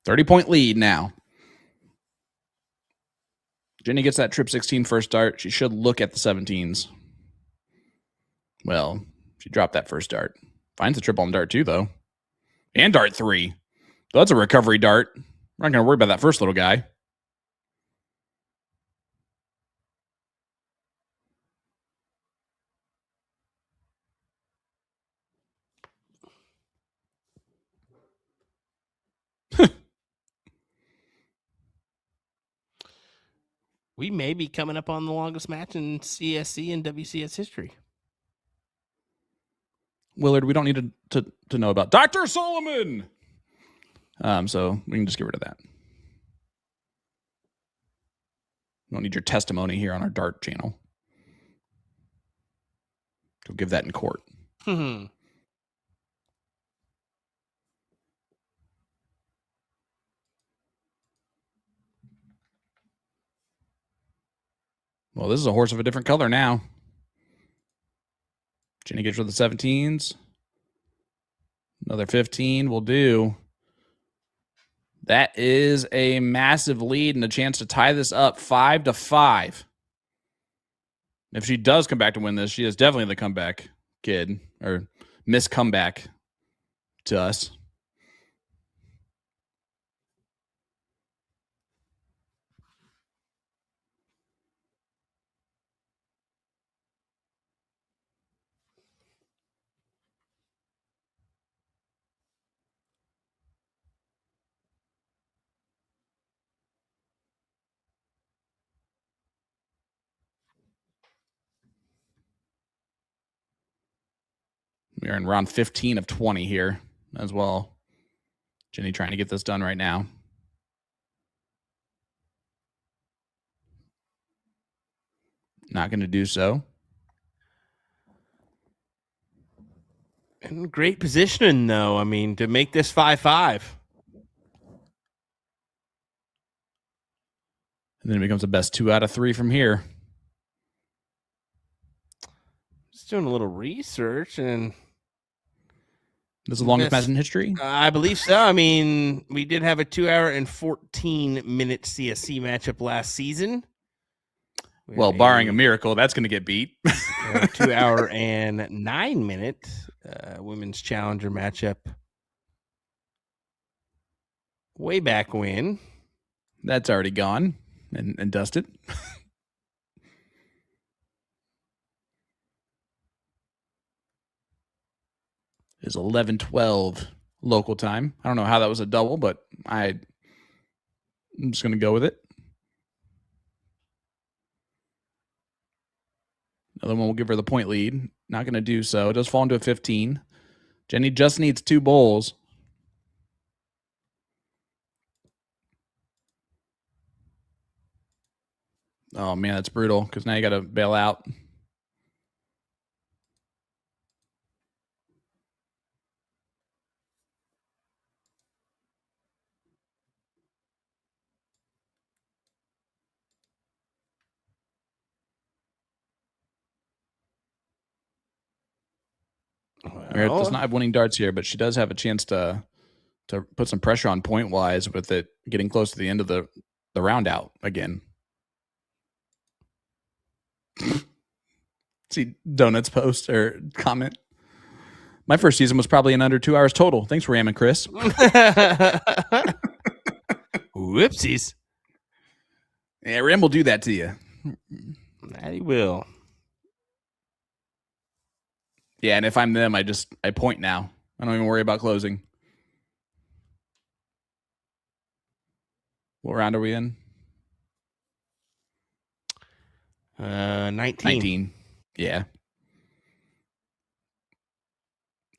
.30-point lead now. Jenny gets that trip 16 first dart. She should look at the 17s. Well, she dropped that first dart. Finds the triple on dart 2, though. And dart 3. So that's a recovery dart. We're not going to worry about that first little guy. We may be coming up on the longest match in CSC and WCS history. Willard, we don't need to know about Dr. Solomon. So we can just get rid of that. We don't need your testimony here on our Dart channel. Go give that in court. Well, this is a horse of a different color now. Jenny gets rid of the 17s. Another 15 will do. That is a massive lead and a chance to tie this up 5-5. If she does come back to win this, she is definitely the comeback kid, or Miss Comeback to us. We are in round 15 of 20 here as well. Jenny trying to get this done right now. Not going to do so. And great positioning, though. I mean, to make this 5-5. And then it becomes a best 2 out of 3 from here. Just doing a little research, and This is the longest Yes. match in history. I believe so. I mean, we did have a 2 hour and 14-minute CSC matchup last season. Well, barring a miracle, that's going to get beat. 2 hour and 9-minute women's challenger matchup way back when. That's already gone and dusted. Is 11:12 local time. I don't know how that was a double, but I'm just going to go with it. Another one will give her the point lead. Not going to do so. It does fall into a 15. Jenny just needs 2 bowls. Oh, man, that's brutal because now you got to bail out. Meredith does not have winning darts here, but she does have a chance to put some pressure on point-wise with it getting close to the end of the round out again. See Donuts post or comment. My first season was probably in under 2 hours total. Thanks, Ram and Chris. Whoopsies. Yeah, Ram will do that to you. That he will. Yeah, and if I'm them, I point now. I don't even worry about closing. What round are we in? 19. 19. Yeah.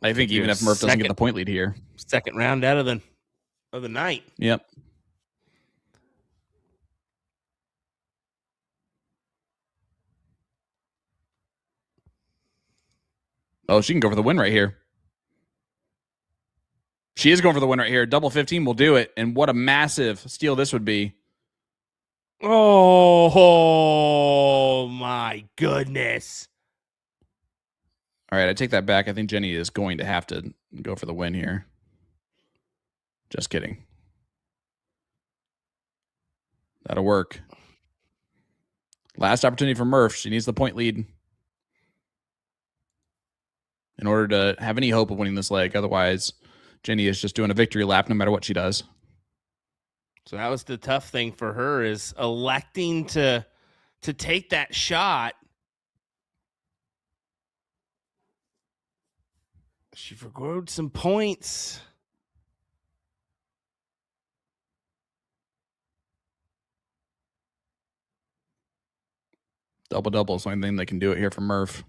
I think even if Murph doesn't get the point lead here. Second round out of the night. Yep. Oh, she can go for the win right here. She is going for the win right here. Double 15 will do it. And what a massive steal this would be. Oh my goodness. All right, I take that back. I think Jenny is going to have to go for the win here. Just kidding. That'll work. Last opportunity for Murph. She needs the point lead in order to have any hope of winning this leg. Otherwise, Jenny is just doing a victory lap no matter what she does. So that was the tough thing for her, is electing to take that shot. She forgoed some points. Double-double is the only thing that can do it here for Murph.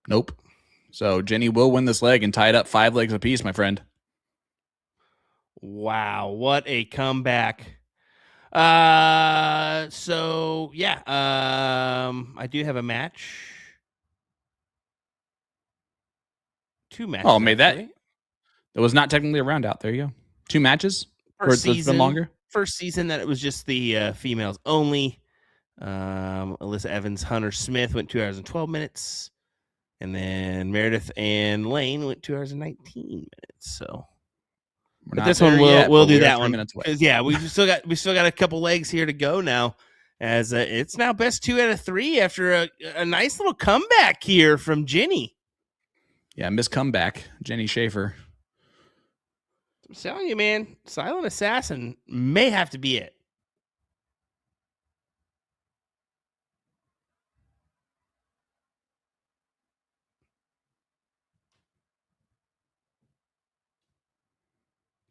Nope. So Jenny will win this leg and tie it up 5 legs apiece, my friend. Wow, what a comeback. So yeah, I do have a match. 2 matches. Oh, made that. actually. It was not technically a round out. There you go. 2 matches? First Or it's been longer? First season that it was just the females only. Alyssa Evans, Hunter Smith went 2 hours and 12 minutes. And then Meredith and Lane went 2 hours and 19 minutes. So but this one we'll do that one. Yeah, we still got a couple legs here to go now. As it's now best 2 out of 3 after a nice little comeback here from Jenny. Yeah, miss comeback, Jenny Schafer. I'm telling you, man, Silent Assassin may have to be it.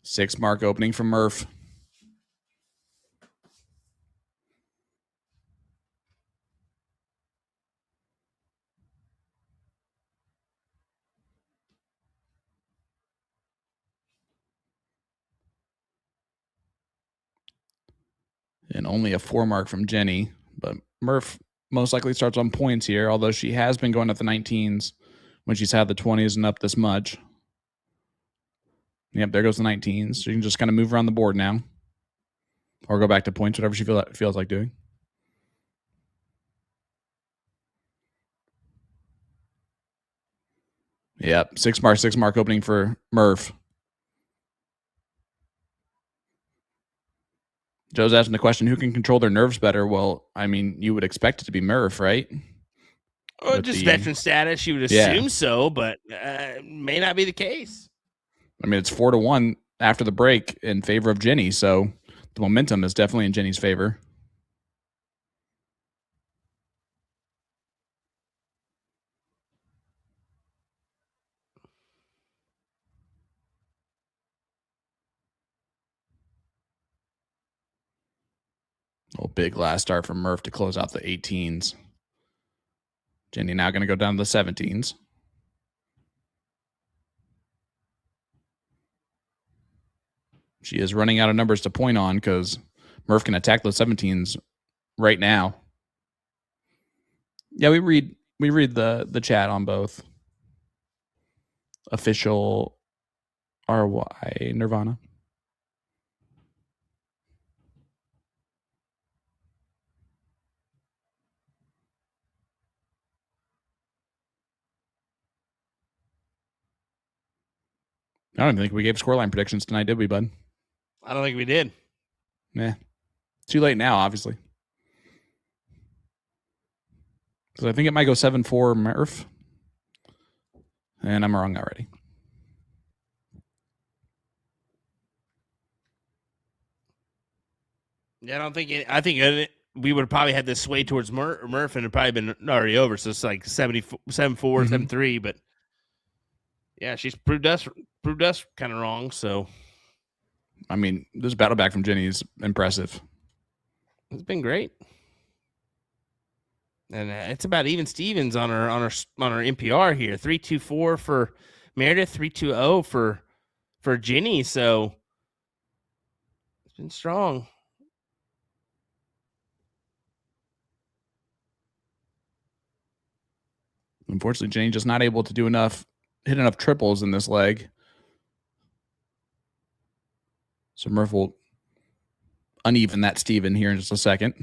Six mark opening from Murph. And only a 4 mark from Jenny. But Murph most likely starts on points here, although she has been going at the 19s when she's had the 20s and up this much. Yep, there goes the 19s. So you can just kind of move around the board now. Or go back to points, whatever she feels like doing. Yep, 6 mark opening for Murph. Joe's asking the question, who can control their nerves better? Well, I mean, you would expect it to be Murph, right? Or just veteran status, you would assume so, but may not be the case. I mean, it's 4-1 after the break in favor of Jenny, so the momentum is definitely in Jenny's favor. Oh, big last start from Murph to close out the 18s. Jenny now going to go down to the 17s. She is running out of numbers to point on because Murph can attack those 17s right now. Yeah, we read the chat on both. Official RY Nirvana. I don't think we gave scoreline predictions tonight, did we, bud? I don't think we did. Yeah. Too late now, obviously. Because I think it might go 7-4 Murph. And I'm wrong already. Yeah, I don't think I think we would have probably had this sway towards Murph and it'd probably been already over. So it's like 7-4, 7-3. But yeah, she's proved us kind of wrong. So I mean, this battle back from Jenny is impressive. It's been great. And it's about even Stevens on our NPR here. 3-2-4 for Meredith, 3-2-0 for Jenny. So it's been strong. Unfortunately, Jenny just not able to hit enough triples in this leg. So Murph will uneven that Steven here in just a second.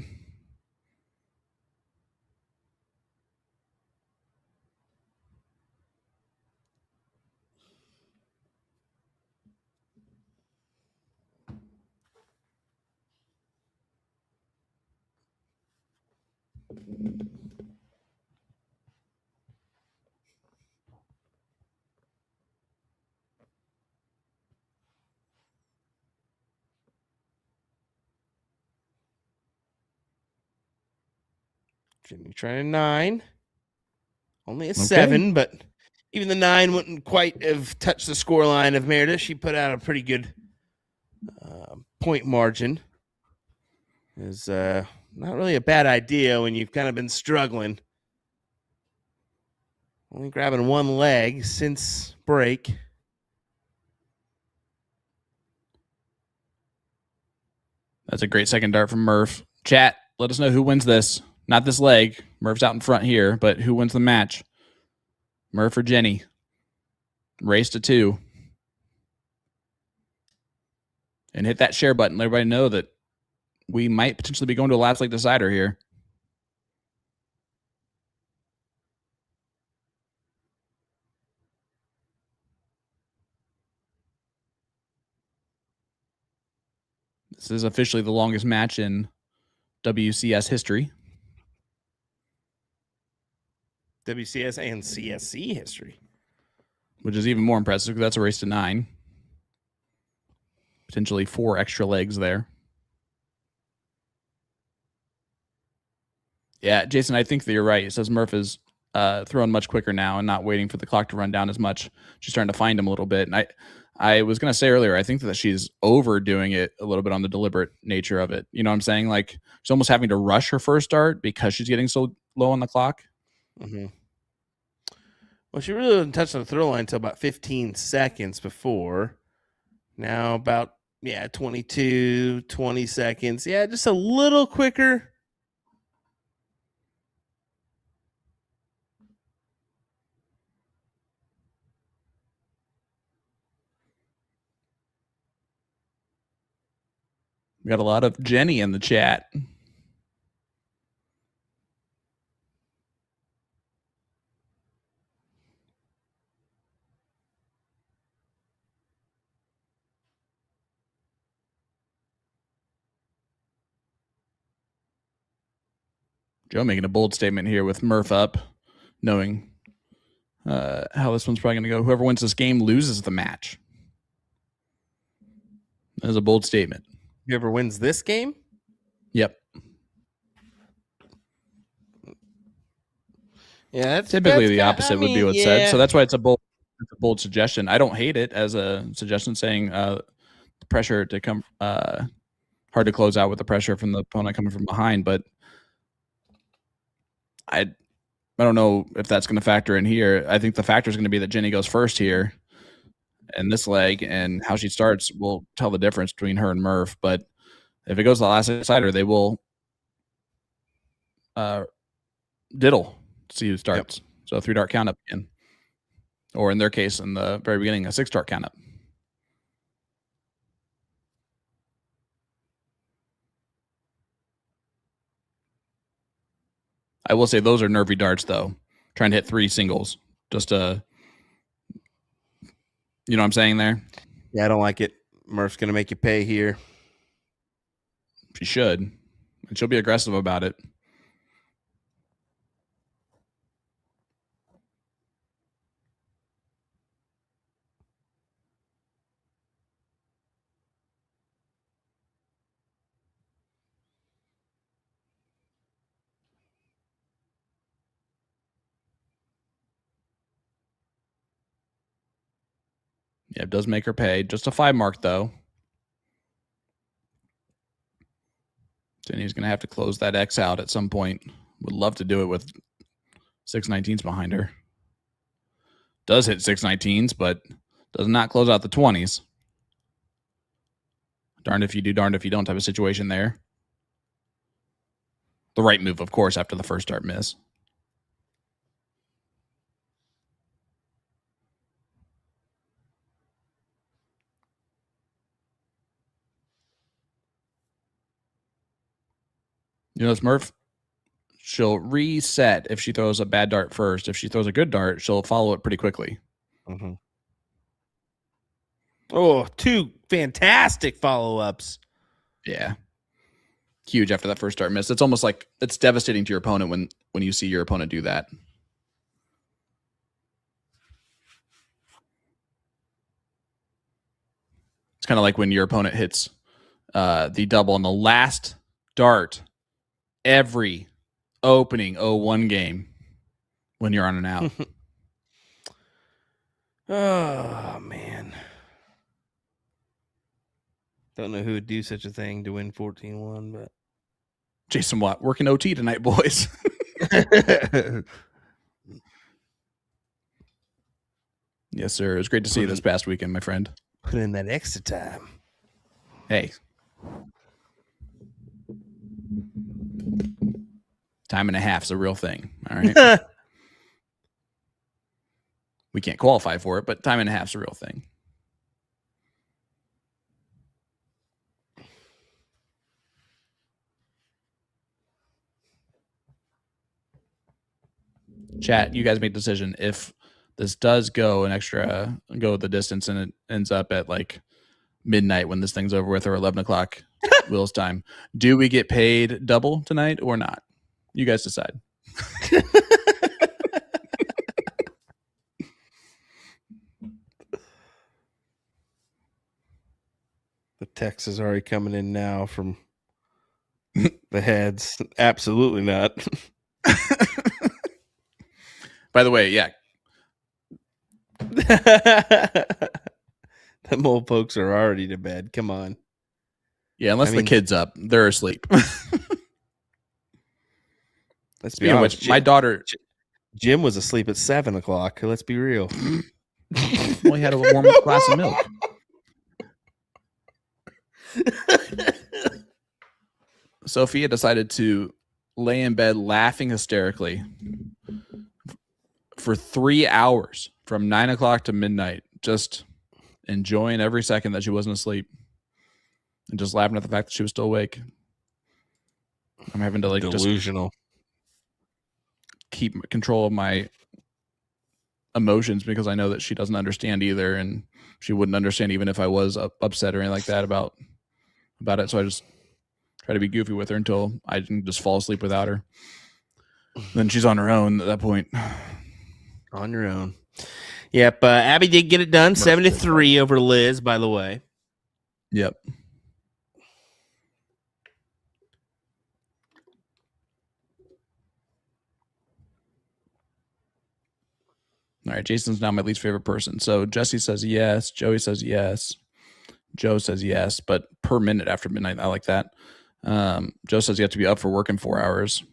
Jenny trying 9. Only a 7, but even the 9 wouldn't quite have touched the scoreline of Meredith. She put out a pretty good point margin. Is not really a bad idea when you've kind of been struggling. Only grabbing one leg since break. That's a great second dart from Murph. Chat, let us know who wins this. Not this leg. Murph's out in front here, but who wins the match? Murph or Jenny? Race to 2. And hit that share button. Let everybody know that we might potentially be going to a last leg decider here. This is officially the longest match in WCS history. WCS and CSC history. Which is even more impressive because that's a race to 9. Potentially 4 extra legs there. Yeah, Jason, I think that you're right. It says Murph is throwing much quicker now and not waiting for the clock to run down as much. She's starting to find him a little bit. And I was going to say earlier, I think that she's overdoing it a little bit on the deliberate nature of it. You know what I'm saying? Like, she's almost having to rush her first start because she's getting so low on the clock. Mm-hmm. Well, she really didn't touch the throw line until about 15 seconds before. Now about, 22, 20 seconds. Yeah, just a little quicker. We got a lot of Jenny in the chat. Joe making a bold statement here with Murph up, knowing how this one's probably going to go. Whoever wins this game loses the match. That is a bold statement. Whoever wins this game? Yep. Yeah, that's typically the opposite would be what's said. So that's why it's a bold suggestion. I don't hate it as a suggestion, saying the pressure to come hard to close out with the pressure from the opponent coming from behind. But I don't know if that's going to factor in here. I think the factor is going to be that Jenny goes first here in this leg, and how she starts will tell the difference between her and Murph. But if it goes to the last decider, they will diddle. See who starts. Yep. So 3-dart count up again. Or in their case, in the very beginning, a 6-dart count up. I will say those are nervy darts, though. Trying to hit 3 singles. Just you know what I'm saying there? Yeah, I don't like it. Murph's going to make you pay here. She should. And she'll be aggressive about it. Yeah, it does make her pay. Just a 5 mark, though. Jenny's going to have to close that X out at some point. Would love to do it with 6 19s behind her. Does hit 6 19s, but does not close out the 20s. Darned if you do, darned if you don't type of situation there. The right move, of course, after the first dart miss. You know, this Murph, she'll reset if she throws a bad dart first. If she throws a good dart, she'll follow it pretty quickly. Mm-hmm. Oh, 2 fantastic follow-ups. Yeah. Huge after that first dart miss. It's almost like it's devastating to your opponent when you see your opponent do that. It's kind of like when your opponent hits the double on the last dart every opening 0-1 game when you're on and out. Oh, man. Don't know who would do such a thing to win 14-1, but Jason Watt working OT tonight, boys. Yes, sir. It was great to see you this past weekend, my friend. Put in that extra time. Hey. Time and a half is a real thing. All right. We can't qualify for it, but time and a half is a real thing. Chat, you guys make a decision. If this does go the distance and it ends up at like midnight when this thing's over with, or 11 o'clock Will's time, do we get paid double tonight or not? You guys decide. The text is already coming in now from the heads. Absolutely not. By the way, yeah. The mole folks are already to bed. Come on. Yeah, unless the kid's up, they're asleep. Let's be honest. Which, my daughter Jim was asleep at 7 o'clock. Let's be real. Well, he had a warm glass of milk. Sophia decided to lay in bed laughing hysterically for 3 hours from 9 o'clock to midnight, just enjoying every second that she wasn't asleep and just laughing at the fact that she was still awake. I'm having to delusional. Just keep control of my emotions because I know that she doesn't understand either, and she wouldn't understand even if I was upset or anything like that about it. So I just try to be goofy with her until I can just fall asleep without her. Then she's on her own at that point. On your own. Yep. Abby did get it done. 7-3 over Liz, by the way. Yep. All right, Jason's now my least favorite person. So Jesse says yes. Joey says yes. Joe says yes, but per minute after midnight. I like that. Joe says you have to be up for work in 4 hours.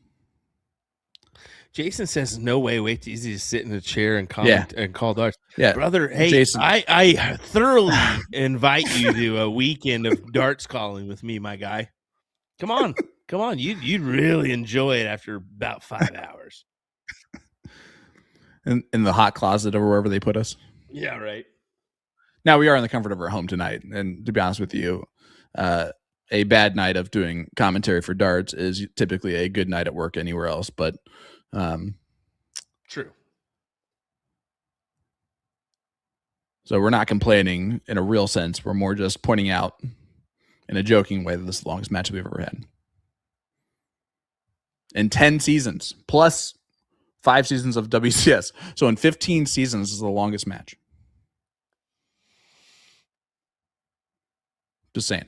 Jason says, no way, wait till easy to sit in a chair and comment and call darts. Yeah. Brother, hey, Jason. I thoroughly invite you to a weekend of darts calling with me, my guy. Come on. You'd really enjoy it after about 5 hours. In the hot closet or wherever they put us. Yeah, right. Now we are in the comfort of our home tonight. And to be honest with you, a bad night of doing commentary for darts is typically a good night at work anywhere else. But true. So we're not complaining in a real sense. We're more just pointing out in a joking way that this is the longest match we've ever had. In 10 seasons, plus 5 seasons of WCS. So in 15 seasons, this is the longest match. Just saying.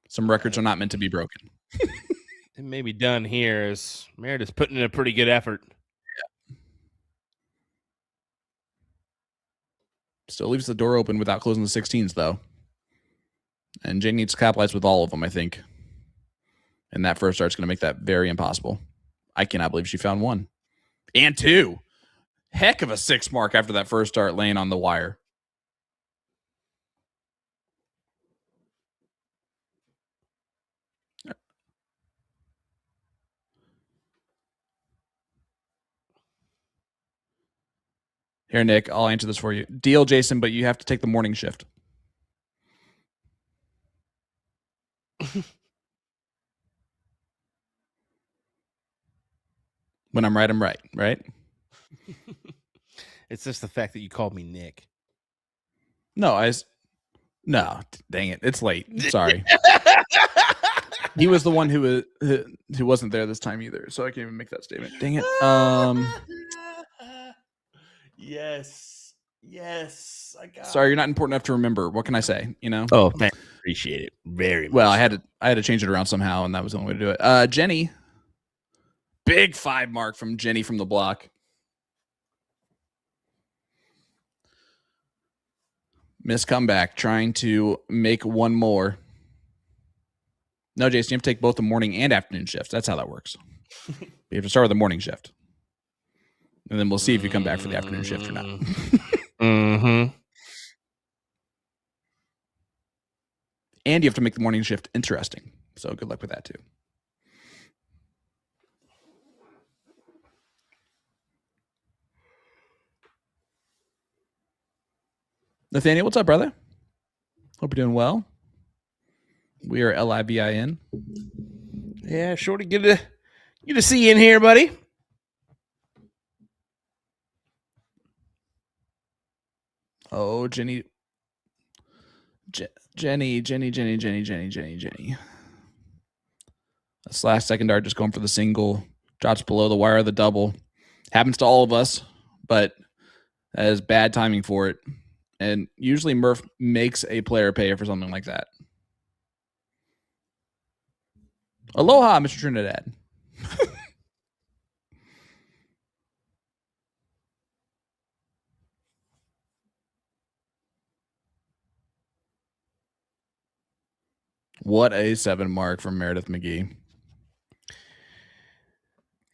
Some records are not meant to be broken. It may be done here as Meredith's putting in a pretty good effort. Yeah. Still leaves the door open without closing the 16s, though. And Jane needs to capitalize with all of them, I think. And that first start's going to make that very impossible. I cannot believe she found 1. And 2. Heck of a 6 mark after that first start laying on the wire. Here, Nick, I'll answer this for you. Deal, Jason, but you have to take the morning shift. When I'm right, right? It's just the fact that you called me Nick. No, dang it. It's late. Sorry. He was the one who wasn't there this time either, so I can't even make that statement. Dang it. Yes. Sorry, you're not important enough to remember. What can I say? You know? Oh, thanks. Appreciate it very much. Well, I had to change it around somehow, and that was the only way to do it. Jenny. Big 5 mark from Jenny from the block. Miss comeback, trying to make 1 more. No, Jason, you have to take both the morning and afternoon shifts. That's how that works. You have to start with the morning shift. And then we'll see if you come back for the afternoon shift or not. Mm-hmm. And you have to make the morning shift interesting. So good luck with that, too. Nathaniel, what's up, brother? Hope you're doing well. We are LIVIN. Yeah, Shorty, good to see you in here, buddy. Oh, Jenny. Jenny. This last second dart just going for the single. Drops below the wire of the double. Happens to all of us, but that is bad timing for it. And usually Murph makes a player pay for something like that. Aloha, Mr. Trinidad. What a 7 mark from Meradith McGee.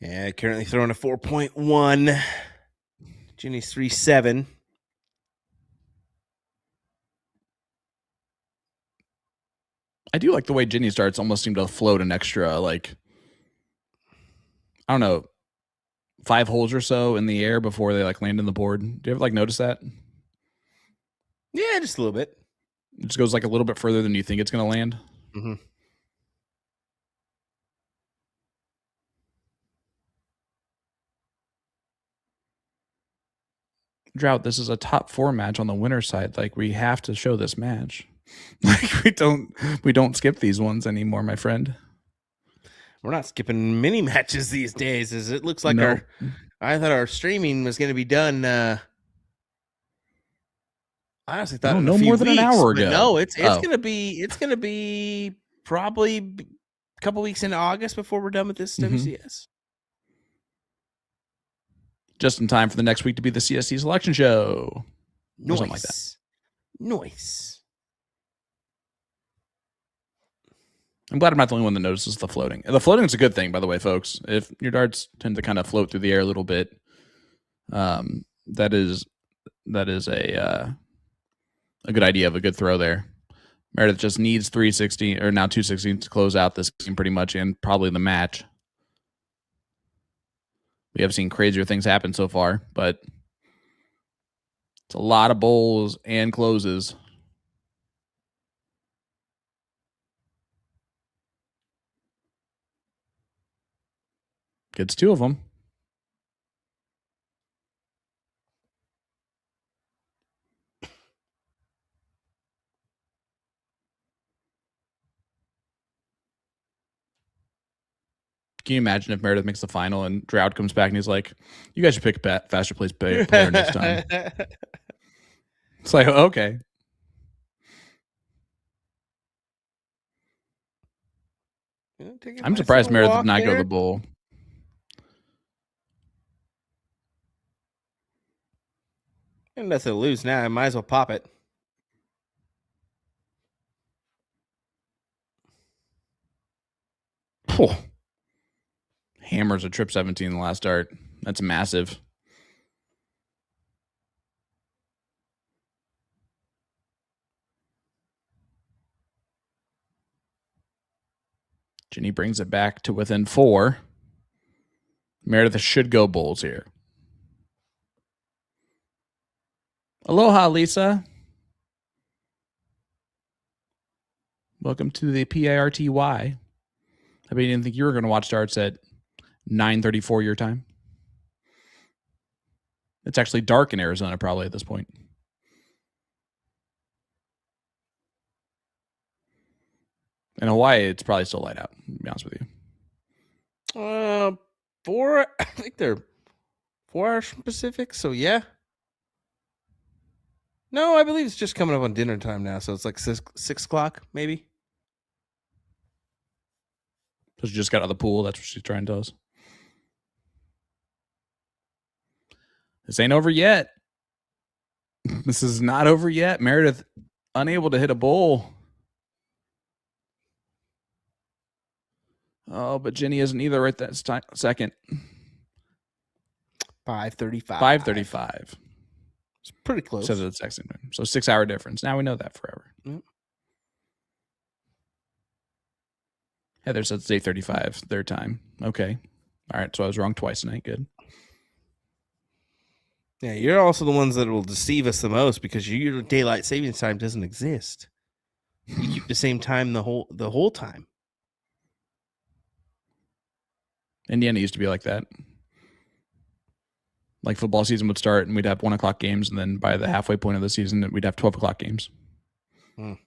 Yeah, currently throwing a 4.1. Jenny's 3.7. I do like the way Jenny starts almost seem to float an extra, like, I don't know, 5 holes or so in the air before they like land in the board. Do you ever like notice that? Yeah, just a little bit. It just goes like a little bit further than you think it's going to land. Mm-hmm. Drought, this is a top 4 match on the winner's side. Like, we have to show this match. Like, we don't skip these ones anymore, my friend. We're not skipping mini matches these days, as it looks like Nope. I thought our streaming was going to be done. I honestly thought in no a few more than an weeks, hour but ago. no, it's Oh. gonna be probably a couple weeks into August before we're done with this WCS. Just in time for the next week to be the CSC selection show. Or something like that. Nice. I'm glad I'm not the only one that notices the floating. The floating is a good thing, by the way, folks. If your darts tend to kind of float through the air a little bit, that is a good idea of a good throw there. Meredith just needs 360 or now 260 to close out this game pretty much, and probably the match. We have seen crazier things happen so far, but it's a lot of bowls and closes. Gets two of them. Can you imagine if Meredith makes the final and Drought comes back and he's like, "You guys should pick a faster place player next time." It's like, okay. I'm surprised Meredith did not go to the bowl. And nothing to lose now. I might as well pop it. Oh. Hammers a trip 17 in the last dart. That's massive. Jenny brings it back to within 4. Meredith should go bowls here. Aloha, Lisa. Welcome to the PIRTY. I bet you didn't think you were going to watch darts at 9:34 your time. It's actually dark in Arizona probably at this point. In Hawaii, it's probably still light out, to be honest with you. 4, I think they're 4 hours from Pacific, so yeah. No, I believe it's just coming up on dinner time now, so it's like 6 o'clock, maybe. So she just got out of the pool. That's what she's trying to tell us. This ain't over yet. This is not over yet. Meredith unable to hit a bowl. Oh, but Jenny isn't either right that second. 5:35. 5:35. It's pretty close. So 6 hour difference. Now we know that forever. Yep. Heather said it's 8:35 their time. Okay. All right. So I was wrong twice tonight. Good. Yeah, you're also the ones that will deceive us the most because your daylight savings time doesn't exist. You keep the same time the whole time. Indiana used to be like that. Like football season would start and we'd have 1 o'clock games, and then by the halfway point of the season, we'd have 12 o'clock games. It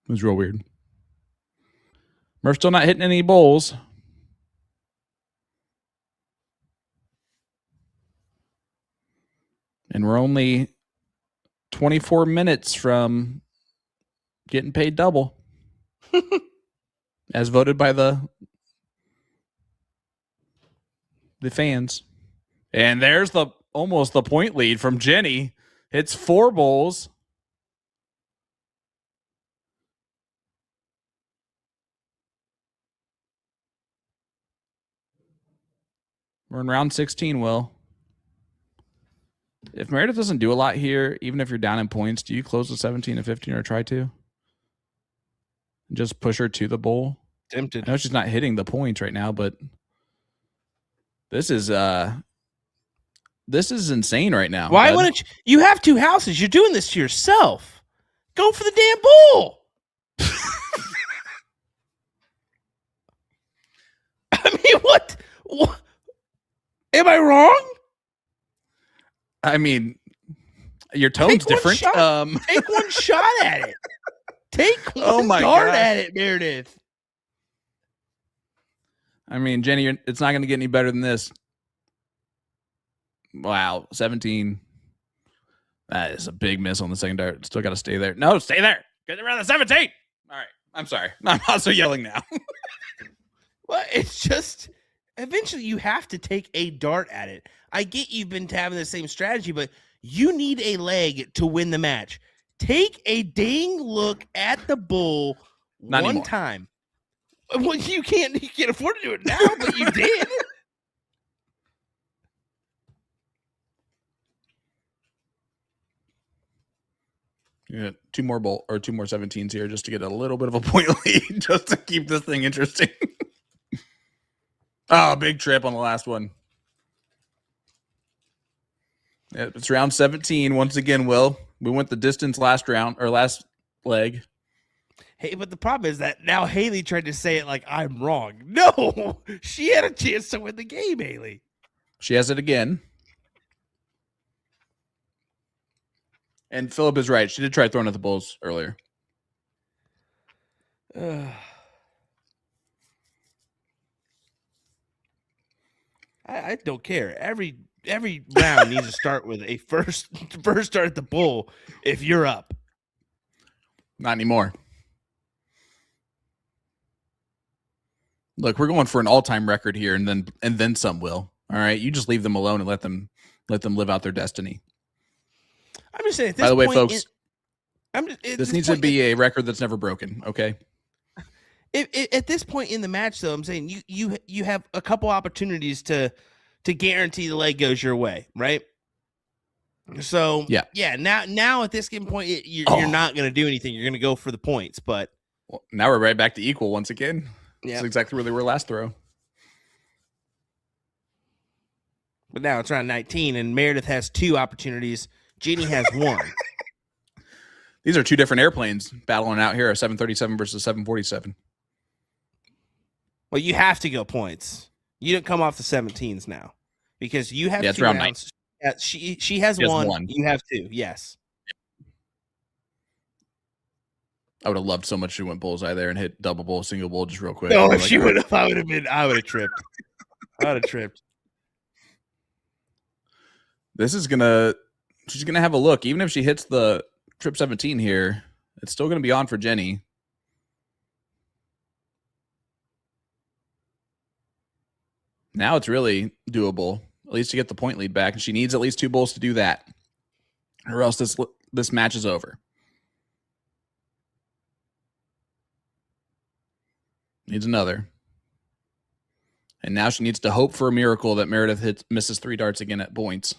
was real weird. Murph's still not hitting any bowls. And we're only 24 minutes from getting paid double. As voted by the fans. And there's almost the point lead from Jenny. It's 4 bowls. We're in round 16, Will. If Meredith doesn't do a lot here, even if you're down in points, do you close with 17 to 15 or try to? Just push her to the bowl? Tempted. I know she's not hitting the points right now, but this is insane right now. Why wouldn't you have 2 houses? You're doing this to yourself. Go for the damn bowl. I mean, what? Am I wrong? I mean, your tone's different. Take one shot at it. Take one my start gosh. at it, Meredith. I mean, Jenny, it's not going to get any better than this. Wow, 17. That is a big miss on the second dart. Still got to stay there. No, stay there. Get around the 17. All right. I'm sorry. I'm also yelling now. Well, it's just eventually you have to take a dart at it. I get you've been having the same strategy, but you need a leg to win the match. Take a dang look at the bull Not one anymore. time. Well, you can't afford to do it now, but you did. Yeah, two more 17s here just to get a little bit of a point lead, just to keep this thing interesting. Oh, big trip on the last one. Yeah, it's round 17 once again. Will we went the distance last round or last leg? Hey, but the problem is that now Haley tried to say it like I'm wrong. No, she had a chance to win the game, Haley. She has it again. And Philip is right. She did try throwing at the bulls earlier. I don't care. Every round needs to start with a first start at the bull if you're up. Not anymore. Look, we're going for an all-time record here, and then some. Will. All right, you just leave them alone and let them live out their destiny. I'm just saying. At this By the way, point folks, this needs to be a record that's never broken. Okay. At this point in the match, though, I'm saying you have a couple opportunities to guarantee the leg goes your way, right? So yeah. Now at this game point, you're not going to do anything. You're going to go for the points, but now we're right back to equal once again. Yeah, that's exactly where they were last throw. But now it's round 19, and Meredith has 2 opportunities. Jenny has 1. These are 2 different airplanes battling out here: a 737 versus a 747. Well, you have to go points. You don't come off the 17s now because you have 2 rounds. She has 1. You have 2. Yes. I would have loved so much she went bullseye there and hit double bull, single bull just real quick. No, if she would have, I would have tripped. I would have tripped. She's gonna have a look. Even if she hits the trip 17 here, it's still gonna be on for Jenny. Now it's really doable, at least to get the point lead back, and she needs at least 2 bulls to do that, or else this match is over. Needs another. And now she needs to hope for a miracle that Meredith misses 3 darts again at points.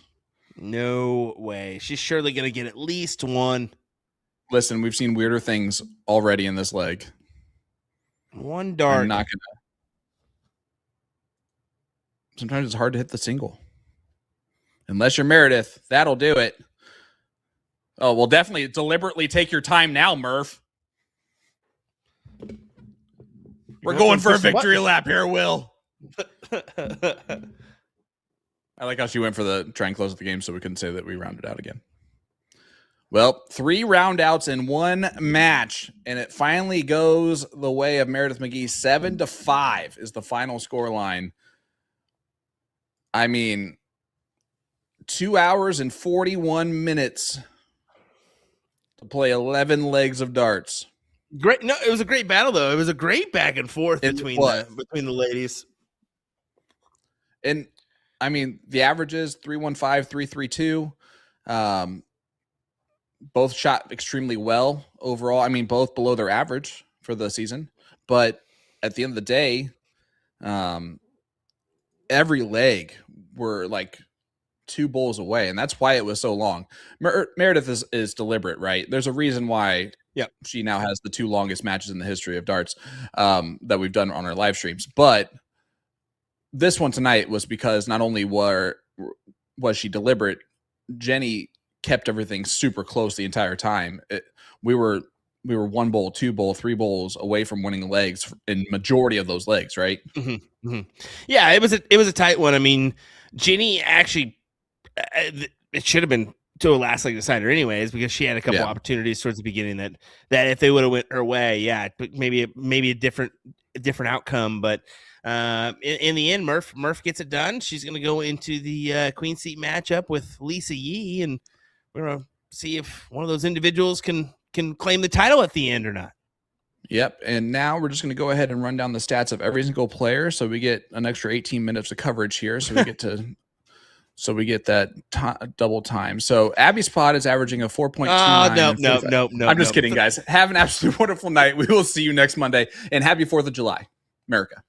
No way. She's surely going to get at least 1. Listen, we've seen weirder things already in this leg. 1 dart. I'm not going to. Sometimes it's hard to hit the single. Unless you're Meredith, that'll do it. Oh, well, definitely deliberately take your time now, Murph. We're going for a victory lap here, Will. I like how she went for the try and close the game so we couldn't say that we rounded out again. Well, 3 round outs in 1 match, and it finally goes the way of Meradith McGee. 7-5 is the final score line. I mean, 2 hours and 41 minutes to play 11 legs of darts. Great. No, it was a great battle, though. It was a great back and forth between the ladies. And I mean, the averages 315, 332. Both shot extremely well overall. I mean, both below their average for the season. But at the end of the day, every leg were like 2 bulls away, and that's why it was so long. Meredith is deliberate, right? There's a reason why she now has the 2 longest matches in the history of darts that we've done on our live streams. But this one tonight was because not only was she deliberate, Jenny kept everything super close the entire time. We were 1 bowl, 2 bowl, 3 bowls away from winning legs in majority of those legs, right? Mm-hmm. Mm-hmm. Yeah, it was a tight one. I mean, Jenny actually, it should have been to a last leg decider anyways, because she had a couple opportunities towards the beginning that if they would have went her way, maybe a different outcome. But in the end, Murph gets it done. She's going to go into the Queen Seat matchup with Lisa Yee, and we're going to see if one of those individuals can claim the title at the end or not. Yep. And now we're just going to go ahead and run down the stats of every single player, so we get an extra 18 minutes of coverage here. So we get to so we get that double time. So Abby Spot is averaging a 4.29. No. I'm just kidding, guys. Have an absolutely wonderful night. We will see you next Monday, and happy 4th of July, America.